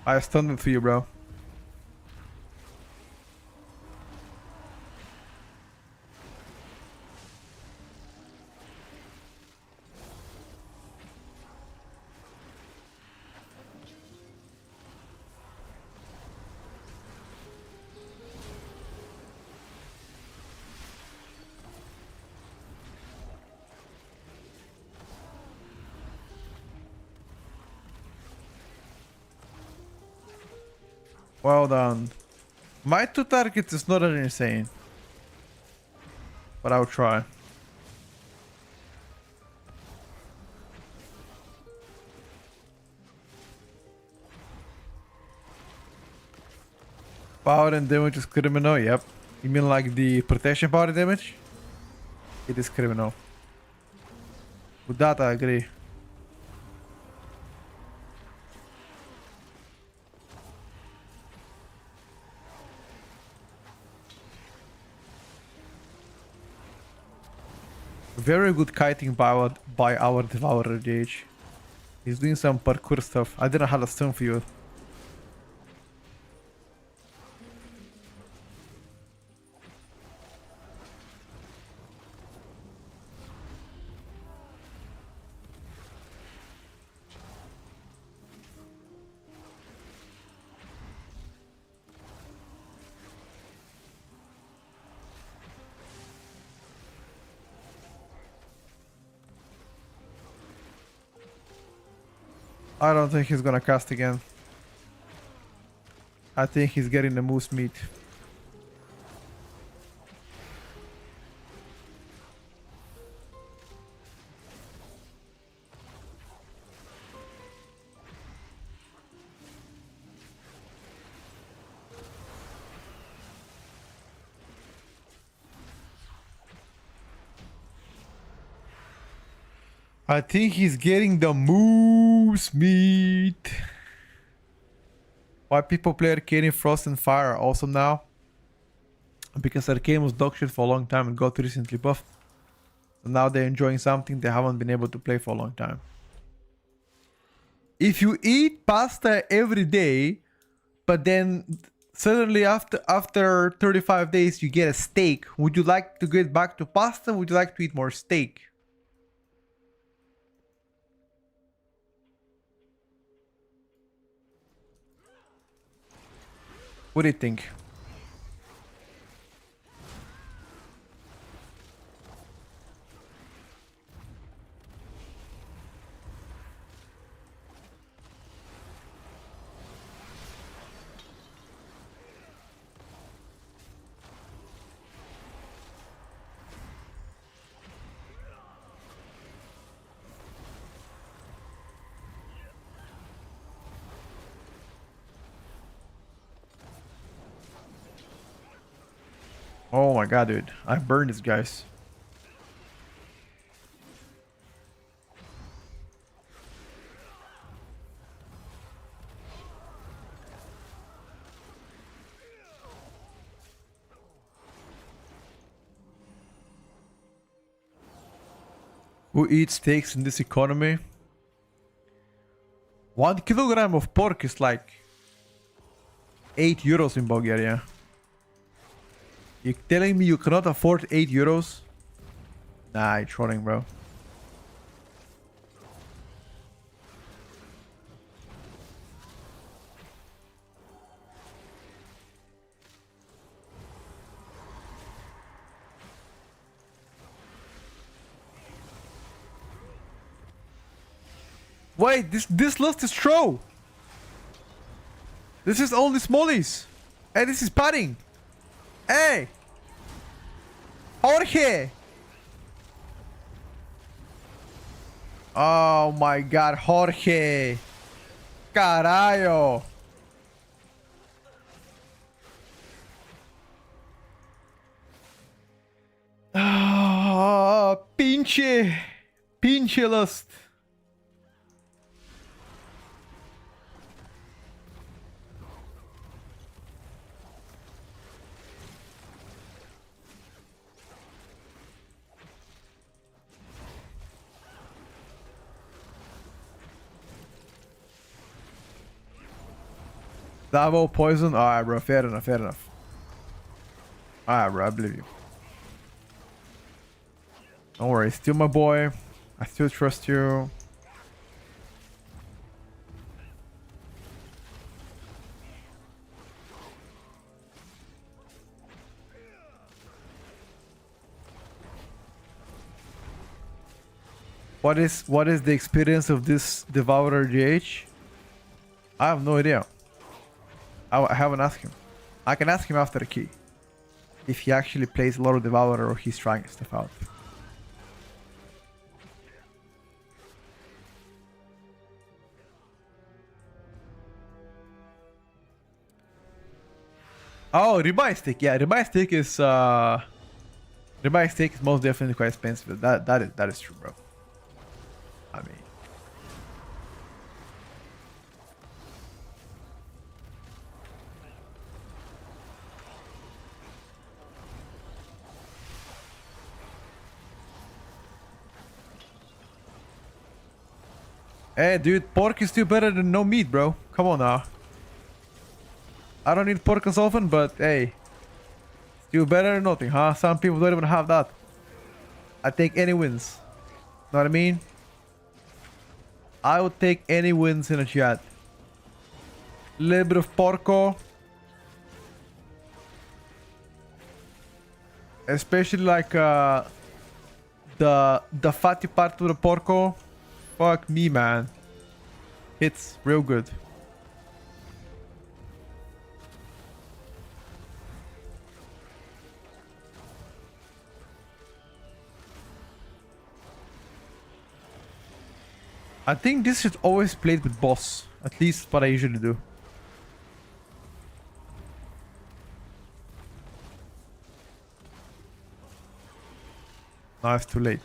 I stunned it for you, bro. Well done. My 2 targets is not that insane. But I'll try. Power and damage is criminal, yep. You mean like the protection power damage? It is criminal. With that I agree. Very good kiting by our Devourer DH. He's doing some parkour stuff. I didn't have a stun for you. I don't think he's gonna cast again. I think he's getting the moose meat. I think he's getting the moose meat. Why people play Arcane in Frost and Fire are awesome now? Because Arcane was dog shit for a long time and got recently buffed. So now they're enjoying something they haven't been able to play for a long time. If you eat pasta every day, but then suddenly after 35 days you get a steak, would you like to get back to pasta? Would you like to eat more steak? What do you think? Oh my god, dude. I burned these guys. Who eats steaks in this economy? 1 kilogram of pork is like 8 euros in Bulgaria. You're telling me you cannot afford 8 euros? Nah, you're trolling, bro. Wait, this list is true. This is only smallies. Hey, this is padding. Hey! Jorge! Oh my god, Jorge! Caralho! Ah, pinche! Pinche lust! Savo poison. Alright, bro. Fair enough. Fair enough. Alright, bro. I believe you. Don't worry. Still my boy. I still trust you. What is the experience of this Devourer GH? I have no idea. I haven't asked him. I can ask him after the key. If he actually plays a lot of Devourer or he's trying stuff out. Oh, ribeye steak. Yeah, ribeye steak is most definitely quite expensive. That is true, bro. I mean, hey, dude, pork is still better than no meat, bro. Come on now. I don't eat pork as often, but hey, still better than nothing, huh? Some people don't even have that. I take any wins. Know what I mean? I would take any wins in a chat. Little bit of porco. Especially like the fatty part of the porco. Fuck me, man. It's real good. I think this should always played with boss. At least what I usually do. Now it's too late.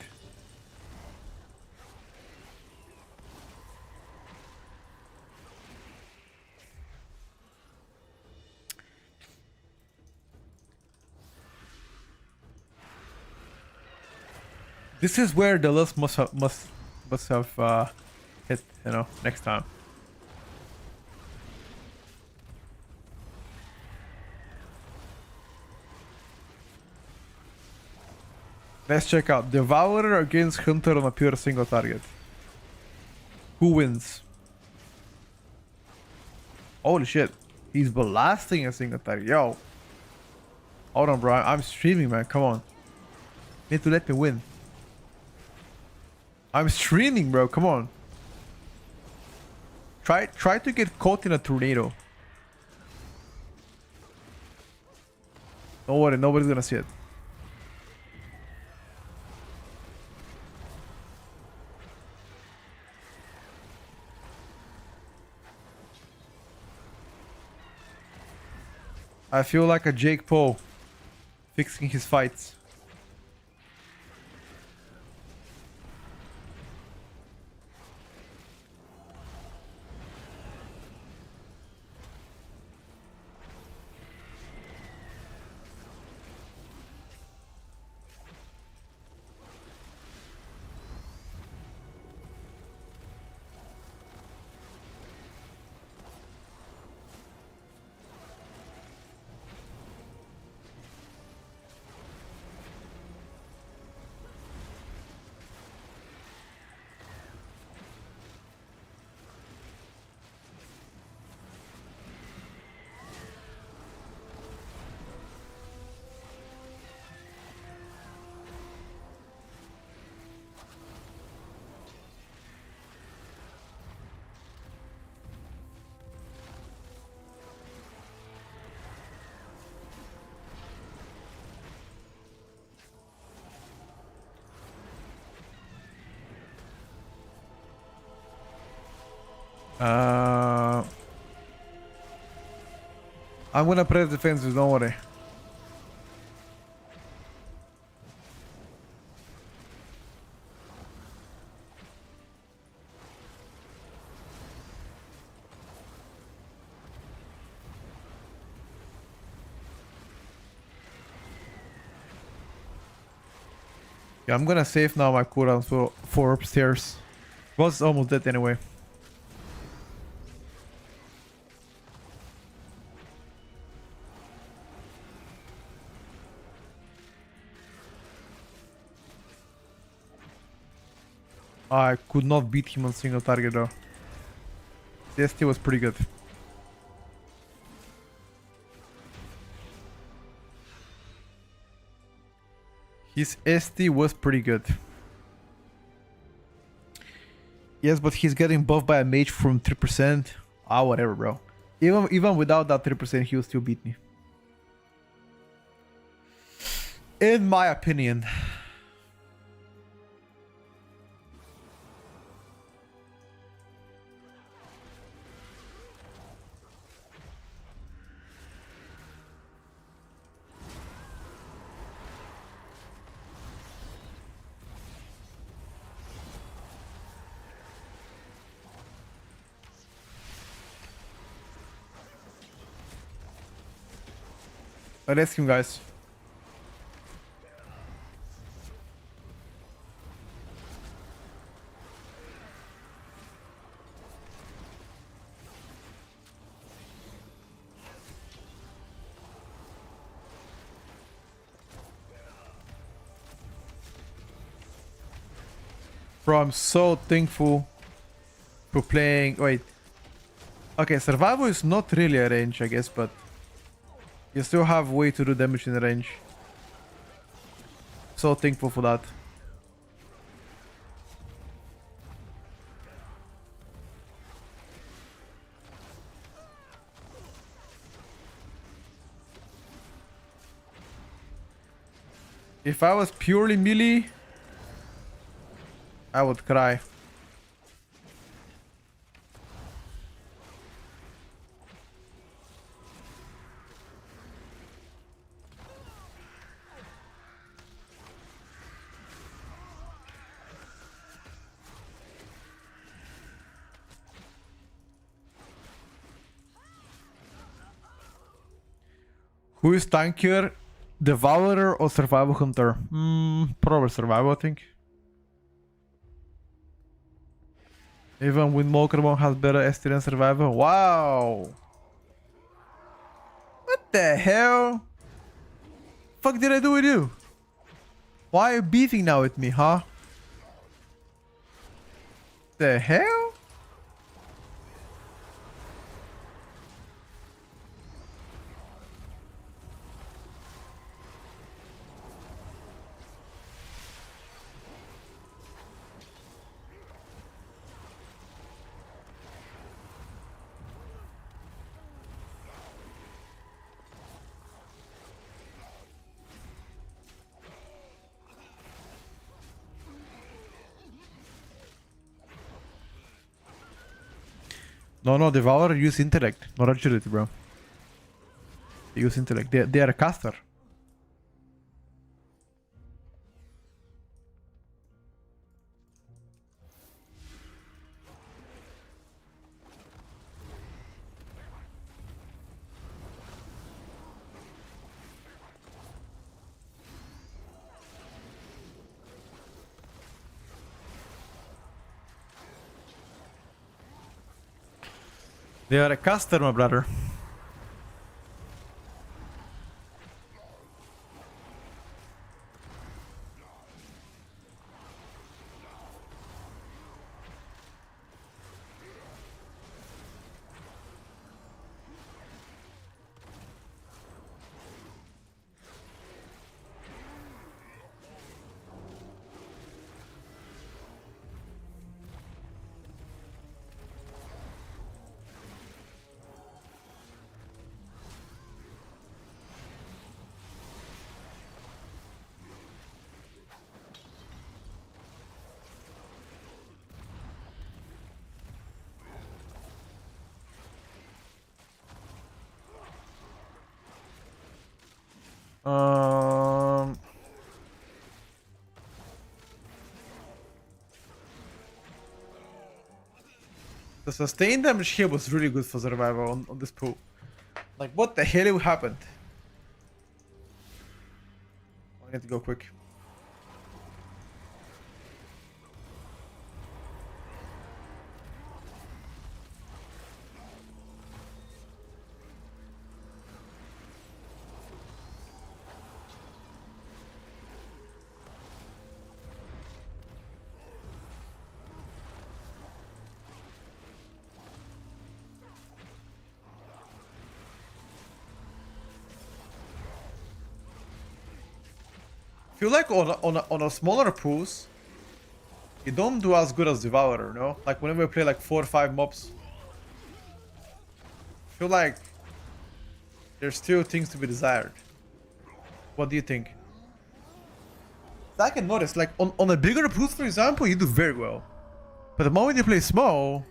This is where the list must have hit, you know, next time. Let's check out Devourer against Hunter on a pure single target. Who wins? Holy shit. He's blasting a single target. Yo. Hold on, bro. I'm streaming, man. Come on. You need to let me win. I'm streaming, bro. Come on. Try to get caught in a tornado. Don't worry, nobody's gonna see it. I feel like a Jake Paul fixing his fights. I'm gonna press defenses, don't worry. Yeah, I'm gonna save now my cooldown for upstairs. Was almost dead anyway. I could not beat him on single target though. The ST was pretty good. His ST was pretty good. Yes, but he's getting buffed by a mage from 3%. Ah, whatever, bro. Even without that 3%, he will still beat me. In my opinion. Let's ask him, guys. Bro, I'm so thankful for playing. Wait. Okay, survival is not really a range, I guess, but you still have way to do damage in the range. So thankful for that. If I was purely melee, I would cry. Who is tankier, Devourer or Survival Hunter? Probably Survival, I think. Even Windwalker has better ST than Survival. Wow! What the hell? Fuck did I do with you? Why are you beefing now with me, huh? The hell? No, Devourer use intellect, not agility, bro. They use intellect. They are a caster. They are a caster, my brother. The sustained damage here was really good for survival on this pool. Like, what the hell happened? I need to go quick. feel like on a smaller pools, you don't do as good as Devourer, no? Like whenever we play like 4 or 5 mobs, feel like there's still things to be desired. What do you think? I can notice, like on a bigger pools, for example, you do very well. But the moment you play small,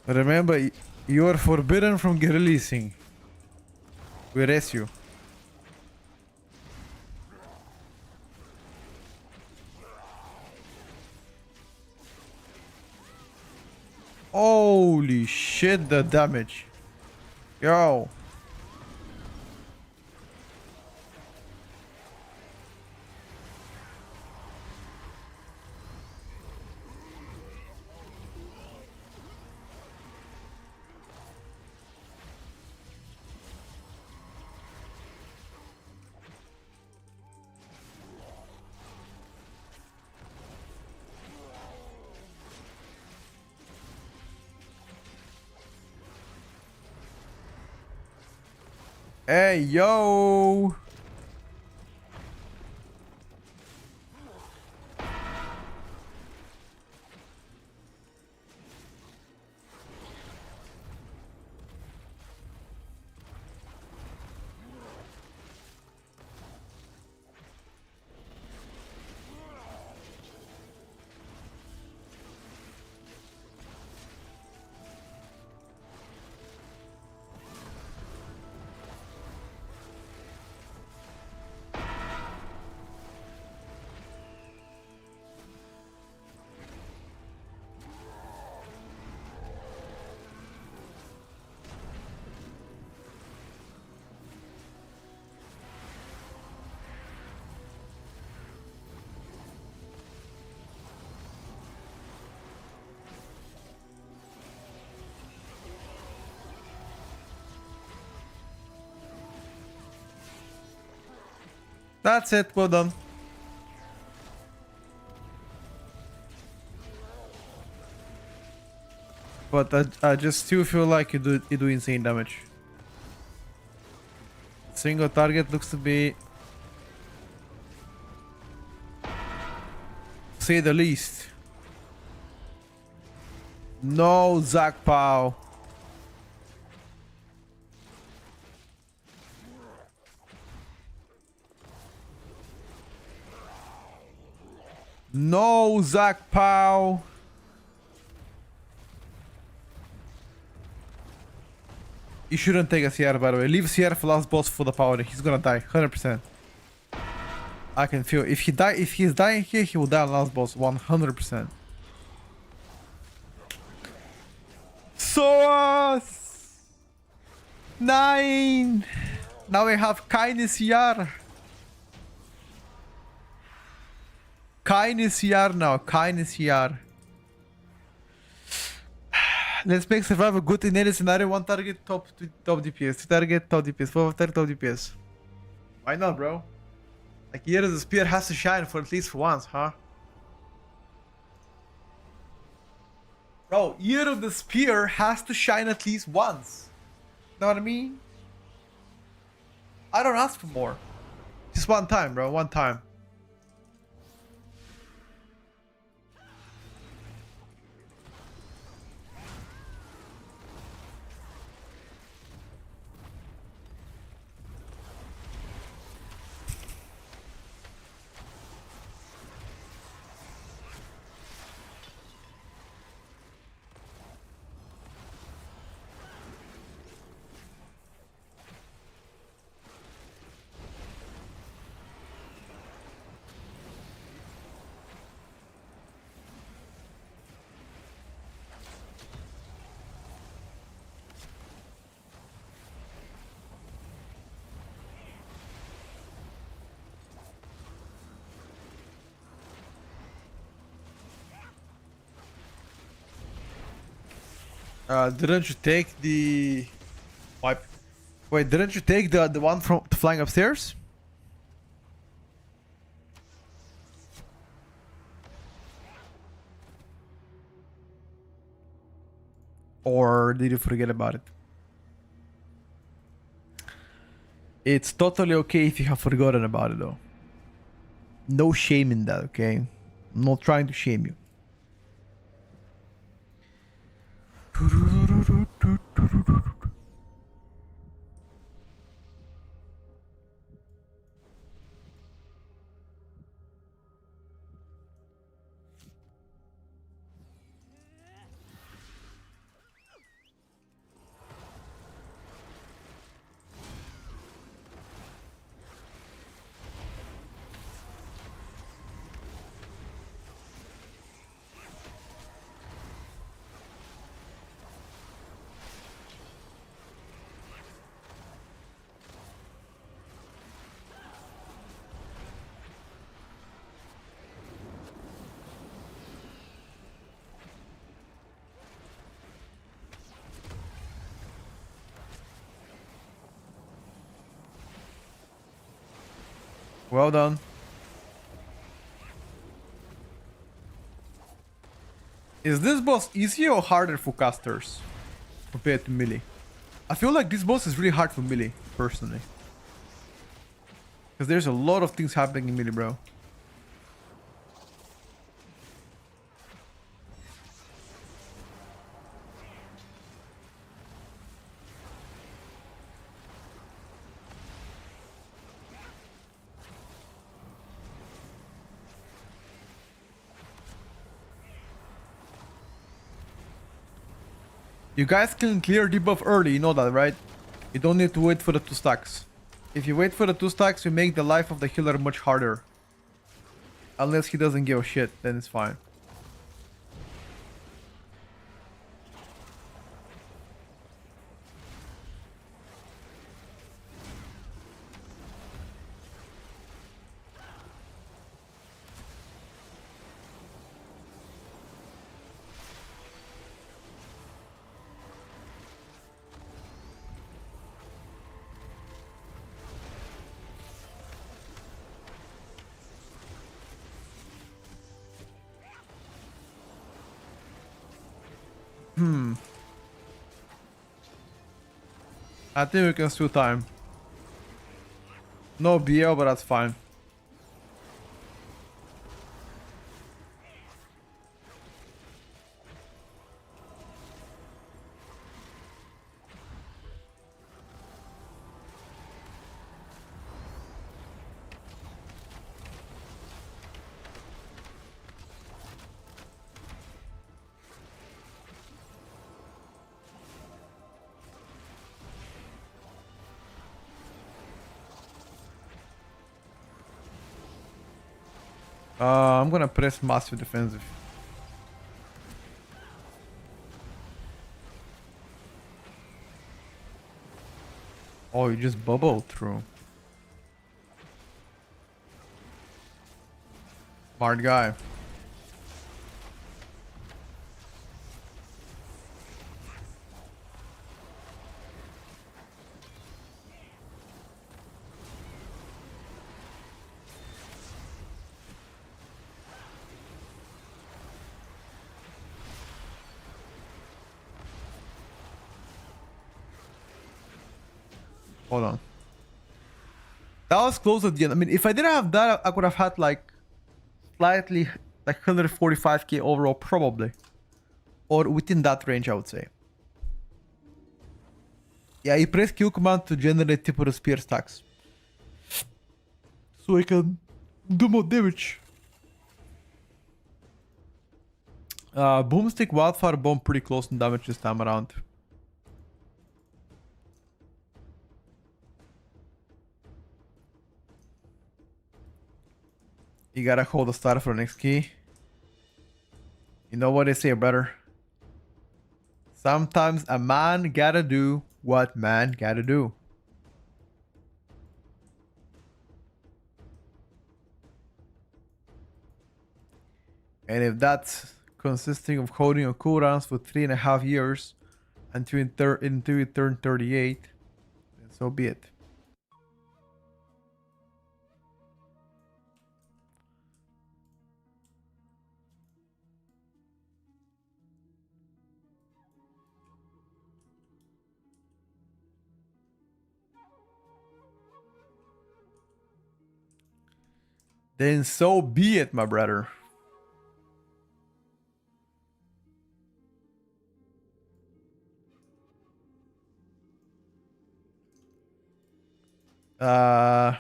remember, you are forbidden from releasing. We arrest you. Holy shit, the damage. Yo. Hey, yo. That's it, well done. But I just still feel like you do insane damage. Single target looks to be, to say the least. No, Zach Pow. No, Zach Pow. You shouldn't take a CR, by the way. Leave CR for last boss for the power. He's gonna die, 100%. I can feel if he's dying here, he will die on last boss, 100%. Soas 9. Now we have kindness CR. Kindness CR now, kindness CR. Let's make survival good in any scenario. One target, top DPS. Two target, top DPS. Four target, top DPS. Why not, bro? Like, Year of the Spear has to shine for at least once, huh? Bro, Year of the Spear has to shine at least once. Know what I mean? I don't ask for more. Just one time, bro. One time. Didn't you take the wipe? Wait, didn't you take the one from flying upstairs? Or did you forget about it? It's totally okay if you have forgotten about it though. No shame in that, okay? I'm not trying to shame you. Well done. Is this boss easier or harder for casters compared to melee? I feel like this boss is really hard for melee, personally. Because there's a lot of things happening in melee, bro. You guys can clear debuff early, you know that, right? You don't need to wait for the 2 stacks. If you wait for the 2 stacks, you make the life of the healer much harder. Unless he doesn't give a shit, then it's fine. I think we can still time. No BL, but that's fine. I'm gonna press massive defensive. Oh, you just bubbled through. Smart guy. Hold on. That was close at the end. I mean, if I didn't have that, I could have had like slightly like 145k overall, probably. Or within that range, I would say. Yeah, you press Q command to generate tip of the spear stacks. So I can do more damage. Boomstick, Wildfire Bomb pretty close in damage this time around. You gotta hold the start for the next key. You know what they say, brother? Sometimes a man gotta do what man gotta do. And if that's consisting of holding your cooldowns for 3.5 years until you turn 38, then so be it. Then so be it, my brother. Let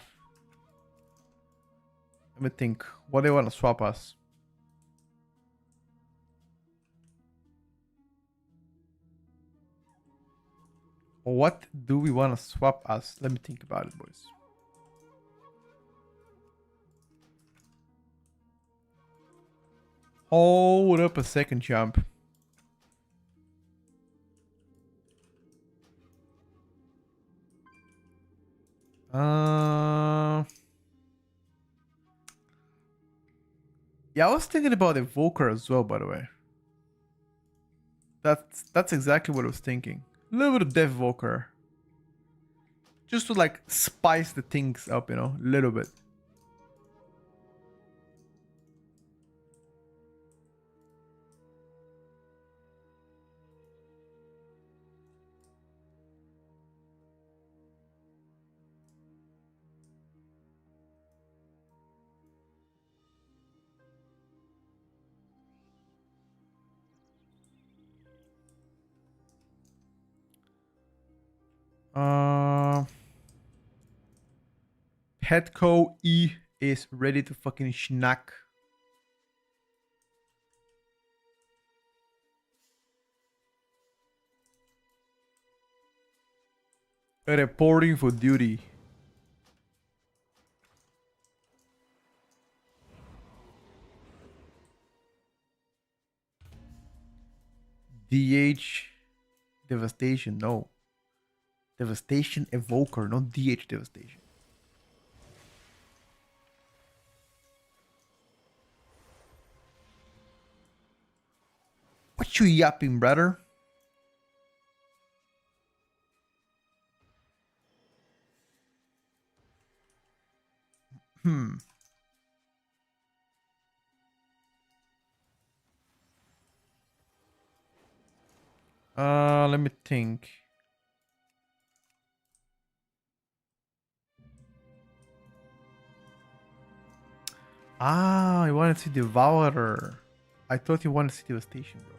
me think. What do you want to swap us? What do we want to swap us? Let me think about it, boys. Hold up a second, champ. Yeah, I was thinking about Evoker as well, by the way. That's exactly what I was thinking. A little bit of Death Evoker. Just to like spice the things up, you know, a little bit. Petco E is ready to fucking schnack. Reporting for duty. DH Devastation, no. Devastation Evoker, not DH Devastation. What you yapping, brother? Let me think. Ah, I wanted to see Devourer. I thought you wanted to see Devastation, bro.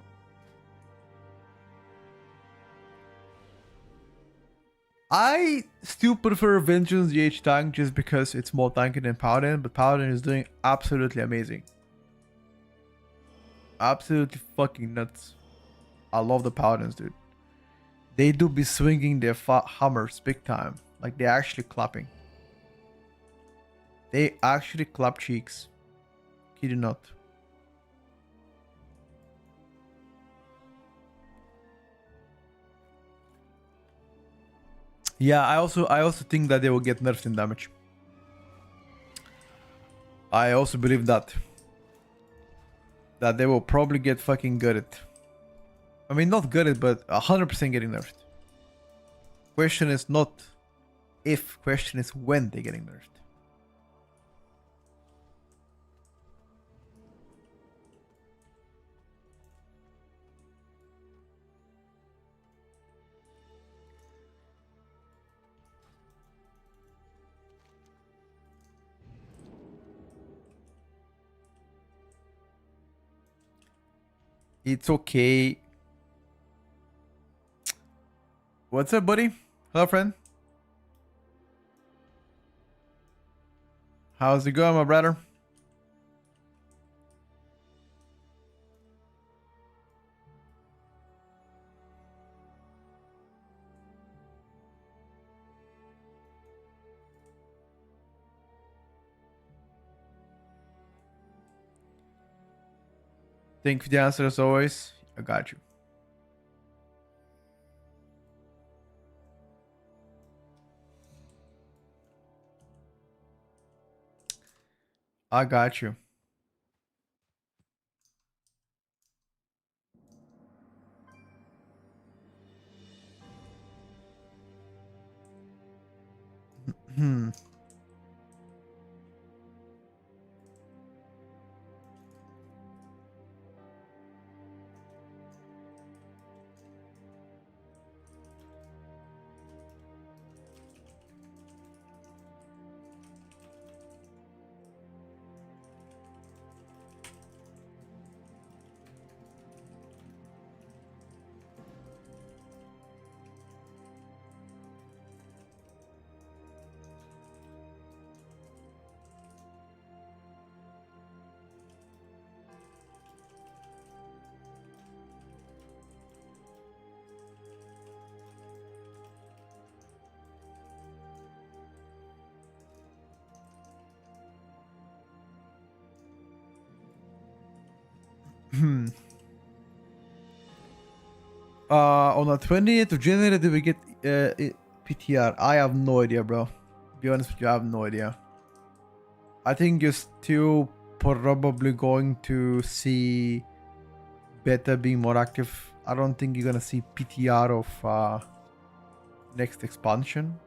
I still prefer Vengeance GH tank just because it's more tanky than Paladin, but Paladin is doing absolutely amazing. Absolutely fucking nuts. I love the Paladins, dude. They do be swinging their hammers big time. Like they're actually clapping. They actually clap cheeks. Kid you not. Yeah, I also think that they will get nerfed in damage. I also believe that they will probably get fucking gutted. I mean, not gutted, but 100% getting nerfed. Question is not if, question is when they're getting nerfed. It's okay. What's up, buddy? Hello, friend. How's it going, my brother? Thank you for the answer as always. I got you. I got you. On the 20th of January, do we get PTR? I have no idea, bro. To be honest with you, I have no idea. I think you're still probably going to see beta being more active. I don't think you're gonna see PTR of next expansion.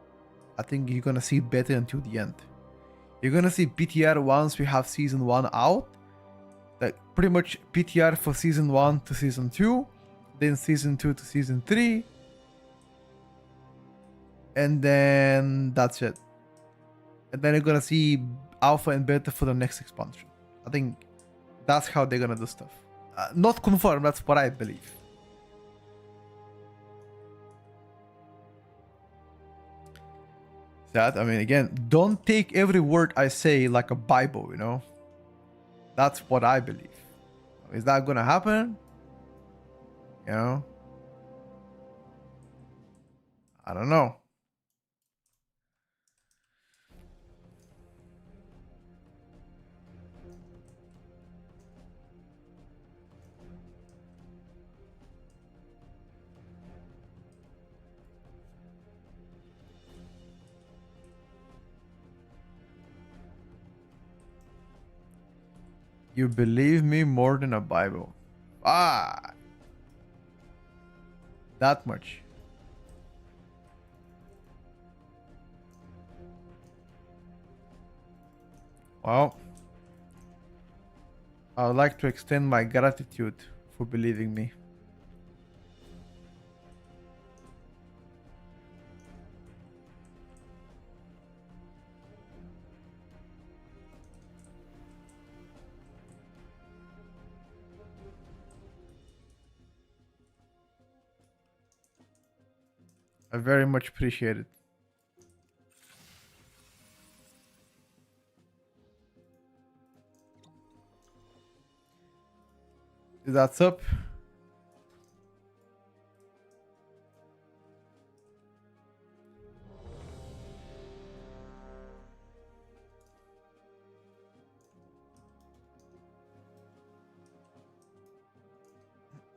I think you're gonna see beta until the end. You're gonna see PTR once we have season 1 out. Like pretty much PTR for season 1 to season 2, then season 2 to season 3, and then that's it. And then you're gonna see alpha and beta for the next expansion. I think that's how they're gonna do stuff. Not confirmed, that's what I believe. That, I mean, again, don't take every word I say like a Bible, you know? That's what I believe. Is that gonna happen? You know? I don't know. You believe me more than a Bible. Ah, that much. Well, I would like to extend my gratitude for believing me. I very much appreciate it. That's up.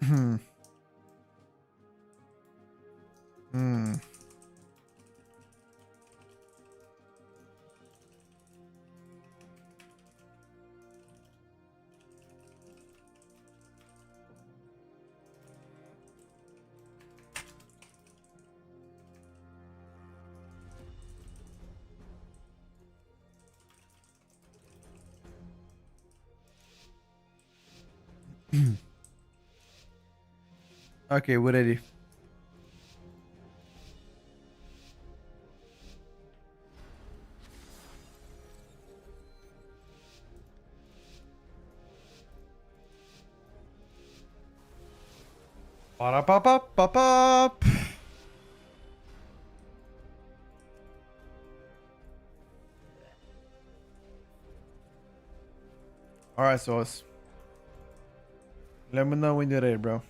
Hmm. Hmm. Okay, we're ready. Ba-da-ba-ba-ba-ba. Alright, Sauce. Let me know when you're ready, bro.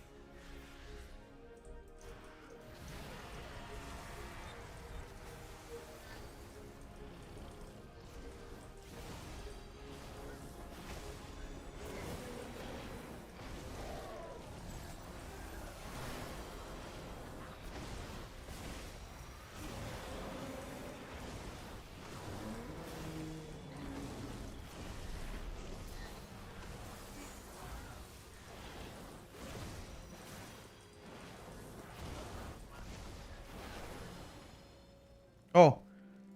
Oh,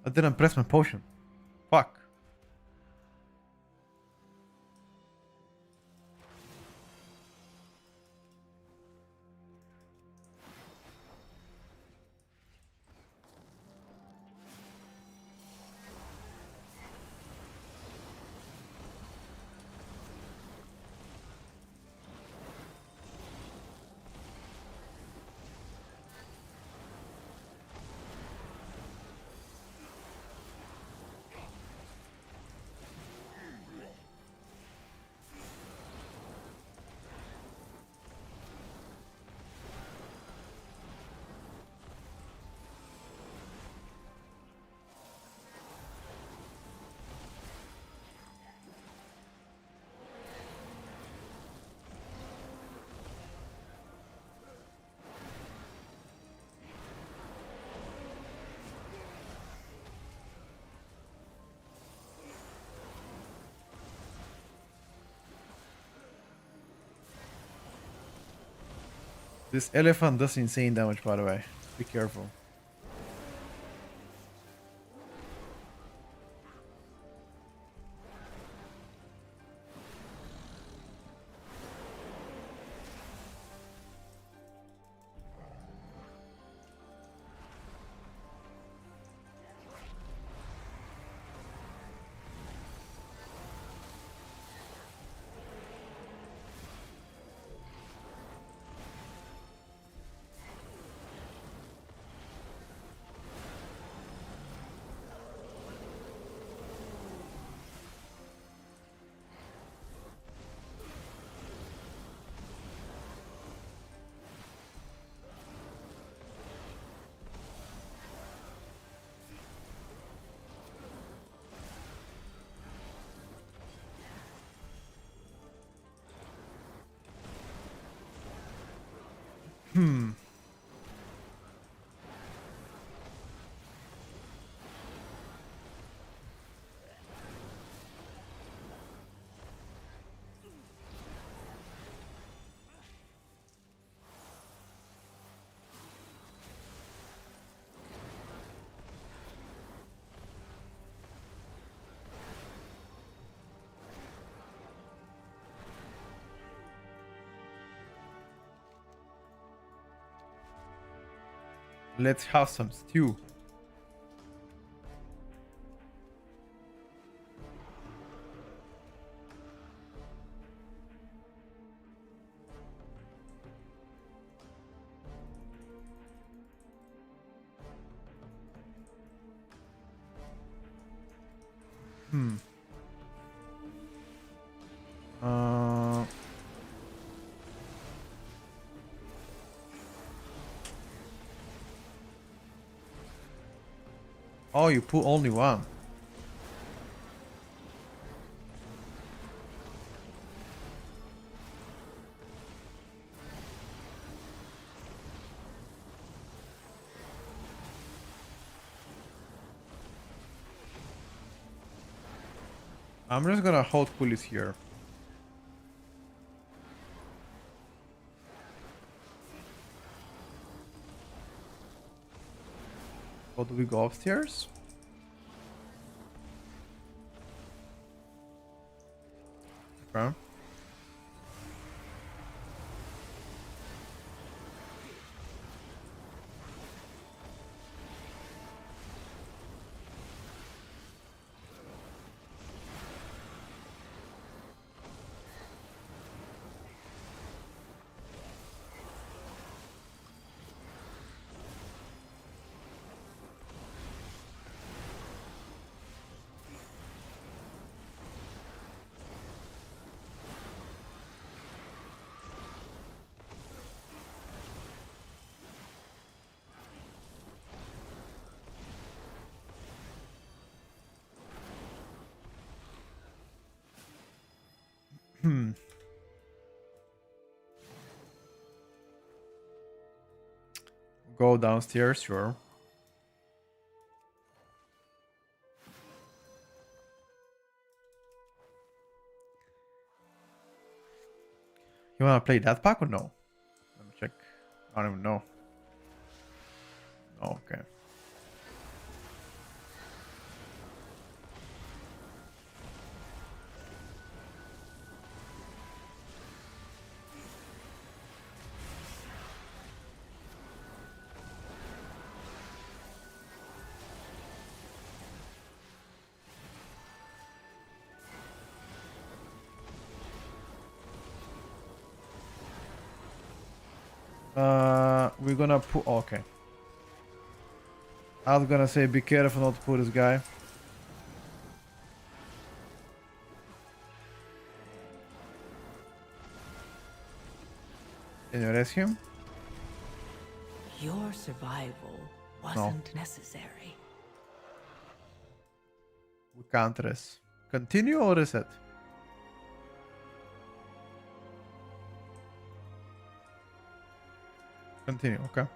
I didn't press my potion. Fuck. This elephant does insane damage, by the way. Be careful. Hmm. Let's have some stew. Hmm. Uh, oh, you put only one. I'm just gonna hold pulleys here. Or do we go upstairs? Okay. Hmm. Go downstairs, sure. You wanna play that pack or no? Let me check. I don't even know. Oh, okay. We're gonna put. Okay. I was gonna say be careful not to put this guy. Can you rescue him? Your survival wasn't necessary. We can't rest. Continue or reset? Continue, okay.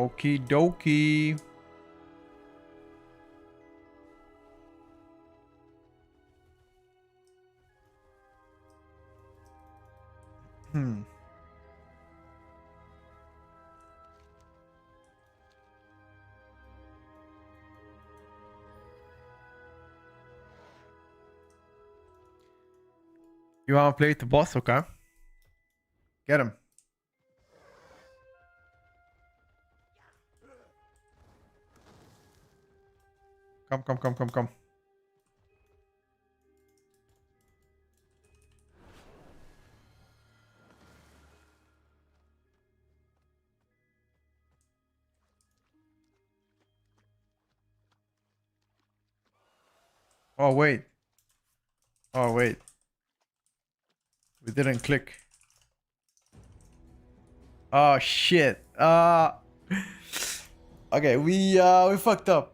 Okie dokie. Hmm. You wanna play the boss? Okay. Get him. Come, come, come, come, come. Oh, wait. Oh, wait. We didn't click. Oh, shit. Okay, we fucked up.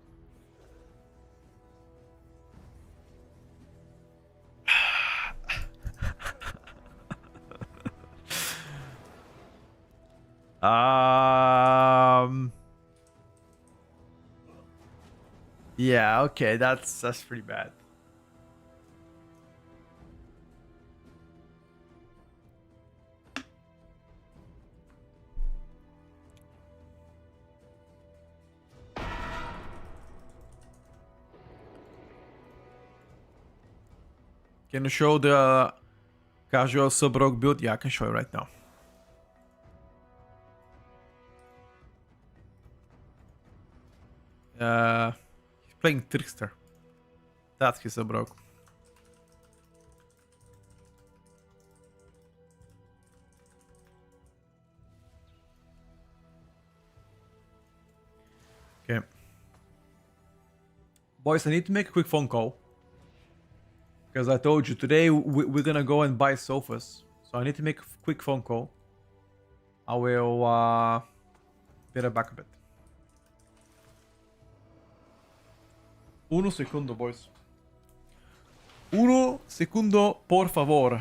Um. Yeah. Okay. That's pretty bad. Can you show the casual sub-rogue build? Yeah, I can show you right now. He's playing Trickster. That's his sub-rogue. Okay. Boys, I need to make a quick phone call. Because I told you, today we're gonna go and buy sofas. So I need to make a quick phone call. I will be right back a bit. Uno segundo, boys. Uno segundo, por favor.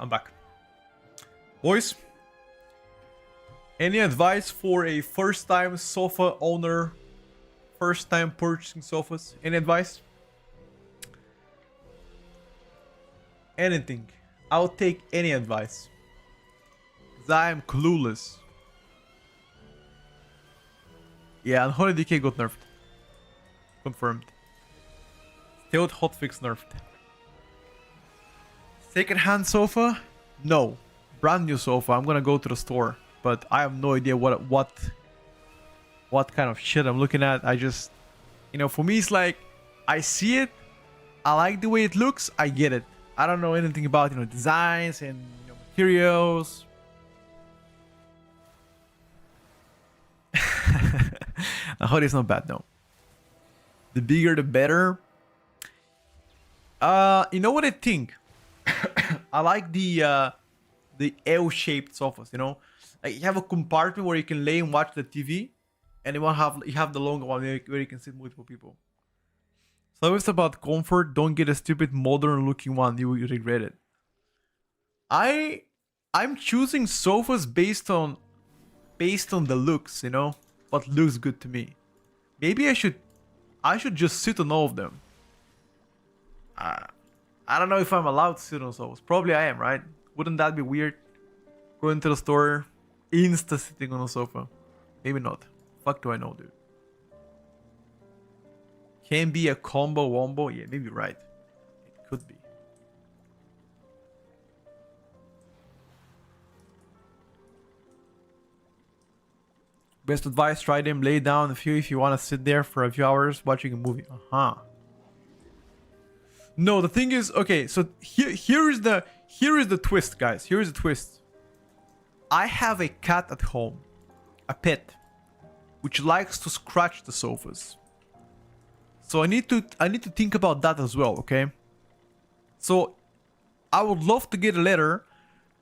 I'm back. Boys, Any advice for a first-time sofa owner? First-time purchasing sofas? Any advice? Anything. I'll take any advice. Cause I am clueless. Yeah, and Holy Decay got nerfed. Confirmed. Stealth hotfix nerfed. Second-hand sofa? No. Brand new sofa. I'm gonna go to the store, but I have no idea what kind of shit I'm looking at. I just, for me it's like I see it, I like the way it looks, I get it. I don't know anything about designs and materials. The hoodie is not bad, no. The bigger the better. You know what I think? I like the L-shaped sofas. Like you have a compartment where you can lay and watch the TV, and you have the longer one where you can sit multiple people. So it's about comfort. Don't get a stupid modern-looking one. You will regret it. I'm choosing sofas based on the looks. What looks good to me. Maybe I should just sit on all of them. I don't know if I'm allowed to sit on sofas. Probably I am, right? Wouldn't that be weird? Going to the store, insta sitting on a sofa. Maybe not. Fuck do I know, dude. Can be a combo wombo. Yeah, maybe right. It could be. Best advice, try them, lay down a few if you want to sit there for a few hours watching a movie. No, the thing is, okay, so here is the twist, guys. Here is the twist. I have a cat at home, a pet, which likes to scratch the sofas. So I need to think about that as well, okay? So I would love to get a letter,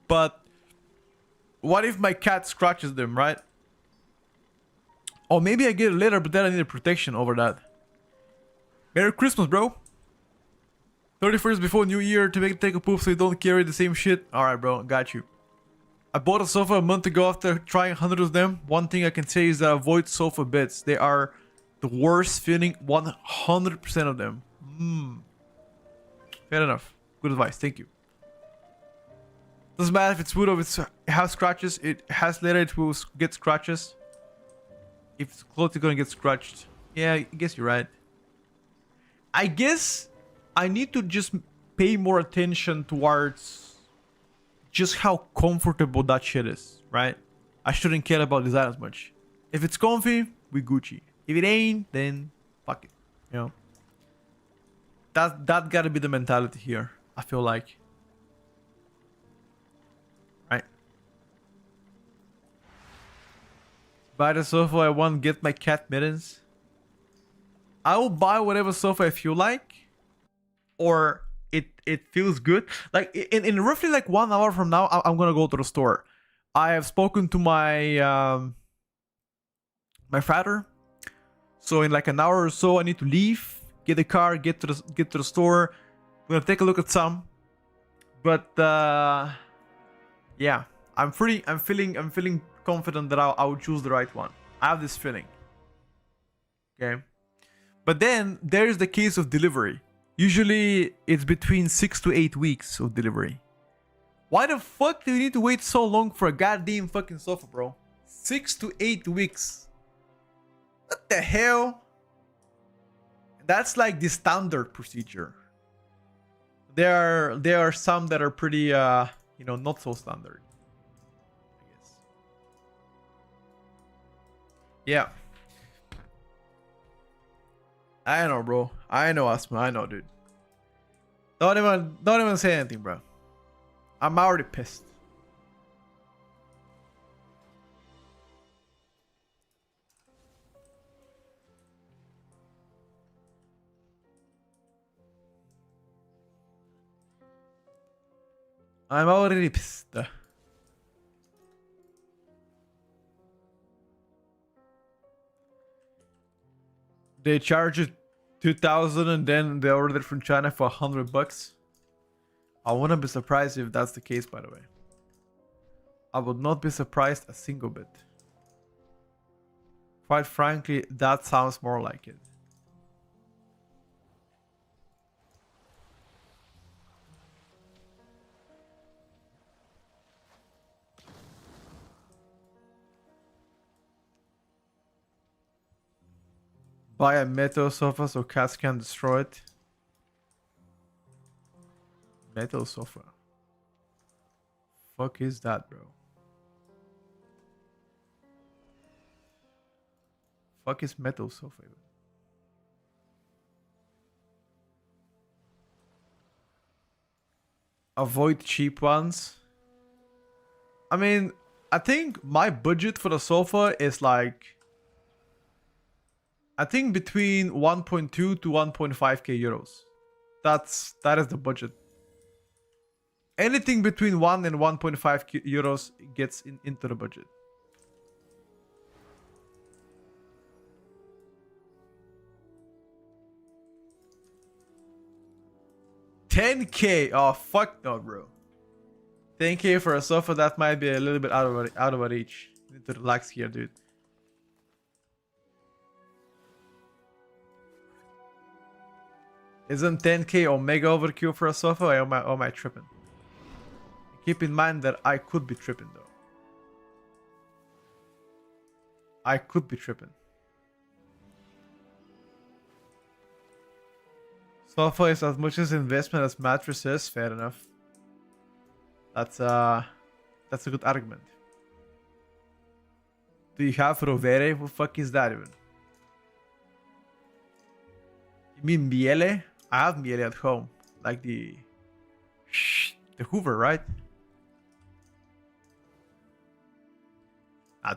but what if my cat scratches them, right? Or maybe I get a letter, but then I need a protection over that. Merry Christmas, bro. 31st before New Year to take a poop so you don't carry the same shit. Alright, bro. Got you. I bought a sofa a month ago after trying 100 of them. One thing I can say is that avoid sofa beds. They are the worst feeling 100% of them. Fair enough. Good advice. Thank you. Doesn't matter if it's wood or it has scratches. It has leather. It will get scratches. If it's clothes, it's gonna get scratched. Yeah, I guess you're right. I guess I need to just pay more attention towards just how comfortable that shit is, right? I shouldn't care about design as much. If it's comfy, we Gucci. If it ain't, then fuck it. That gotta be the mentality here, I feel like. Right? Buy the sofa I want, get my cat mittens. I will buy whatever sofa I feel like. Or it feels good. Like in roughly like 1 hour from now, I'm gonna go to the store. I have spoken to my my father. So in like an hour or so, I need to leave, get the car, get to the store. I'm gonna take a look at some. But yeah, I'm feeling confident that I will choose the right one. I have this feeling. Okay. But then there's the case of delivery. Usually it's between 6 to 8 weeks of delivery. Why the fuck do you need to wait so long for a goddamn fucking sofa, bro? 6 to 8 weeks. What the hell? That's like the standard procedure. There are some that are pretty not so standard, I guess. Yeah. I know, bro. I know, Asma. I know, dude. Don't even say anything, bro. I'm already pissed. I'm already pissed. They charge it 2,000 and then they ordered it from China for $100. I wouldn't be surprised if that's the case, by the way. I would not be surprised a single bit. Quite frankly, that sounds more like it. Buy a metal sofa so cats can destroy it. Metal sofa. Fuck is that, bro? Fuck is metal sofa even? Avoid cheap ones. I mean, I think my budget for the sofa is like, I think between 1.2 to 1.5k euros. That is the budget. Anything between 1 and 1.5 euros gets into the budget. $10k. Oh fuck no, bro. 10k for a sofa, that might be a little bit out of our reach. You need to relax here, dude. Isn't 10k omega overkill for a sofa, or am I tripping? Keep in mind that I could be tripping though. I could be tripping. Sofa is as much as investment as mattresses. Fair enough. That's a good argument. Do you have Rovere? What the fuck is that even? You mean Miele? I have Miele at home. Like the Hoover, right?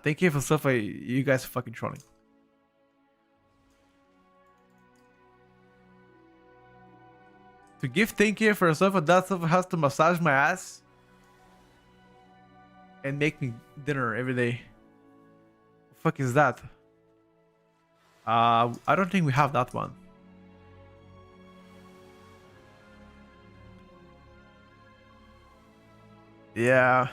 Thank you for stuff. You guys are fucking trolling. To give thank you for a sofa, that sofa has to massage my ass and make me dinner every day. What the fuck is that? I don't think we have that one. Yeah.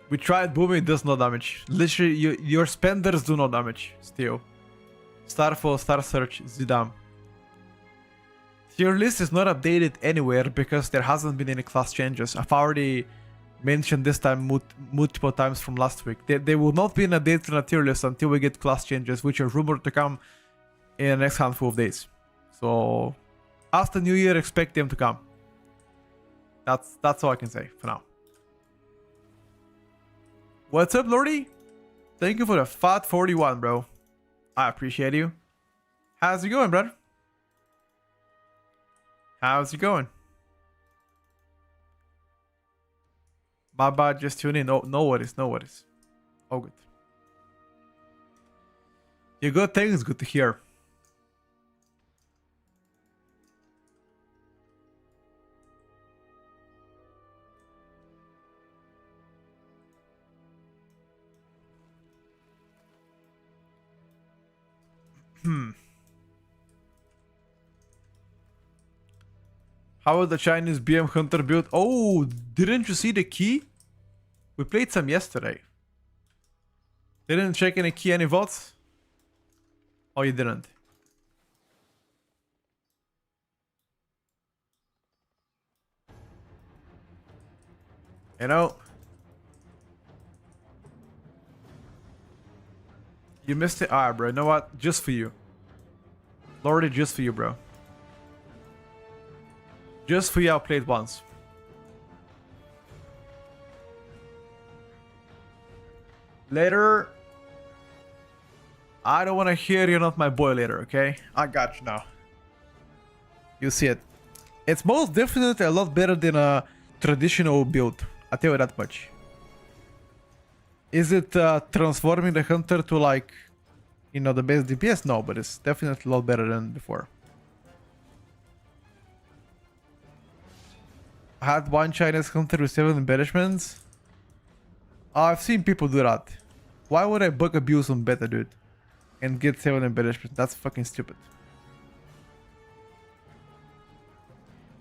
We tried booming, it does no damage. Literally, your spenders do no damage. Still. Starfall, Star Search, Zidam. Tierlist is not updated anywhere because there hasn't been any class changes. I've already mentioned this time multiple times from last week. There will not be an update on a tier list until we get class changes, which are rumored to come in the next handful of days. So after New Year, expect them to come. That's all I can say for now. What's up, Lordy? Thank you for the fat 41, bro. I appreciate you. How's it going, brother? How's it going? Baba, just tune in. No worries, no worries. All good. You good things, good to hear. How was the Chinese BM Hunter build? Oh, didn't you see the key? We played some yesterday. Didn't check any key, any votes? Oh, you didn't. You know, you missed it. Alright, bro. You know what? Just for you. Lordy, just for you, bro. Just for you, I played once. Later. I don't want to hear you're not my boy later, okay? I got you now. You see it. It's most definitely a lot better than a traditional build. I'll tell you that much. Is it transforming the hunter to like, you know, the best DPS? No, but it's definitely a lot better than before. I had one Chinese hunter with 7 embellishments. I've seen people do that. Why would I bug abuse on beta, dude? And get 7 embellishments? That's fucking stupid.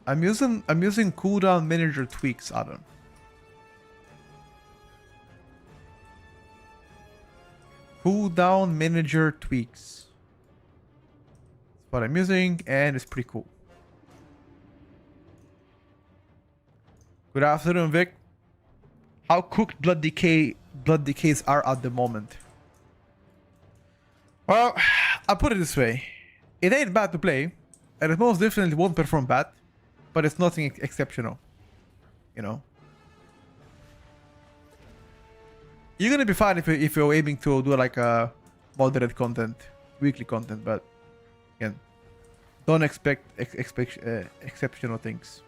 I'm using cooldown manager tweaks, Adam. Cooldown manager tweaks. That's what I'm using, and it's pretty cool. Good afternoon, Vic. How cooked blood decays are at the moment? Well, I'll put it this way. It ain't bad to play, and it most definitely won't perform bad, but it's nothing exceptional. You know? You're gonna be fine if you're aiming to do like a moderate content, weekly content, but again, don't expect exceptional things.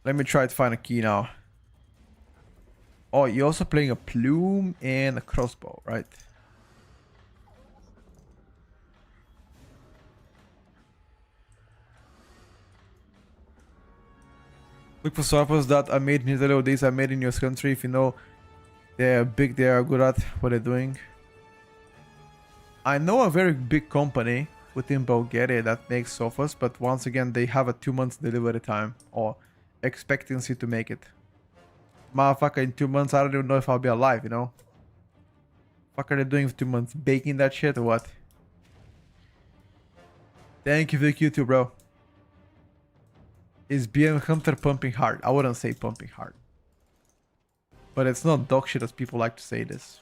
Let me try to find a key now. Oh, you're also playing a plume and a crossbow, right? Look for swappers that are made in Italy or these are made in your country. If you know they're big, they are good at what they're doing. I know a very big company within Bulgaria that makes sofas, but once again, they have a 2 months delivery time or expectancy to make it. Motherfucker, in 2 months, I don't even know if I'll be alive, you know? Fuck are they doing for 2 months? Baking that shit or what? Thank you for the Q2, bro. Is BM Hunter pumping hard? I wouldn't say pumping hard. But it's not dog shit as people like to say this.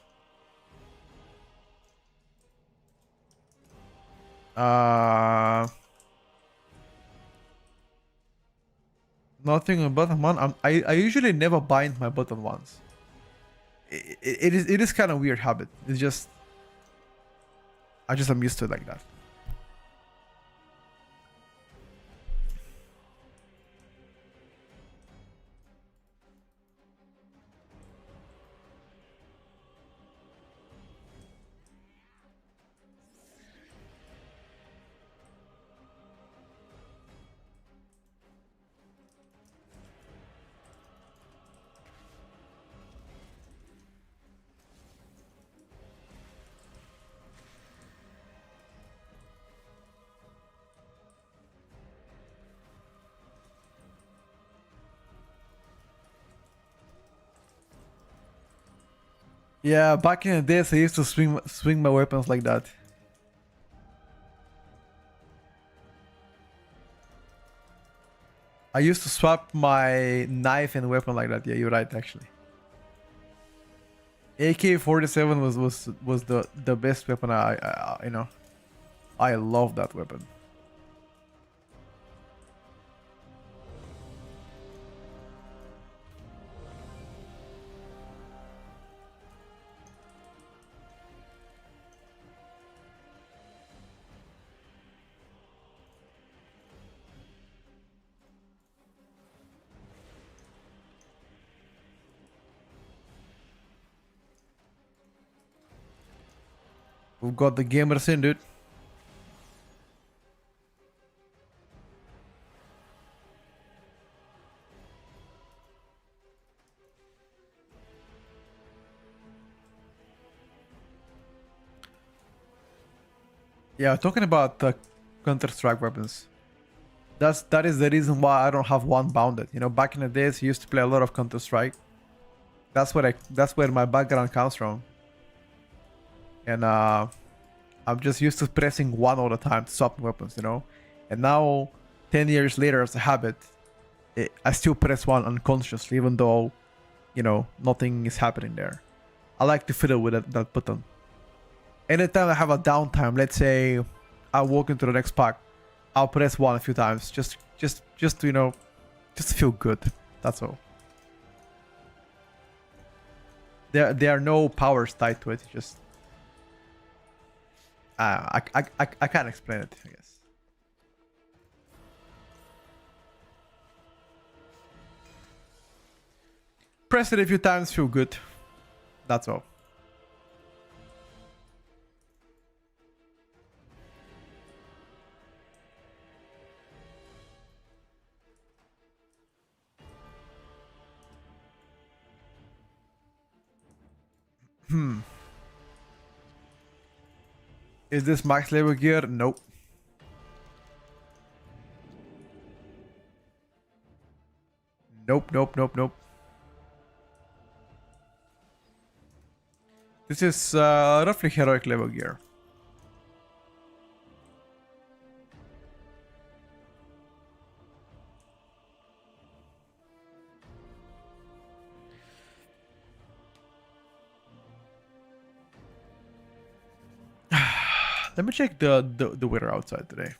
Nothing on button one. I usually never bind my button ones. It is kind of weird habit. It's just I'm used to it like that. Yeah, back in the days I used to swing my weapons like that. I used to swap my knife and weapon like that. Yeah, you're right actually. AK-47 was the best weapon. I you know, I love that weapon. We've got the gamers in, dude. Yeah, talking about the Counter-Strike weapons. That is the reason why I don't have one bounded. You know, back in the days, I used to play a lot of Counter-Strike. That's where my background comes from. And I'm just used to pressing one all the time to swap weapons, you know. And now, 10 years later, as a habit, I still press one unconsciously, even though, you know, nothing is happening there. I like to fiddle with that button. Anytime I have a downtime, let's say I walk into the next pack, I'll press one a few times, just to, you know, just to feel good. That's all. There are no powers tied to it. It's just I can't explain it, I guess. Press it a few times, feel good. That's all. Is this max level gear? Nope. Nope. This is roughly heroic level gear. Let me check the weather outside today.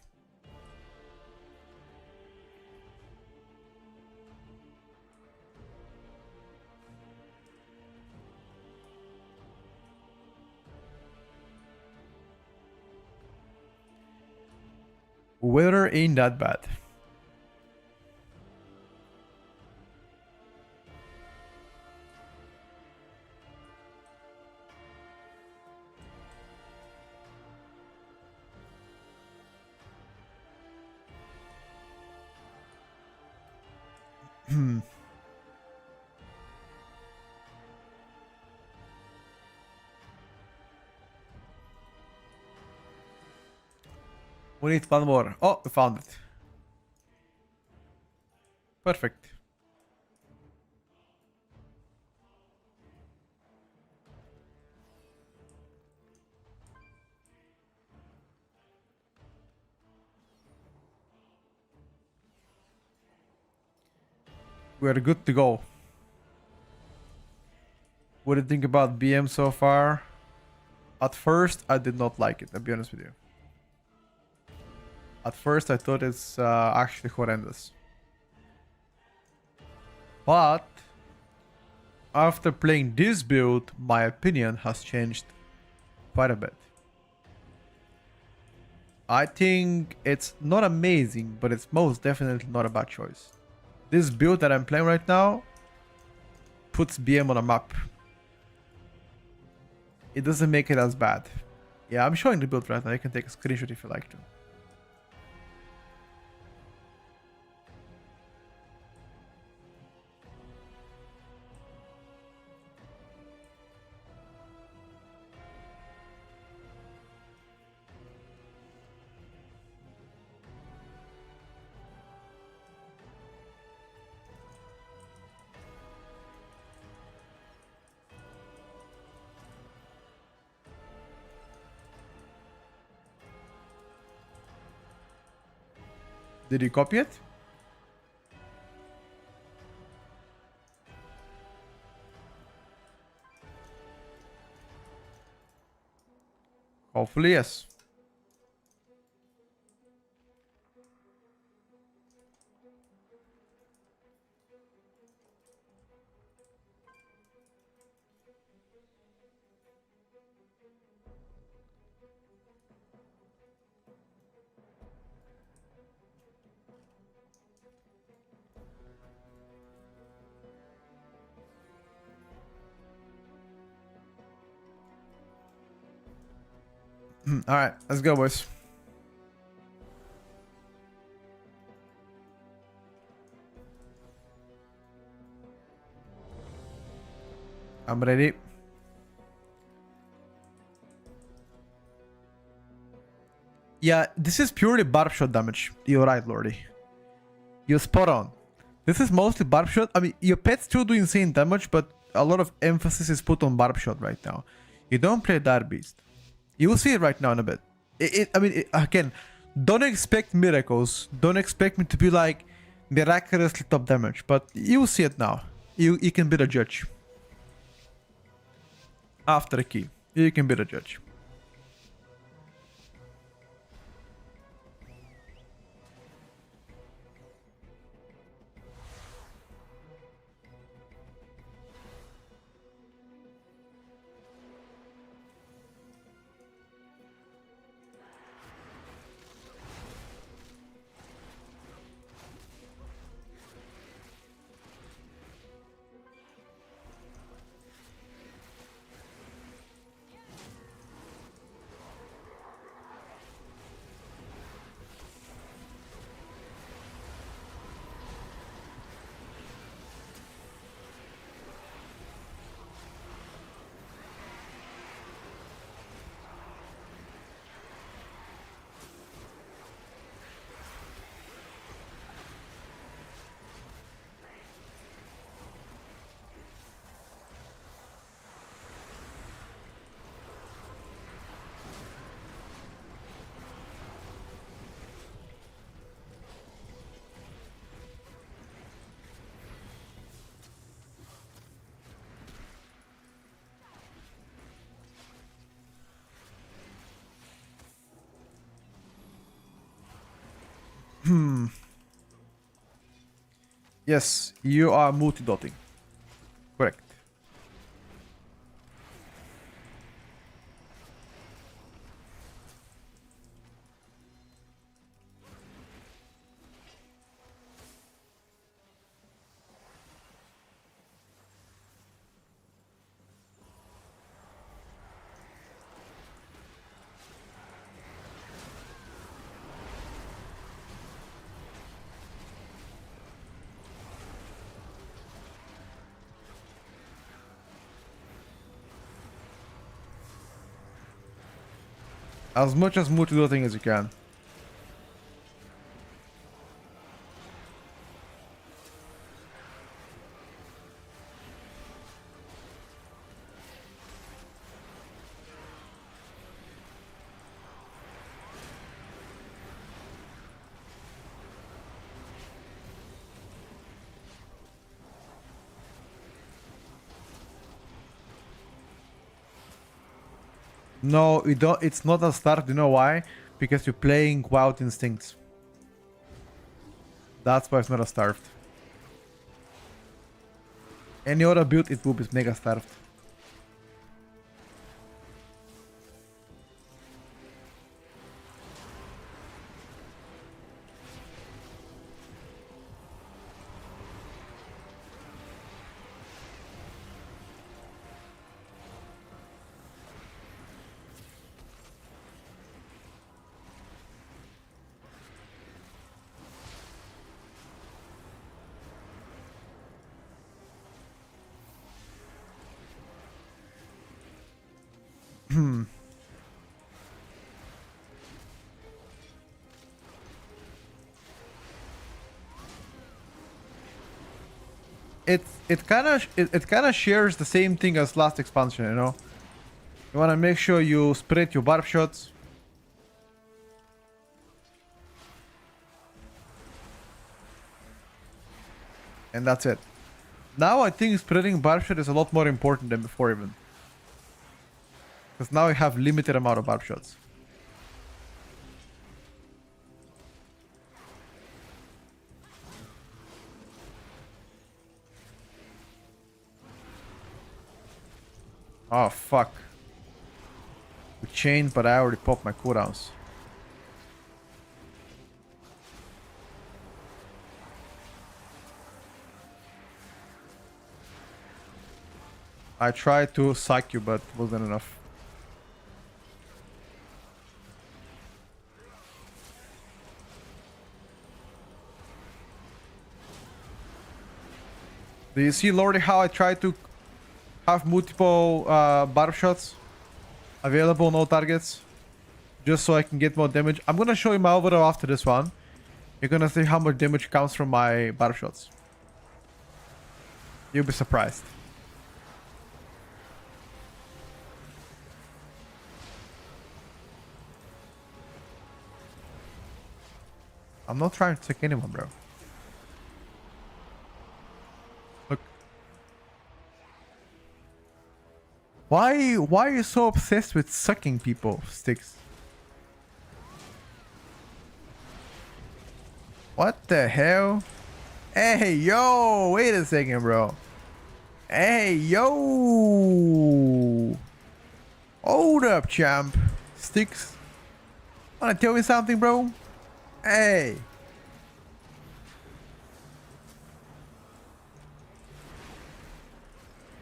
Weather ain't that bad. We need one more. Oh, we found it. Perfect. We're good to go. What do you think about BM so far? At first, I did not like it, I'll be honest with you. At first, I thought it's actually horrendous. But after playing this build, my opinion has changed quite a bit. I think it's not amazing, but it's most definitely not a bad choice. This build that I'm playing right now puts BM on a map. It doesn't make it as bad. Yeah, I'm showing the build right now. You can take a screenshot if you like to. Did you copy it? Hopefully, yes. All right, let's go, boys. I'm ready. Yeah, this is purely barb shot damage. You're right, Lordy. You're spot on. This is mostly barb shot. I mean, your pets still do insane damage, but a lot of emphasis is put on barb shot right now. You don't play Dire Beast. You will see it right now in a bit. Again, don't expect miracles. Don't expect me to be like miraculously top damage, but you will see it now. You can be the judge. After the key, you can be the judge. Yes, you are multi-dotting. Correct. As much as multi-dotting as you can. No, you don't. It's not a start. You know why? Because you're playing Wild Instincts. That's why it's not a starved. Any other build, it will be mega starved. it kind of shares the same thing as last expansion, you know. You want to make sure you spread your barb shots. And that's it. Now I think spreading barb shot is a lot more important than before even. Because now I have limited amount of barb shots. Oh fuck. We chained, but I already popped my cooldowns. I tried to psych you, but wasn't enough. Do you see, Lordy, how I tried to have multiple barb shots available on all targets? Just so I can get more damage. I'm gonna show you my overall after this one. You're gonna see how much damage comes from my barb shots. You'll be surprised. I'm not trying to take anyone, bro. Look. Why are you so obsessed with sucking people, Sticks? What the hell? Hey, yo! Wait a second, bro. Hey, yo! Hold up, champ. Sticks. Wanna tell me something, bro? Hey!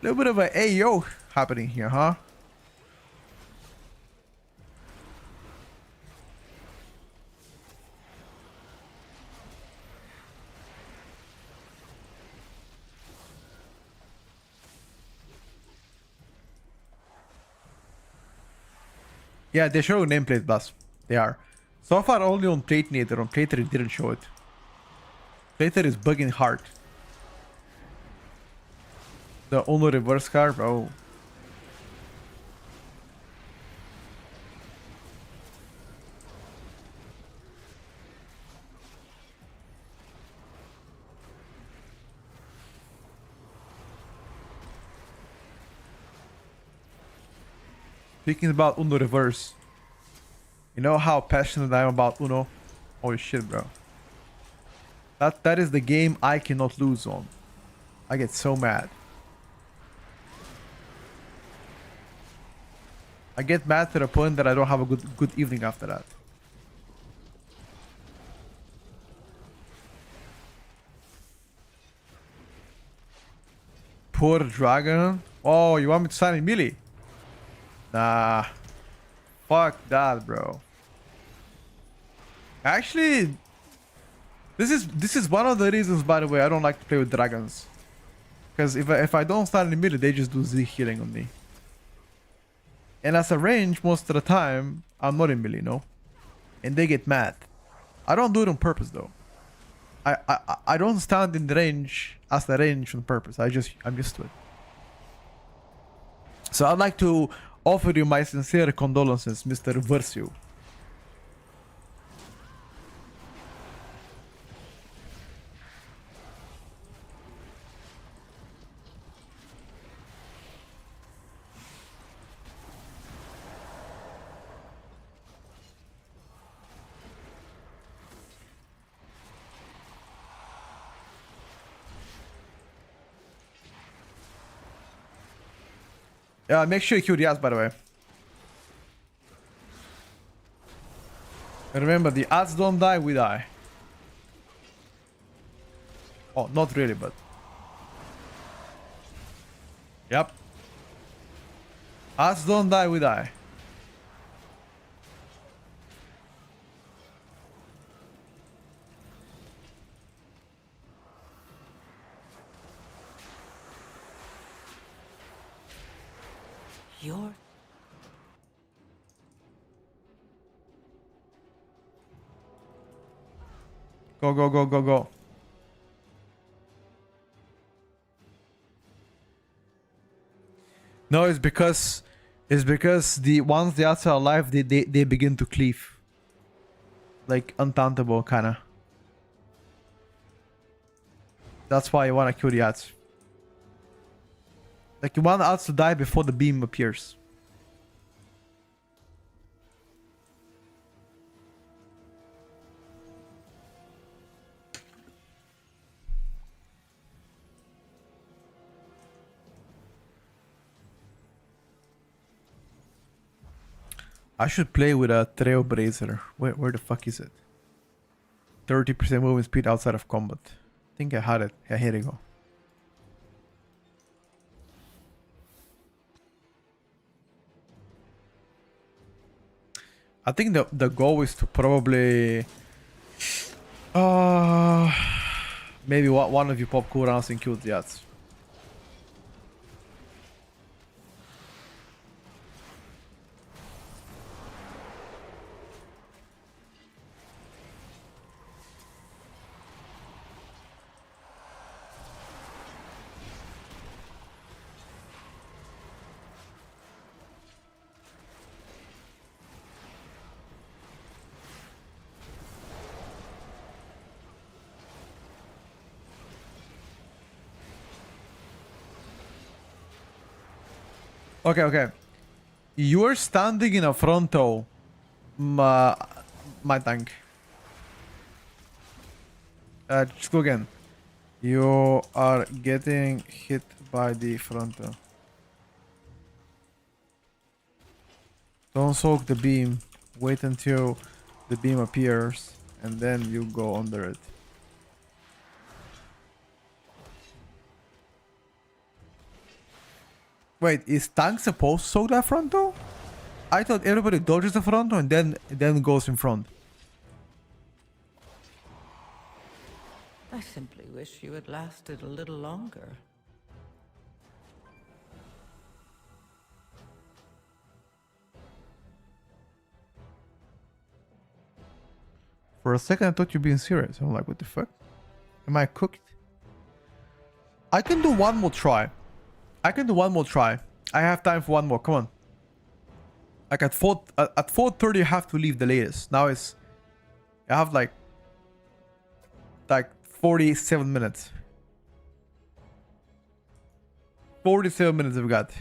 Little bit of a hey yo happening here, huh? Yeah, they show nameplate bus. They are. So far only on Tratinator. On Trader it didn't show it. Trader is bugging hard. The Uno reverse card, bro. Speaking about Uno reverse. You know how passionate I am about Uno? Holy shit, bro. That is the game I cannot lose on. I get so mad. I get mad to the point that I don't have a good evening after that. Poor dragon. Oh, you want me to sign in melee? Nah. Fuck that, bro. Actually, this is one of the reasons, by the way, I don't like to play with dragons. Because if I don't stand in the middle, they just do Z healing on me. And as a range, most of the time, I'm not in melee, no? And they get mad. I don't do it on purpose, though. I don't stand in the range as the range on purpose. I'm used to it. So I'd like to offer you my sincere condolences, Mr. Versio. Yeah, make sure you kill the ads, by the way. And remember, the ads don't die, we die. Oh, not really, but... Yep. Ads don't die, we die. You're... Go, go, go, go, go. No, it's because the once the ads are alive, they begin to cleave. Like untauntable kinda. That's why you wanna kill the ads. Like you want the ads to die before the beam appears. I should play with a Trailblazer. Where the fuck is it? 30% movement speed outside of combat. I think I had it. Yeah, here you go. I think the goal is to probably maybe one of you pop cooldowns and kill the ads. Okay, okay. You're standing in a frontal, my tank. Just go again. You are getting hit by the frontal. Don't soak the beam. Wait until the beam appears, and then you go under it. Wait, is tank supposed to soak that frontal? I thought everybody dodges the frontal and then goes in front. I simply wish you had lasted a little longer. For a second, I thought you were being serious. I'm like, what the fuck? Am I cooked? I can do one more try. I can do one more try. I have time for one more. Come on. Like at 4:30, you have to leave the latest. Now it's... I have like 47 minutes. 47 minutes I've got.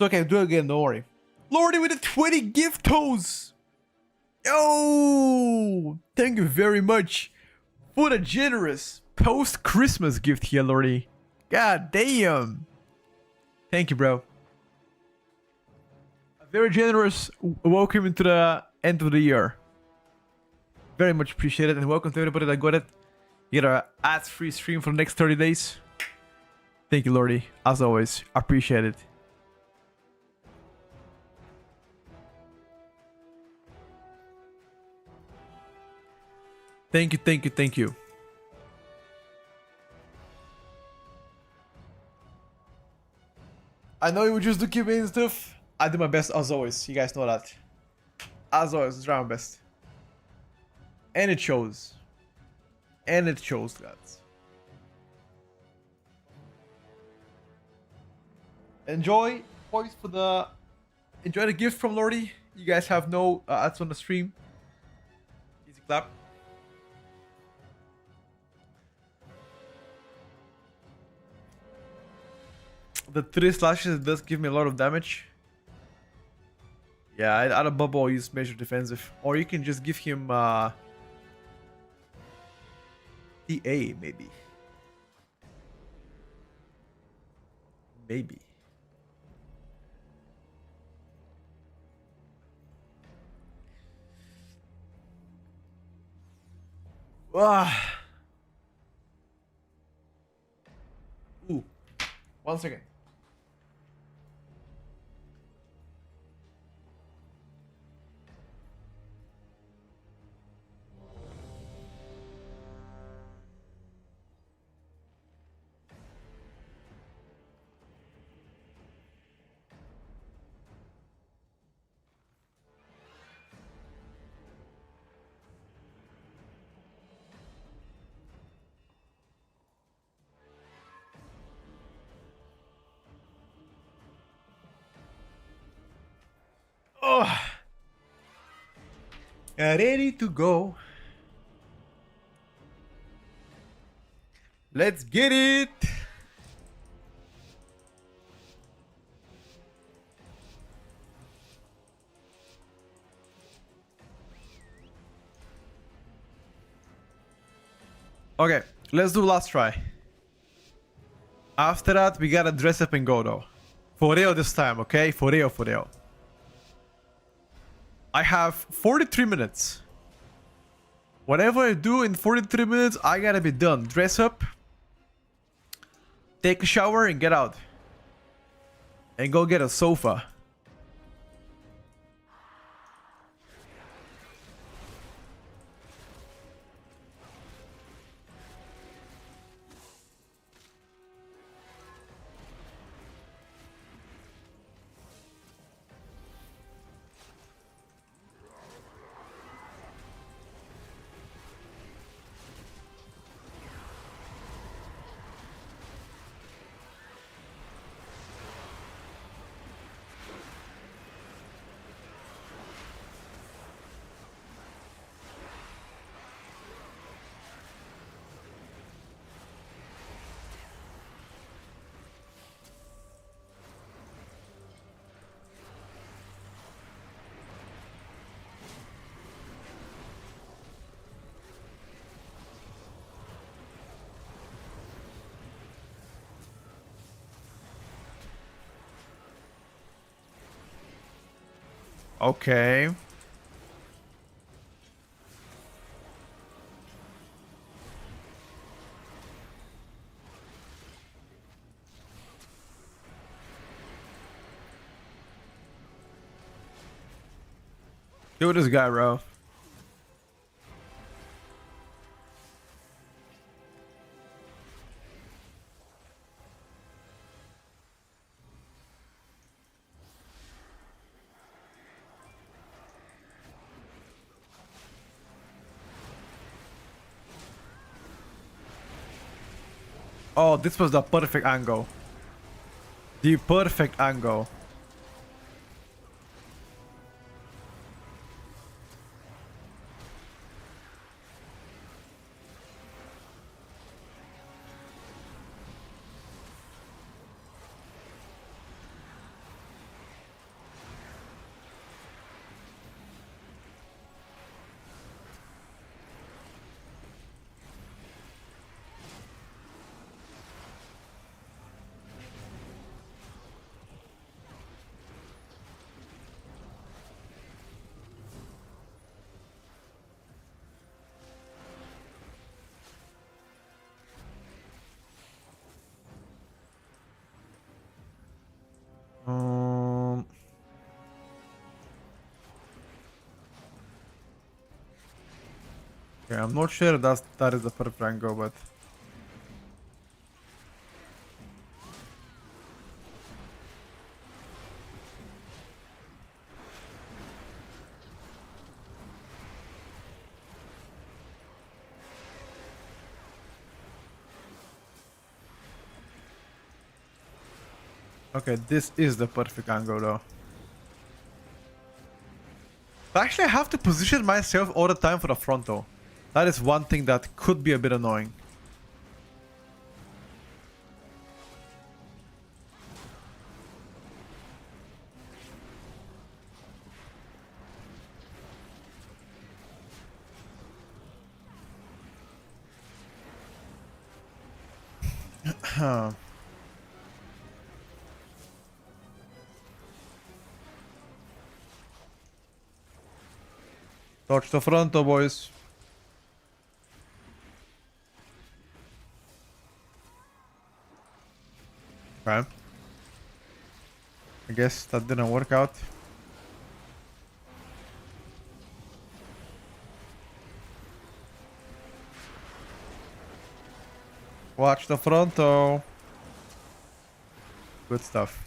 okay, do it again, don't worry. Lordy with the 20 gift toes! Yo! Thank you very much for the generous post-Christmas gift here, Lordy. God damn! Thank you, bro. A very generous welcome into the end of the year. Very much appreciated, and welcome to everybody that got it. You get an ads-free stream for the next 30 days. Thank you, Lordy. As always, appreciate it. Thank you, thank you, thank you. I know you would just do Q&A and stuff. I do my best as always. You guys know that. As always, I try my best. And it shows. And it shows, guys. Enjoy, boys, for the... Enjoy the gift from Lordy. You guys have no ads on the stream. Easy clap. The 3 slashes does give me a lot of damage. Yeah, out of bubble, I'll use major defensive. Or you can just give him TA, maybe. Maybe. Ah. Ooh. 1 second. Oh. Ready to go. Let's get it. Okay, let's do last try. After that, we gotta dress up and go though. For real this time, okay? For real, for real. I have 43 minutes. Whatever I do in 43 minutes, I gotta be done. Dress up, take a shower, and get out. And go get a sofa. Okay. Kill this guy, bro. Oh, this was the perfect angle. The perfect angle. Okay, I'm not sure that is the perfect angle, but okay, this is the perfect angle though. But actually, I have to position myself all the time for the frontal. That is one thing that could be a bit annoying. Touch the frontal, boys. Okay. I guess that didn't work out. Watch the frontal. Good stuff.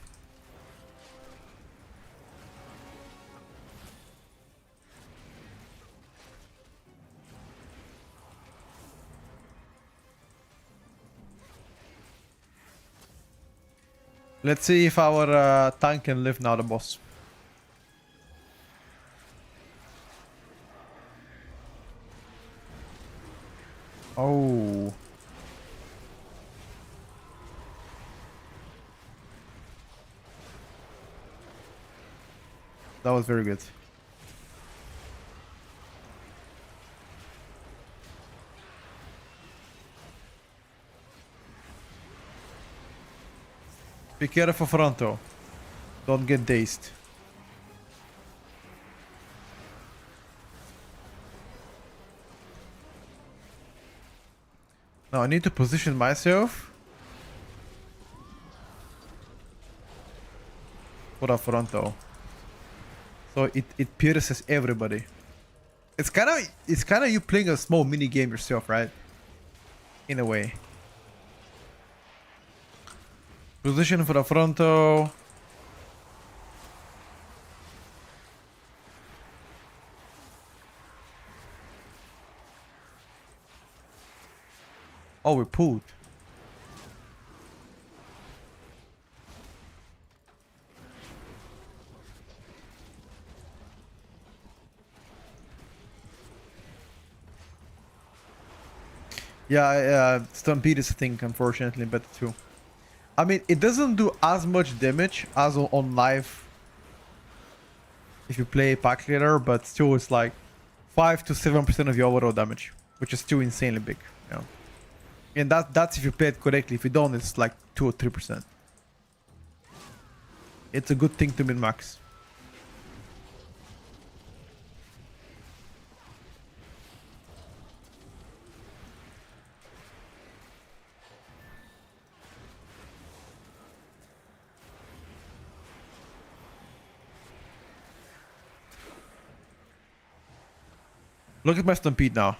Let's see if our tank can live now, the boss. Oh. That was very good. Be careful, fronto. Don't get dazed. Now I need to position myself for a fronto. So it pierces everybody. It's kinda you playing a small mini game yourself, right? In a way. Position for the fronto. Oh, we pulled. Yeah, Stampede is a thing, unfortunately, but too. I mean, it doesn't do as much damage as on live if you play pack leader, but still it's like 5 to 7% of your overall damage, which is still insanely big. Yeah. And that's if you play it correctly. If you don't, it's like 2 or 3%. It's a good thing to min-max. Look at my Stampede now.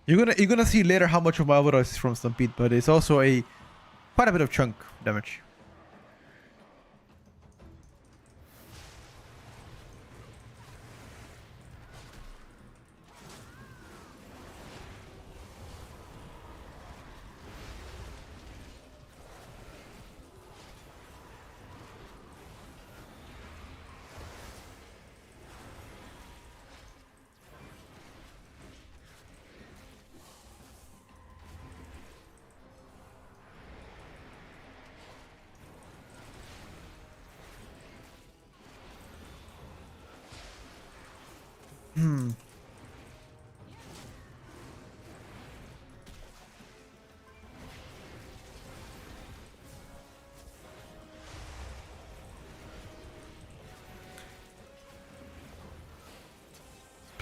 You're gonna see later how much of my overall is from Stampede, but it's also quite a bit of chunk damage.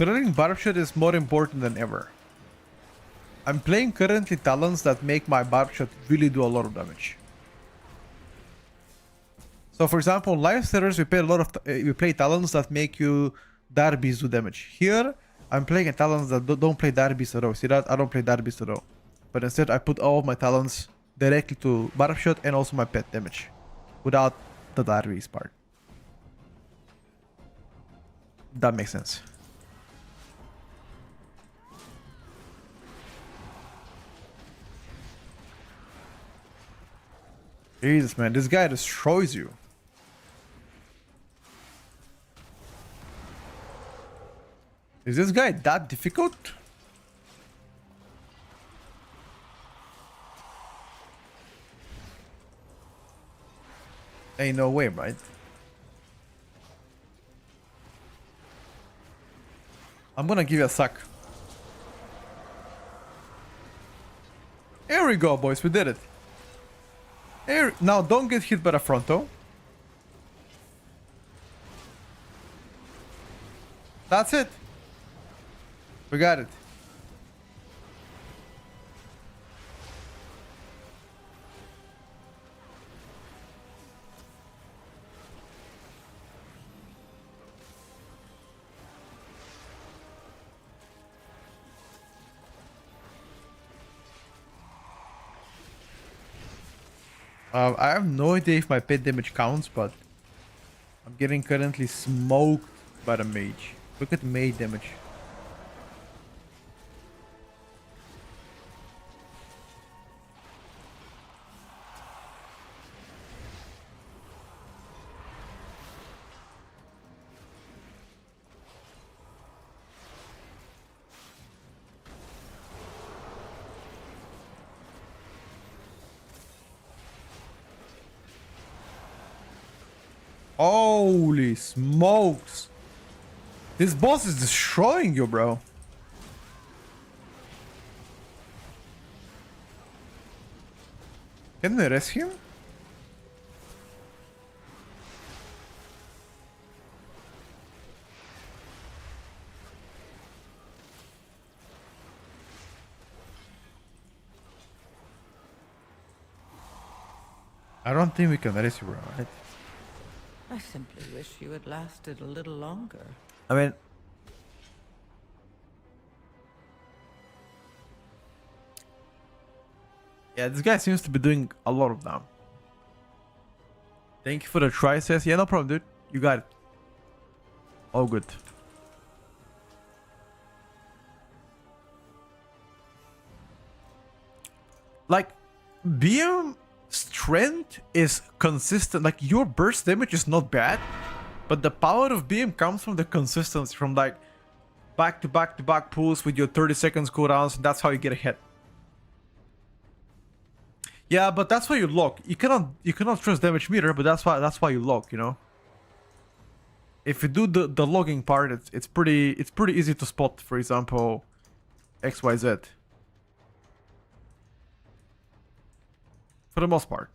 Spreading barb shot is more important than ever. I'm playing currently talents that make my barb shot really do a lot of damage. So for example, on live servers we play talents that make you darbies do damage. Here I'm playing a talents that don't play Dire Beast at all. See that? I don't play Dire Beast at all. But instead, I put all of my talents directly to Battle Shot and also my pet damage. Without the Dire Beast part. That makes sense. Jesus, man. This guy destroys you. Is this guy that difficult? Ain't no way, right? I'm gonna give you a suck. Here we go, boys. We did it. Here, now don't get hit by the fronto. That's it. We got it. I have no idea if my pet damage counts, but I'm getting currently smoked by the mage. Look at mage damage. Holy smokes. This boss is destroying you, bro. Can they rest him? I don't think we can rest you, bro, right? I simply wish you had lasted a little longer. I mean... Yeah, this guy seems to be doing a lot of them. Thank you for the try, says. Yeah, no problem, dude. You got it. All good. Like, BM strength is consistent. Like, your burst damage is not bad, but the power of BM comes from the consistency, from like back to back to back pulls with your 30 seconds cooldowns. That's how you get a hit. Yeah, but that's why you lock. You cannot trust damage meter, but that's why you lock, you know. If you do the logging part, it's pretty easy to spot, for example, XYZ. For the most part.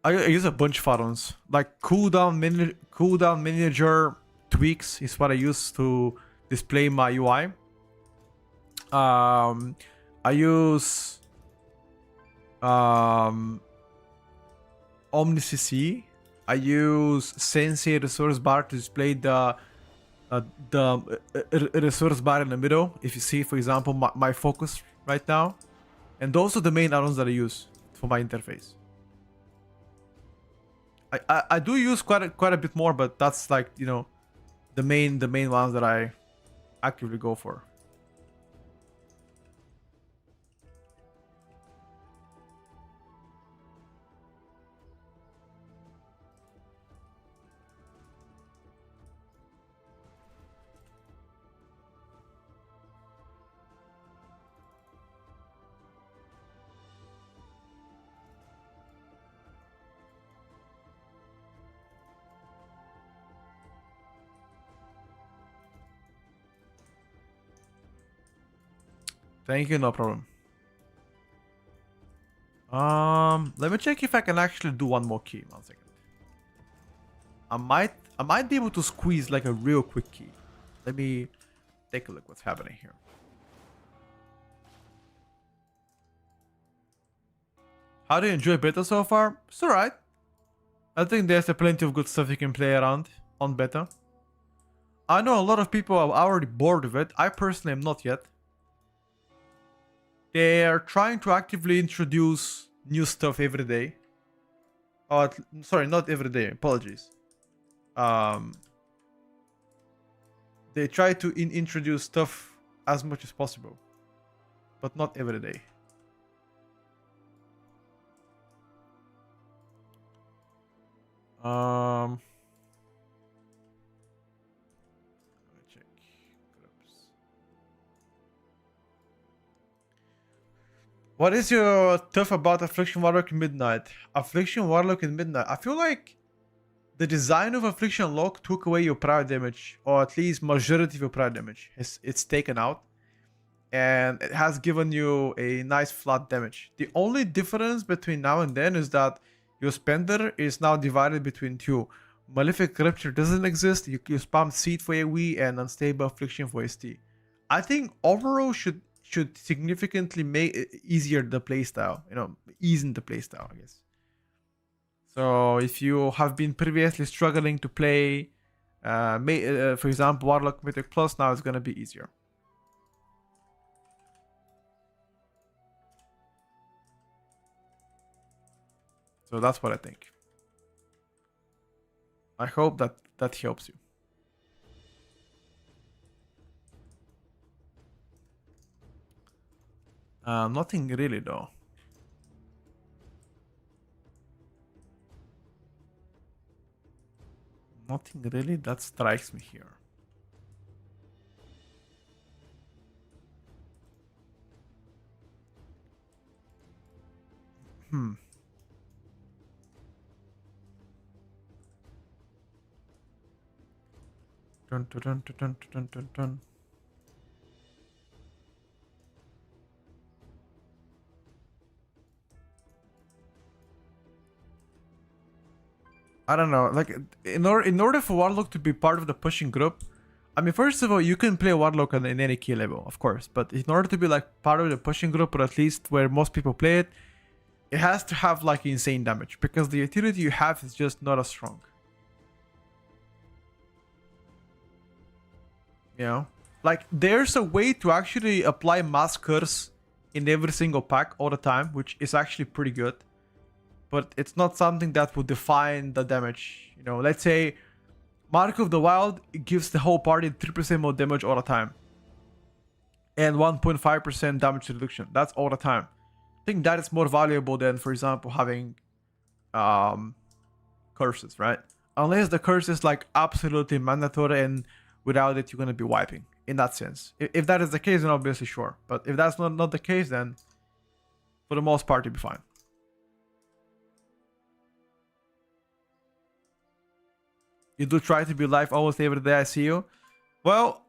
I use a bunch of add-ons. Like cooldown manager tweaks is what I use to display my UI. I use OmniCC. I use Sensei resource bar to display the resource bar in the middle. If you see, for example, my focus right now, and those are the main add-ons that I use for my interface. I do use quite a bit more, but that's like, you know, the main ones that I actively go for. Thank you, no problem. Let me check if I can actually do one more key. 1 second. I might be able to squeeze like a real quick key. Let me take a look what's happening here. How do you enjoy beta so far? It's alright. I think there's a plenty of good stuff you can play around on beta. I know a lot of people are already bored of it. I personally am not yet. They're trying to actively introduce new stuff every day. Sorry, not every day. Apologies. They try to introduce stuff as much as possible, but not every day. Let me check. Oops. What is your tough about Affliction Warlock in Midnight? Affliction Warlock in Midnight. I feel like the design of Affliction Lock took away your prior damage, or at least majority of your prior damage. It's taken out, and it has given you a nice flat damage. The only difference between now and then is that your spender is now divided between two. Malefic Rupture doesn't exist. You spam Seed for AoE and Unstable Affliction for ST. I think overall should significantly make it easier the playstyle. You know, easing the playstyle, I guess. So if you have been previously struggling to play, for example, Warlock Mythic Plus, now it's gonna be easier. So that's what I think. I hope that helps you. Nothing really though. Nothing really that strikes me here. Dun, dun, dun, dun, dun, dun, dun. I don't know, like in order for Warlock to be part of the pushing group, I mean, first of all, you can play Warlock in any key level, of course, but in order to be like part of the pushing group, or at least where most people play it, it has to have like insane damage, because the utility you have is just not as strong. You know, like there's a way to actually apply Mass Curse in every single pack all the time, which is actually pretty good. But it's not something that would define the damage. You know, let's say Mark of the Wild gives the whole party 3% more damage all the time. And 1.5% damage reduction. That's all the time. I think that is more valuable than, for example, having curses, right? Unless the curse is like absolutely mandatory and without it you're going to be wiping, in that sense. If that is the case, then obviously sure. But if that's not the case, then for the most part you'll be fine. You do try to be live almost every day, I see you. Well,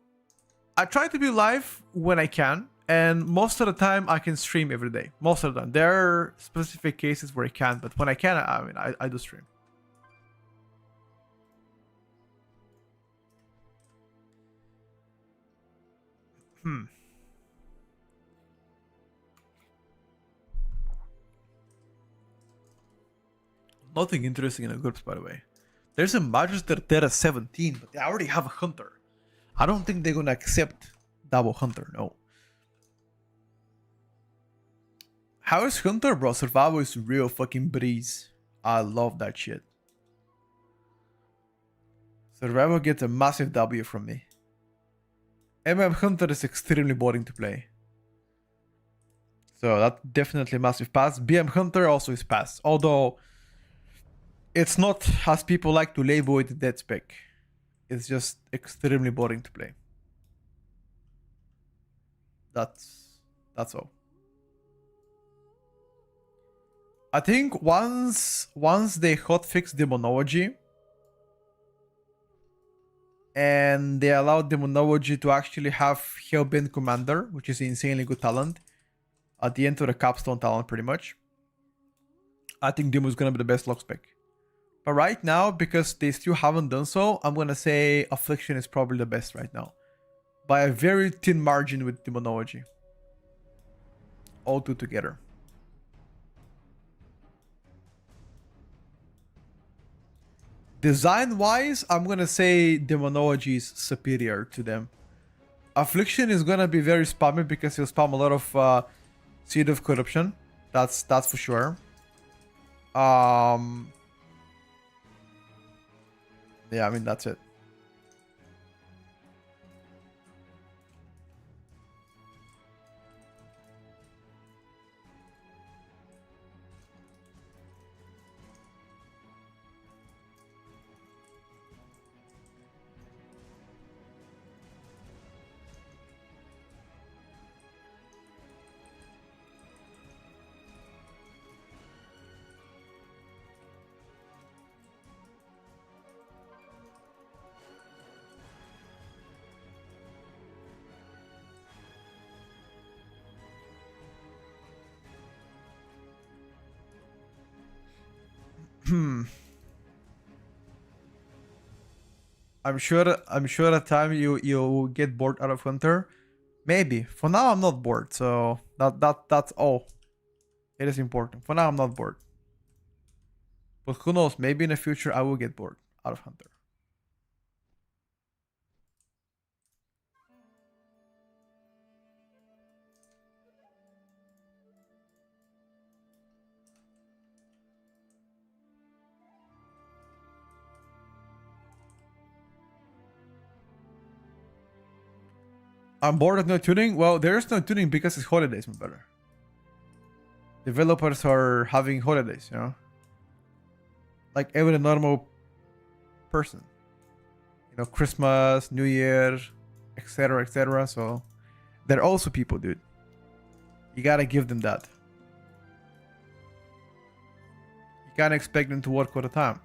I try to be live when I can, and most of the time I can stream every day. Most of the time. There are specific cases where I can't, but when I can, I mean, I do stream. Nothing interesting in the groups, by the way. There's a Magister Terra 17, but they already have a Hunter. I don't think they're gonna accept double Hunter, no. How is Hunter, bro? Survival is real fucking breeze. I love that shit. Survival gets a massive W from me. MM Hunter is extremely boring to play. So that's definitely massive pass. BM Hunter also is pass. Although it's not, as people like to label it, dead spec. It's just extremely boring to play. That's all. I think once they hotfix Demonology and they allowed Demonology to actually have Hellbent Commander, which is insanely good talent, at the end of the capstone talent pretty much, I think Demo is gonna be the best lock spec. But right now, because they still haven't done so, I'm gonna say Affliction is probably the best right now. By a very thin margin with Demonology. All two together. Design-wise, I'm gonna say Demonology is superior to them. Affliction is gonna be very spammy because he'll spam a lot of Seed of Corruption. That's for sure. Yeah, I mean that's it. I'm sure at time you get bored out of Hunter. Maybe. For now I'm not bored, so that's all. It is important. For now I'm not bored. But who knows, maybe in the future I will get bored out of Hunter. I'm bored of no tuning. Well, there's no tuning because it's holidays, my brother. Developers are having holidays, you know? Like every normal person. You know, Christmas, New Year, etc., etc. So they're also people, dude. You gotta give them that. You can't expect them to work all the time.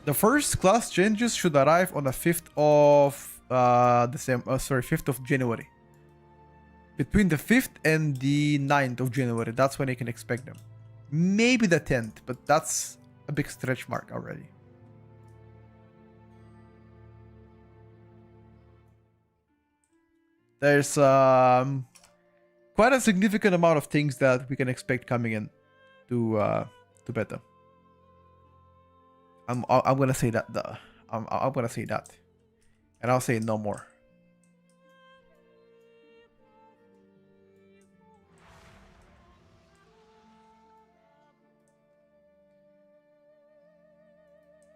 The first class changes should arrive on the 5th of 5th of January. Between the 5th and the 9th of January, that's when you can expect them. Maybe the 10th, but that's a big stretch mark already. There's quite a significant amount of things that we can expect coming in to beta. I'm gonna say that I'm gonna say that, and I'll say no more.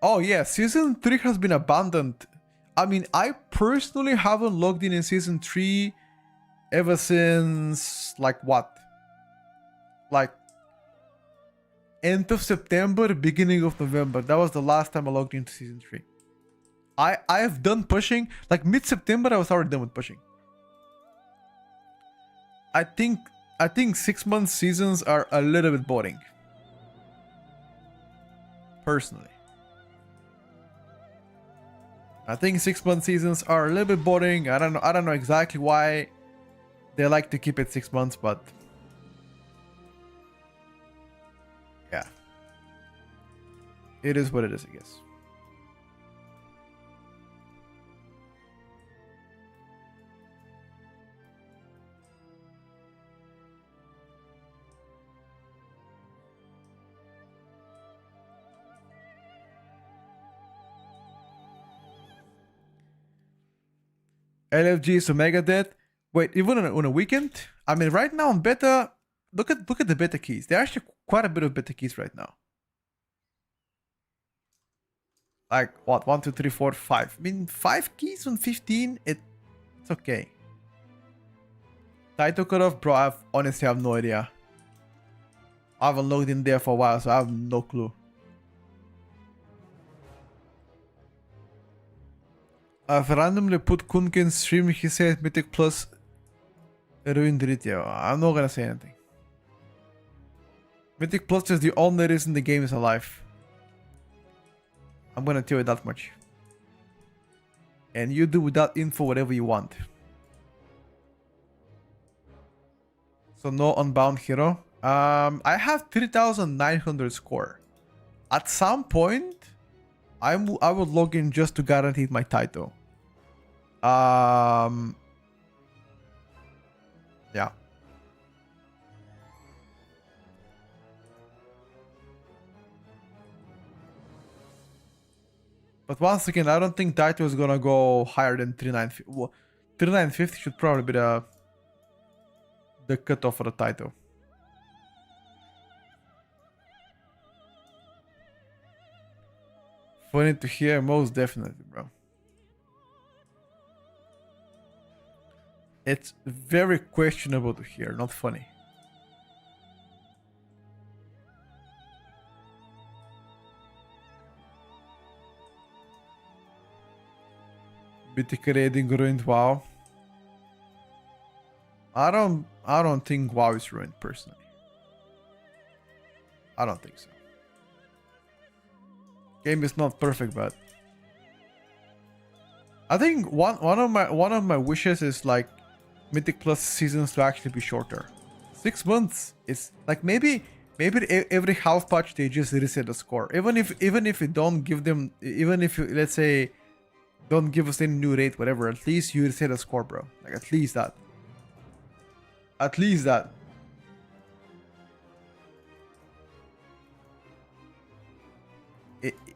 Oh yeah, season 3 has been abandoned. I mean, I personally haven't logged in season 3 ever since like what? Like end of September, beginning of November. That was the last time I logged into season 3. I have done pushing. Like mid-September, I was already done with pushing. I think 6-month seasons are a little bit boring. Personally. I think 6-month seasons are a little bit boring. I don't know exactly why they like to keep it 6 months, but yeah. It is what it is, I guess. LFG is Omega dead. Wait, even on a weekend? I mean, right now on beta, look at the beta keys. There are actually quite a bit of beta keys right now. Like what? 1, 2, 3, 4, 5. I mean, 5 keys on 15. It's okay. Title cutoff, bro. I honestly have no idea. I haven't logged in there for a while, so I have no clue. I've randomly put Kunken's stream. He said Mythic Plus ruined it. Yeah, I'm not gonna say anything. Mythic Plus is the only reason the game is alive. I'm gonna tell you that much. And you do with that info whatever you want. So no Unbound hero. I have 3,900 score. At some point, I will log in just to guarantee my title. Yeah. But once again, I don't think title is gonna go higher than 3,950. Well, 3,950 should probably be the cutoff for the title. Funny to hear, most definitely, bro. It's very questionable to hear, not funny. Mythic raiding ruined WoW. I don't think WoW is ruined personally. I don't think so. Game is not perfect, but I think one of my wishes is like Mythic Plus seasons to actually be shorter. 6 months. It's like maybe every half patch they just reset the score. Even if you don't give them, even if you, let's say, don't give us any new rate, whatever, at least you reset the score, bro. Like at least that. At least that.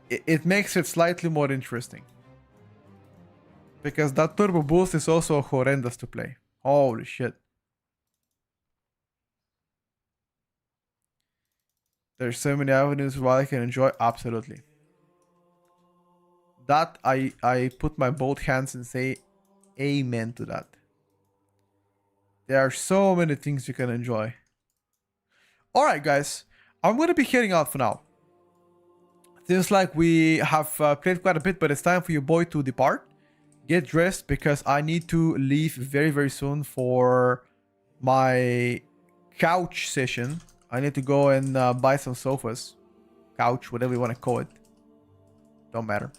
It makes it slightly more interesting. Because that turbo boost is also horrendous to play. Holy shit. There's so many avenues while I can enjoy. Absolutely. That I put my both hands and say amen to that. There are so many things you can enjoy. Alright guys, I'm going to be heading out for now. Seems like we have played quite a bit, but it's time for your boy to depart. Get dressed because I need to leave very, very soon for my couch session. I need to go and buy some sofas. Couch, whatever you want to call it. Don't matter.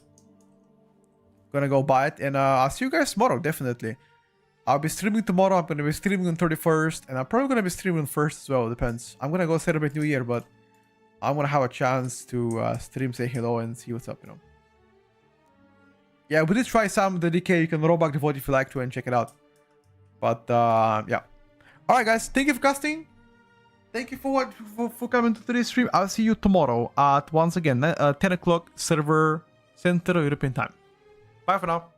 Gonna go buy it and I'll see you guys tomorrow, definitely. I'll be streaming tomorrow. I'm gonna be streaming on 31st and I'm probably gonna be streaming on 1st as well. Depends. I'm gonna go celebrate New Year, but I'm gonna have a chance to stream, say hello, and see what's up, you know. Yeah, we did try some of the DK. You can roll back the vote if you like to and check it out. But yeah. Alright guys, thank you for casting. Thank you for coming to today's stream. I'll see you tomorrow at, once again, 10 o'clock server Central European time. Bye for now.